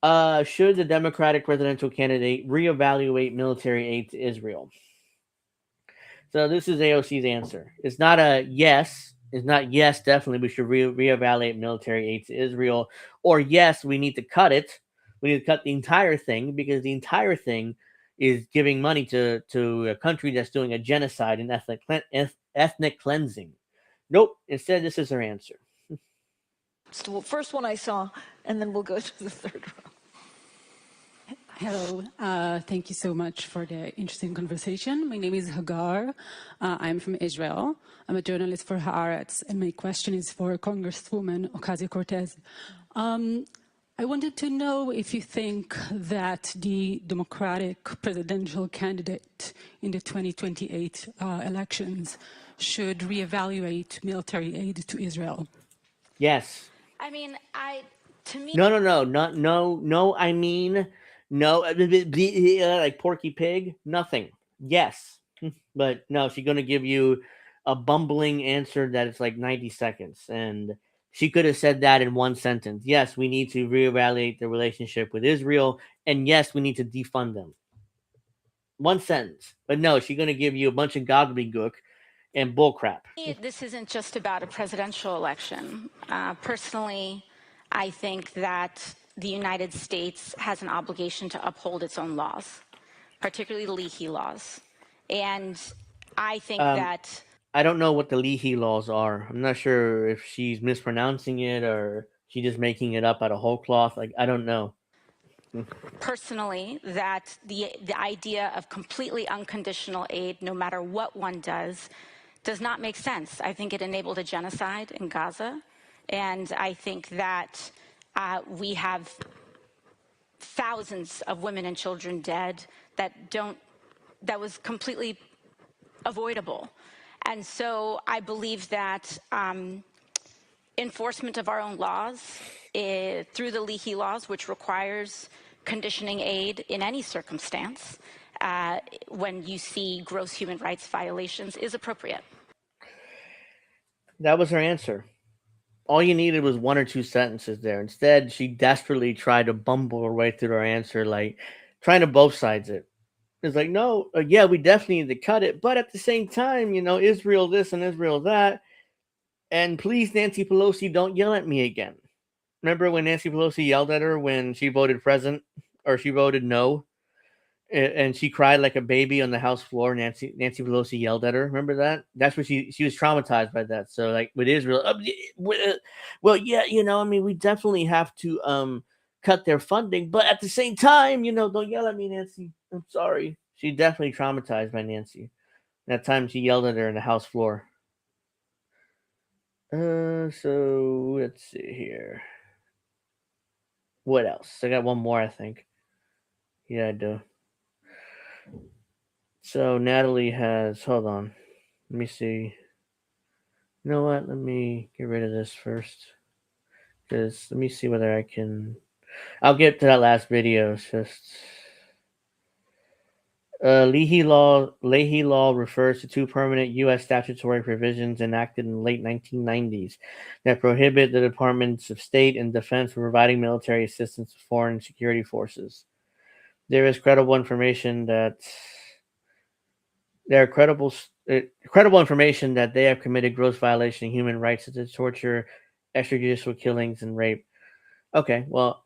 Should the Democratic presidential candidate reevaluate military aid to Israel? So this is AOC's answer. It's not a yes. It's not yes, definitely we should reevaluate military aid to Israel, or yes, we need to cut it. We need to cut the entire thing because the entire thing is giving money to a country that's doing a genocide and ethnic cleansing. Nope. Instead, this is her answer. So first one I saw, and then we'll go to the third row. Hello, thank you so much for the interesting conversation. My name is Hagar. I'm from Israel. I'm a journalist for Haaretz, and my question is for Congresswoman Ocasio-Cortez. I wanted to know if you think that the Democratic presidential candidate in the 2028 elections should reevaluate military aid to Israel. Yes. I mean, to me. No. I mean, no. Like Porky Pig. Nothing. Yes, but no. She's gonna give you a bumbling answer that it's like 90 seconds, and she could have said that in one sentence. Yes, we need to reevaluate the relationship with Israel, and yes, we need to defund them. One sentence, but no, she's gonna give you a bunch of gobbledygook and bullcrap. This isn't just about a presidential election. Personally, I think that the United States has an obligation to uphold its own laws, particularly Leahy laws. And I think that... I don't know what the Leahy laws are. I'm not sure if she's mispronouncing it or she's just making it up out of whole cloth. Like, I don't know. Personally, that the idea of completely unconditional aid, no matter what one does not make sense. I think it enabled a genocide in Gaza, and I think that we have thousands of women and children dead that was completely avoidable. And so I believe that enforcement of our own laws through the Leahy laws, which requires conditioning aid in any circumstance when you see gross human rights violations, is appropriate. That was her answer. All you needed was one or two sentences there. Instead, she desperately tried to bumble her way through her answer, like trying to both sides it. It's like, no, yeah, we definitely need to cut it, but at the same time, Israel this and Israel that. And please, Nancy Pelosi, don't yell at me again. Remember when Nancy Pelosi yelled at her when she voted present or she voted no? And she cried like a baby on the House floor. Nancy Pelosi yelled at her. Remember that? That's what she was traumatized by that. So like with Israel, well, yeah, we definitely have to cut their funding, but at the same time, don't yell at me, Nancy. I'm sorry. She definitely traumatized by Nancy. That time she yelled at her in the House floor. So let's see here. What else? I got one more, I think. Yeah, I do. So Natalie has, hold on. Let me see. You know what? Let me get rid of this first. Because let me see whether I can. I'll get to that last video. It's just. Leahy law refers to two permanent U.S. statutory provisions enacted in the late 1990s that prohibit the Departments of State and Defense from providing military assistance to foreign security forces. There is credible information that they have committed gross violation of human rights such as torture, extrajudicial killings, and rape. Okay, well,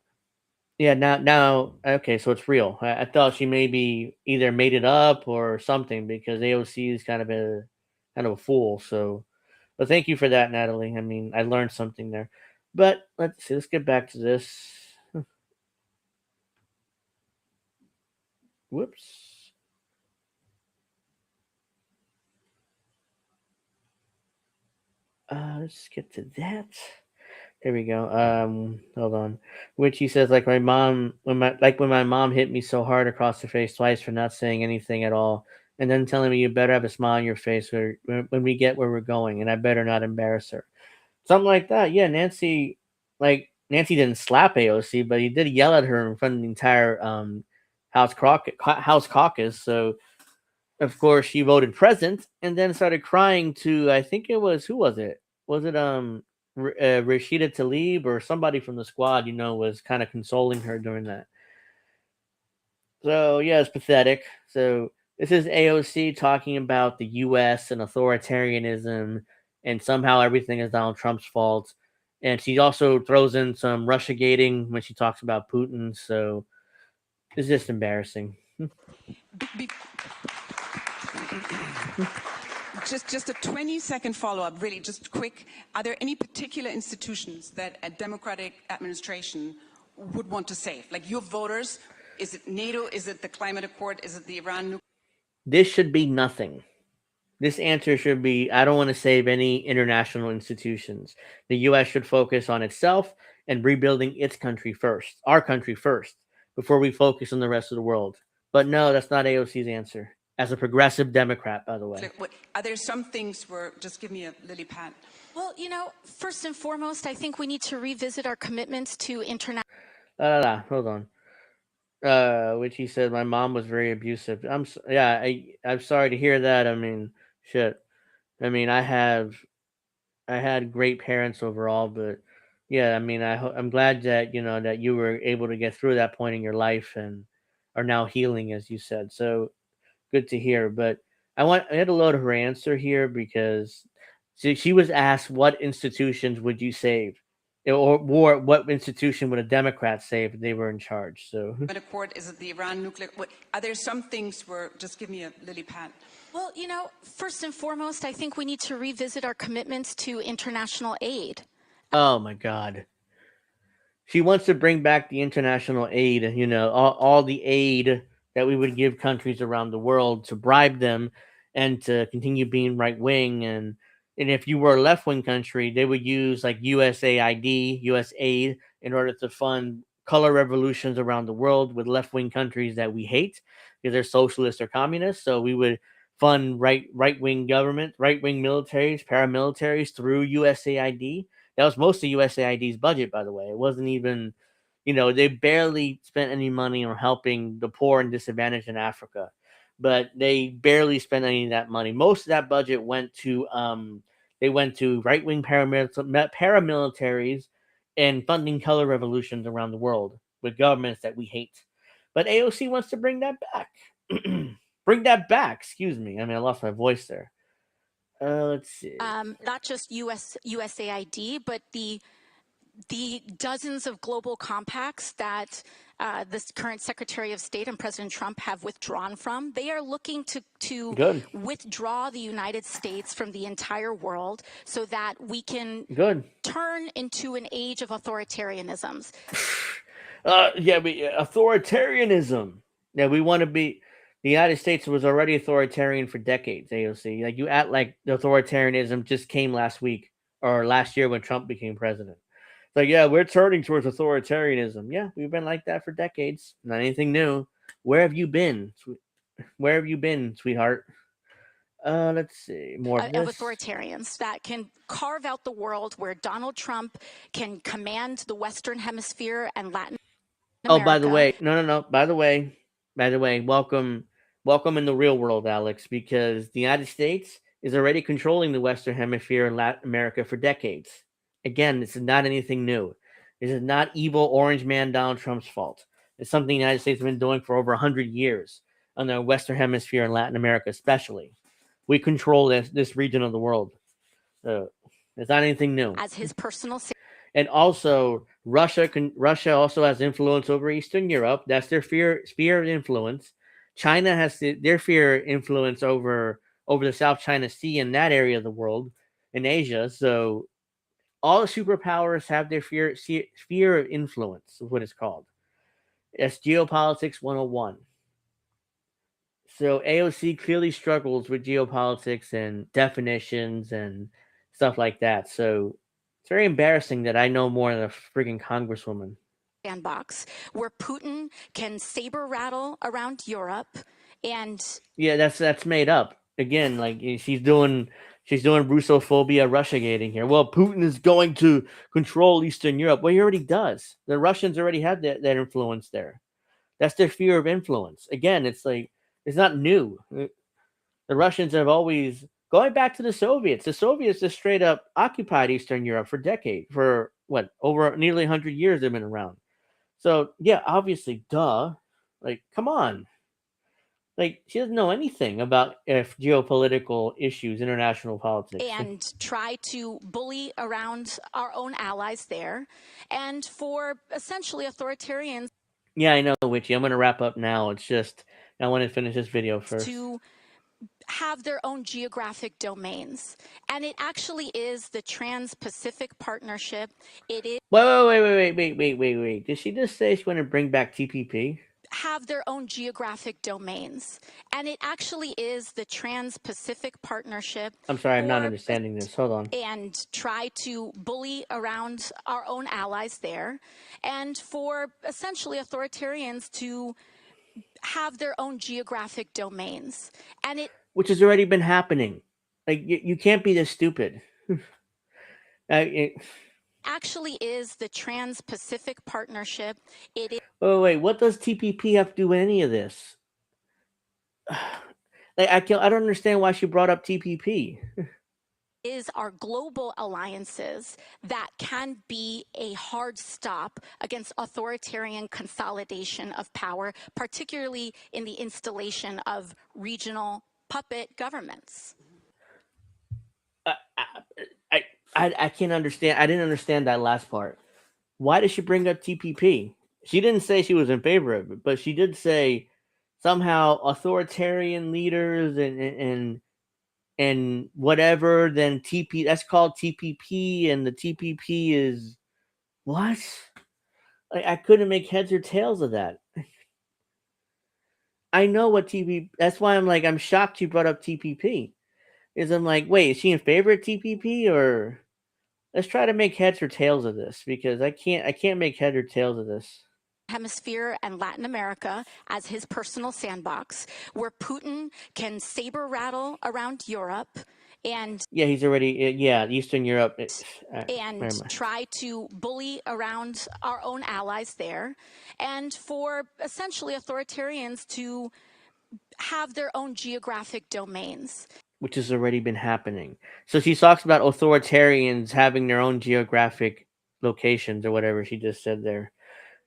yeah, now, okay, so it's real. I thought she maybe either made it up or something because AOC is kind of a fool. So, but thank you for that, Natalie. I mean, I learned something there. But let's see. Let's get back to this. Whoops. Let's get to that. There we go. Hold on. Witchy says, like when my mom hit me so hard across the face twice for not saying anything at all, and then telling me you better have a smile on your face when we get where we're going, and I better not embarrass her. Something like that. Yeah, Nancy didn't slap AOC, but he did yell at her in front of the entire House caucus. So of course she voted present and then started crying to, I think it was, who was it? Was it Rashida Tlaib or somebody from the squad, was kind of consoling her during that. So yeah, it's pathetic. So this is AOC talking about the U.S. and authoritarianism, and somehow everything is Donald Trump's fault. And she also throws in some Russia gating when she talks about Putin. So it's just embarrassing. Just a 20-second follow-up, really, just quick. Are there any particular institutions that a Democratic administration would want to save? Like your voters, is it NATO? Is it the Climate Accord? Is it the Iran? This should be nothing. This answer should be, I don't want to save any international institutions. The U.S. should focus on itself and rebuilding its country first, our country first, before we focus on the rest of the world. But no, that's not AOC's answer. As a progressive Democrat, by the way. Are there some things where, just give me a lily pad. Well, first and foremost, I think we need to revisit our commitments to international. Hold on. Witchy said my mom was very abusive. I'm sorry to hear that. I mean, shit. I mean, I had great parents overall, but yeah, I mean, I'm glad that that you were able to get through that point in your life and are now healing, as you said. So good to hear. But I had to load her answer here because she was asked what institutions would you save, or what institution would a Democrat save if they were in charge. So Accord, is it the Iran nuclear? Are there some things where, just give me a lily pad. Well, first and foremost, I think we need to revisit our commitments to international aid. Oh my God. She wants to bring back the international aid, all the aid that we would give countries around the world to bribe them and to continue being right wing. And if you were a left wing country, they would use like USAID, USAID, in order to fund color revolutions around the world with left wing countries that we hate because they're socialists or communists. So we would fund right wing government, right wing militaries, paramilitaries through USAID. That was most of USAID's budget, by the way. It wasn't even, they barely spent any money on helping the poor and disadvantaged in Africa, but they barely spent any of that money. Most of that budget went to, right wing paramilitaries and funding color revolutions around the world with governments that we hate. But AOC wants to bring that back. Bring that back. Excuse me. I mean, I lost my voice there. Let's see. Not just USAID, but the dozens of global compacts that this current Secretary of State and President Trump have withdrawn from. They are looking to withdraw the United States from the entire world so that we can turn into an age of authoritarianisms. Authoritarianism. Yeah, we want to be. The United States was already authoritarian for decades, AOC. Like, you act like the authoritarianism just came last week or last year when Trump became president. It's like, yeah, we're turning towards authoritarianism. Yeah, we've been like that for decades. Not anything new. Where have you been? Where have you been, sweetheart? Let's see. More of authoritarians that can carve out the world where Donald Trump can command the Western Hemisphere and Latin America. Oh, by the way, no. By the way, welcome in the real world, Alex, because the United States is already controlling the Western Hemisphere and Latin America for decades. Again, this is not anything new. This is not evil orange man Donald Trump's fault. It's something the United States has been doing for over 100 years on the Western Hemisphere and Latin America especially. We control this region of the world. It's not anything new. As his personal... And also, Russia also has influence over Eastern Europe. That's their sphere of influence. China has their sphere of influence over the South China Sea and that area of the world, in Asia. So all the superpowers have their sphere of influence, is what it's called. That's Geopolitics 101. So AOC clearly struggles with geopolitics and definitions and stuff like that. So it's very embarrassing that I know more than a freaking congresswoman. Sandbox where Putin can saber rattle around Europe, and yeah, that's made up. Again, like she's doing Russophobia, Russiagating here. Well, Putin is going to control Eastern Europe. Well, he already does. The Russians already have that influence there. That's their sphere of influence. Again, it's like it's not new. The Russians have always Going back to the Soviets just straight up occupied Eastern Europe for decades, for what, over nearly 100 years they've been around. So yeah, obviously, duh. Like, come on. Like, she doesn't know anything about if geopolitical issues, international politics. And try to bully around our own allies there, and for essentially authoritarians Yeah, I know, Witchy. I'm gonna wrap up now. It's just I want to finish this video first. to have their own geographic domains. And it actually is the Trans-Pacific Partnership. It is Wait. Did she just say she want to bring back TPP? have their own geographic domains. And it actually is the Trans-Pacific Partnership. I'm sorry, I'm not understanding this. Hold on. And try to bully around our own allies there. And for essentially authoritarians to have their own geographic domains. And it Which has already been happening. Like, you can't be this stupid. actually is the Trans-Pacific Partnership. It is Wait. What does TPP have to do with any of this? Like, I don't understand why she brought up TPP. is our global alliances that can be a hard stop against authoritarian consolidation of power, particularly in the installation of regional puppet governments. I can't understand. I didn't understand that last part. Why did she bring up TPP? She didn't say she was in favor of it, but she did say somehow authoritarian leaders and whatever. Then TP, that's called TPP, and the TPP is what? I couldn't make heads or tails of that. I know what TPP. That's why I'm shocked you brought up TPP. I'm like, wait, is she in favor of TPP, or let's try to make heads or tails of this, because I can't make head or tails of this. Hemisphere and Latin America as his personal sandbox, where Putin can saber rattle around Europe and he's already Eastern Europe and try to bully around our own allies there, and for essentially authoritarians to have their own geographic domains. Which has already been happening. So she talks about authoritarians having their own geographic locations or whatever she just said there.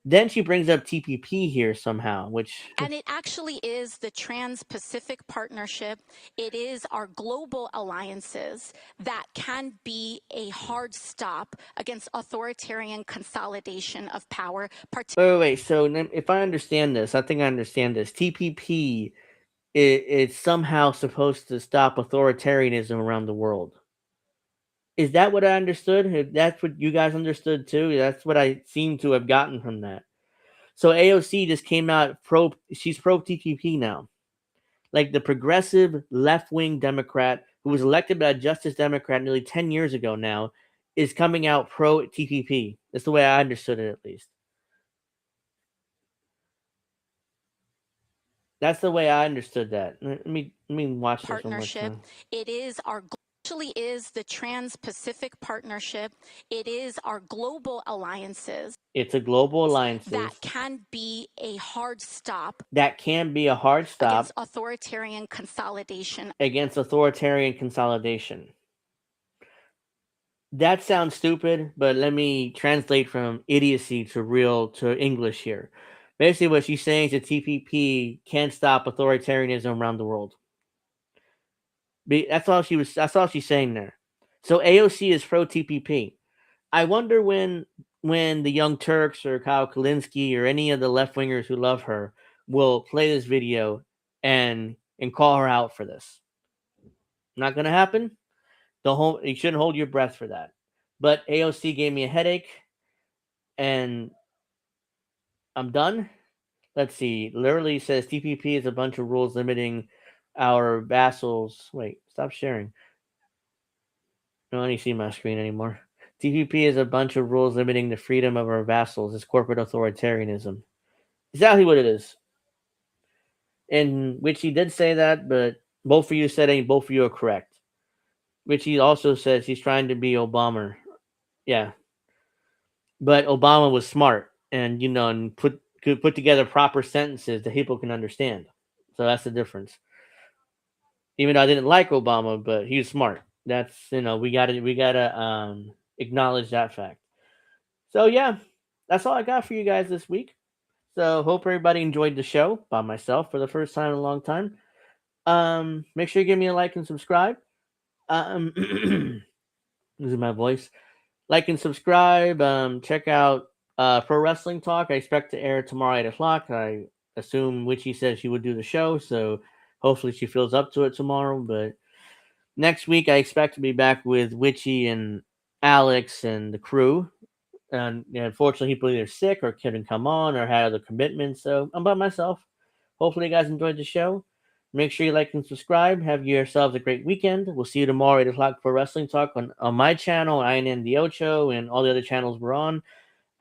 Then she brings up TPP here somehow, which... And it actually is the Trans-Pacific Partnership. It is our global alliances that can be a hard stop against authoritarian consolidation of power. Wait. So if I understand this, I think I understand this. TPP is somehow supposed to stop authoritarianism around the world. Is that what I understood? If that's what you guys understood too, that's what I seem to have gotten from that. So AOC just came out she's pro TPP now. Like the progressive left-wing Democrat who was elected by a Justice Democrat nearly 10 years ago now is coming out pro TPP. That's the way I understood it, at least. That's the way I understood that. Let me watch this one more time. It is our actually is the Trans-Pacific Partnership. It is our global alliances. It's a global alliance that can be a hard stop. That can be a hard stop against authoritarian consolidation. That sounds stupid, but let me translate from idiocy to English here. Basically, what she's saying is that TPP can't stop authoritarianism around the world. That's all she's saying there. So AOC is pro TPP. I wonder when the Young Turks or Kyle Kalinske or any of the left wingers who love her will play this video and call her out for this. Not gonna happen. You shouldn't hold your breath for that. But AOC gave me a headache, and I'm done. Let's see. Literally says TPP is a bunch of rules limiting our vassals. Wait, stop sharing. I don't need to see my screen anymore. TPP is a bunch of rules limiting the freedom of our vassals. It's corporate authoritarianism. Exactly what it is. And Witchy did say that, but both of you said it, and both of you are correct. Witchy also says he's trying to be Obama. Yeah. But Obama was smart and, could put together proper sentences that people can understand. So that's the difference. Even though I didn't like Obama, but he was smart. That's we gotta acknowledge that fact. So yeah, that's all I got for you guys this week. So hope everybody enjoyed the show by myself for the first time in a long time. Make sure you give me a like and subscribe. Losing my voice. Like and subscribe. Check out Pro Wrestling Talk. I expect to air tomorrow at 8 o'clock. I assume Witchy said she would do the show, so hopefully she feels up to it tomorrow. But next week I expect to be back with Witchy and Alex and the crew. And unfortunately, people either sick or couldn't come on or had other commitments, so I'm by myself. Hopefully, you guys enjoyed the show. Make sure you like and subscribe. Have yourselves a great weekend. We'll see you tomorrow at 8 o'clock for Wrestling Talk on my channel, INN The Ocho, and all the other channels we're on.